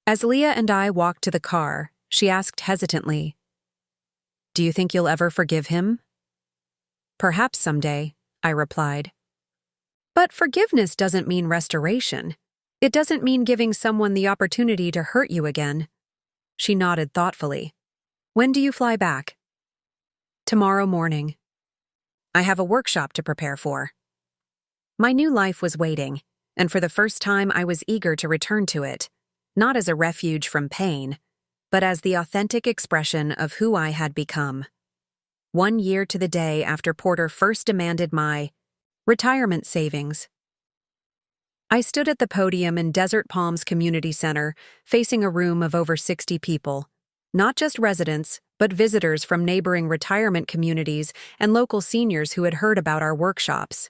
As Leah and I walked to the car, she asked hesitantly, "Do you think you'll ever forgive him?" "Perhaps someday," I replied. "But forgiveness doesn't mean restoration. It doesn't mean giving someone the opportunity to hurt you again." She nodded thoughtfully. "When do you fly back?" "Tomorrow morning. I have a workshop to prepare for." My new life was waiting, and for the first time I was eager to return to it, not as a refuge from pain, but as the authentic expression of who I had become. 1 year to the day after Porter first demanded my retirement savings. I stood at the podium in Desert Palms Community Center, facing a room of over 60 people, not just residents, but visitors from neighboring retirement communities and local seniors who had heard about our workshops.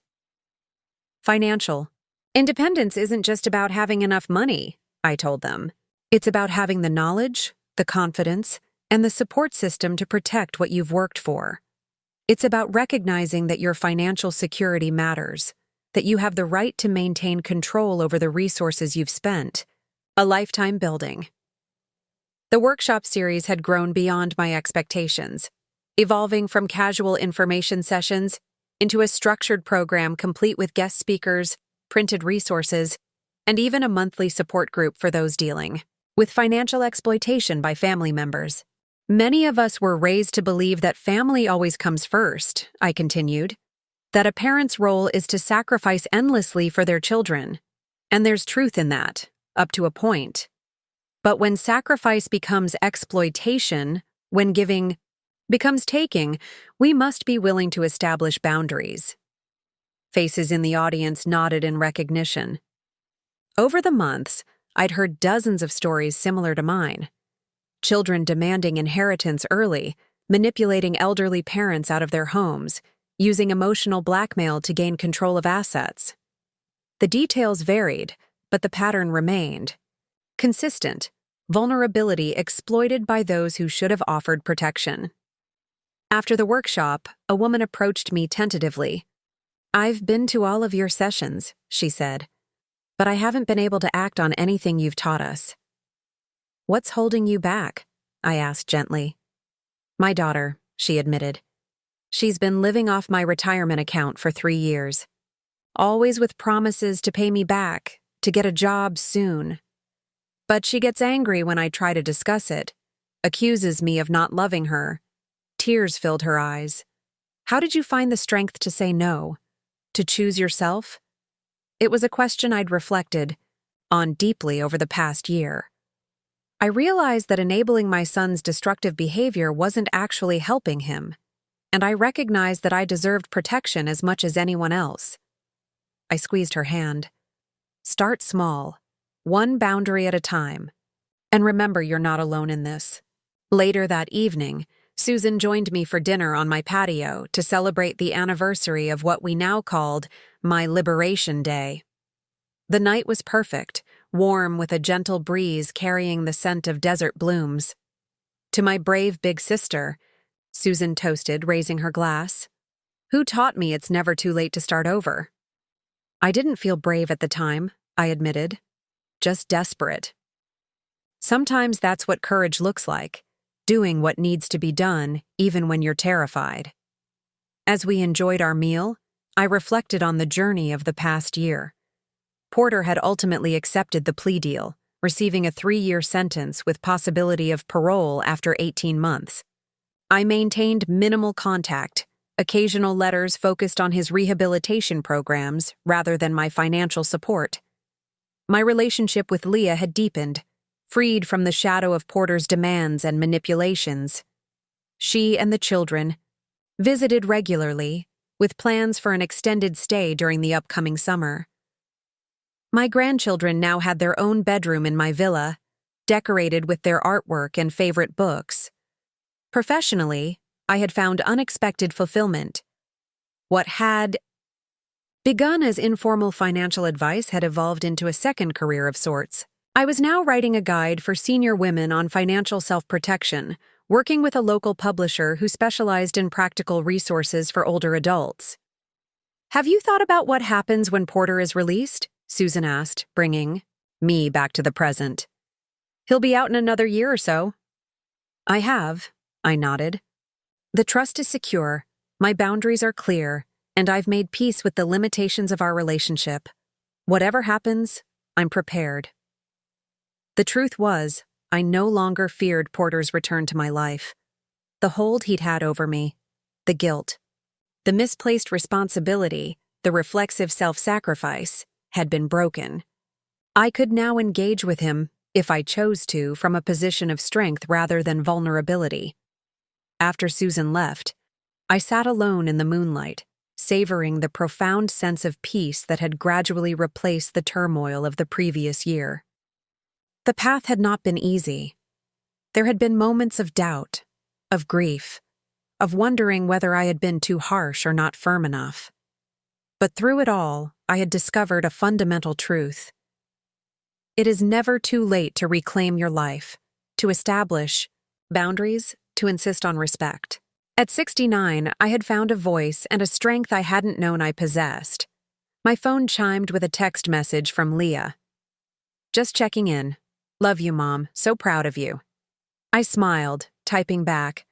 Financial independence isn't just about having enough money, I told them. It's about having the knowledge, the confidence, and the support system to protect what you've worked for. It's about recognizing that your financial security matters, that you have the right to maintain control over the resources you've spent, a lifetime building. The workshop series had grown beyond my expectations, evolving from casual information sessions into a structured program complete with guest speakers, printed resources, and even a monthly support group for those dealing with financial exploitation by family members. Many of us were raised to believe that family always comes first, I continued, that a parent's role is to sacrifice endlessly for their children. And there's truth in that, up to a point. But when sacrifice becomes exploitation, when giving becomes taking, we must be willing to establish boundaries. Faces in the audience nodded in recognition. Over the months, I'd heard dozens of stories similar to mine. Children demanding inheritance early, manipulating elderly parents out of their homes, using emotional blackmail to gain control of assets. The details varied, but the pattern remained. Consistent, vulnerability exploited by those who should have offered protection. After the workshop, a woman approached me tentatively. "I've been to all of your sessions," she said, "but I haven't been able to act on anything you've taught us." "What's holding you back?" I asked gently. "My daughter," she admitted. "She's been living off my retirement account for 3 years, always with promises to pay me back, to get a job soon. But she gets angry when I try to discuss it, accuses me of not loving her." Tears filled her eyes. "How did you find the strength to say no? To choose yourself?" It was a question I'd reflected on deeply over the past year. I realized that enabling my son's destructive behavior wasn't actually helping him, and I recognized that I deserved protection as much as anyone else. I squeezed her hand. "Start small, one boundary at a time, and remember you're not alone in this." Later that evening, Susan joined me for dinner on my patio to celebrate the anniversary of what we now called my Liberation Day. The night was perfect, warm with a gentle breeze carrying the scent of desert blooms. "To my brave big sister," Susan toasted, raising her glass. "Who taught me it's never too late to start over?" "I didn't feel brave at the time," I admitted. "Just desperate." Sometimes that's what courage looks like. Doing what needs to be done, even when you're terrified. As we enjoyed our meal, I reflected on the journey of the past year. Porter had ultimately accepted the plea deal, receiving a 3-year sentence with possibility of parole after 18 months. I maintained minimal contact, occasional letters focused on his rehabilitation programs rather than my financial support. My relationship with Leah had deepened, freed from the shadow of Porter's demands and manipulations. She and the children visited regularly, with plans for an extended stay during the upcoming summer. My grandchildren now had their own bedroom in my villa, decorated with their artwork and favorite books. Professionally, I had found unexpected fulfillment. What had begun as informal financial advice had evolved into a second career of sorts. I was now writing a guide for senior women on financial self-protection, working with a local publisher who specialized in practical resources for older adults. Have you thought about what happens when Porter is released? Susan asked, bringing me back to the present. He'll be out in another year or so. I have, I nodded. The trust is secure, my boundaries are clear, and I've made peace with the limitations of our relationship. Whatever happens, I'm prepared. The truth was, I no longer feared Porter's return to my life. The hold he'd had over me, the guilt, the misplaced responsibility, the reflexive self-sacrifice, had been broken. I could now engage with him, if I chose to, from a position of strength rather than vulnerability. After Susan left, I sat alone in the moonlight, savoring the profound sense of peace that had gradually replaced the turmoil of the previous year. The path had not been easy. There had been moments of doubt, of grief, of wondering whether I had been too harsh or not firm enough. But through it all, I had discovered a fundamental truth. It is never too late to reclaim your life, to establish boundaries, to insist on respect. At 69, I had found a voice and a strength I hadn't known I possessed. My phone chimed with a text message from Leah. Just checking in. Love you, Mom. So proud of you. I smiled, typing back.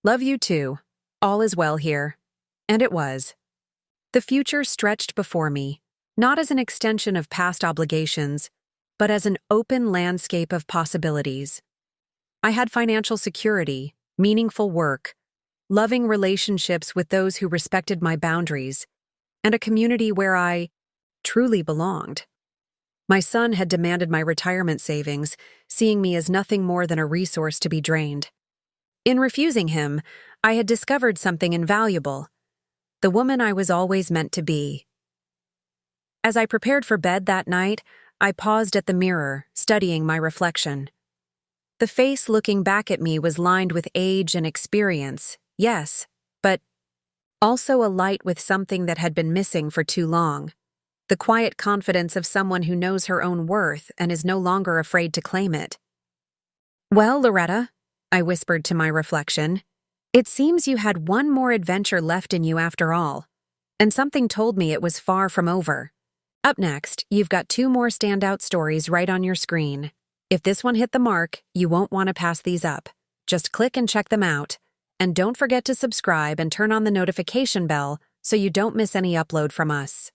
Love you too. All is well here. And it was. The future stretched before me, not as an extension of past obligations, but as an open landscape of possibilities. I had financial security, meaningful work, loving relationships with those who respected my boundaries, and a community where I truly belonged. My son had demanded my retirement savings, seeing me as nothing more than a resource to be drained. In refusing him, I had discovered something invaluable, the woman I was always meant to be. As I prepared for bed that night, I paused at the mirror, studying my reflection. The face looking back at me was lined with age and experience, yes, but also alight with something that had been missing for too long. The quiet confidence of someone who knows her own worth and is no longer afraid to claim it. Well, Loretta, I whispered to my reflection, it seems you had one more adventure left in you after all, and something told me it was far from over. Up next, you've got 2 more standout stories right on your screen. If this one hit the mark, you won't want to pass these up. Just click and check them out. And don't forget to subscribe and turn on the notification bell so you don't miss any upload from us.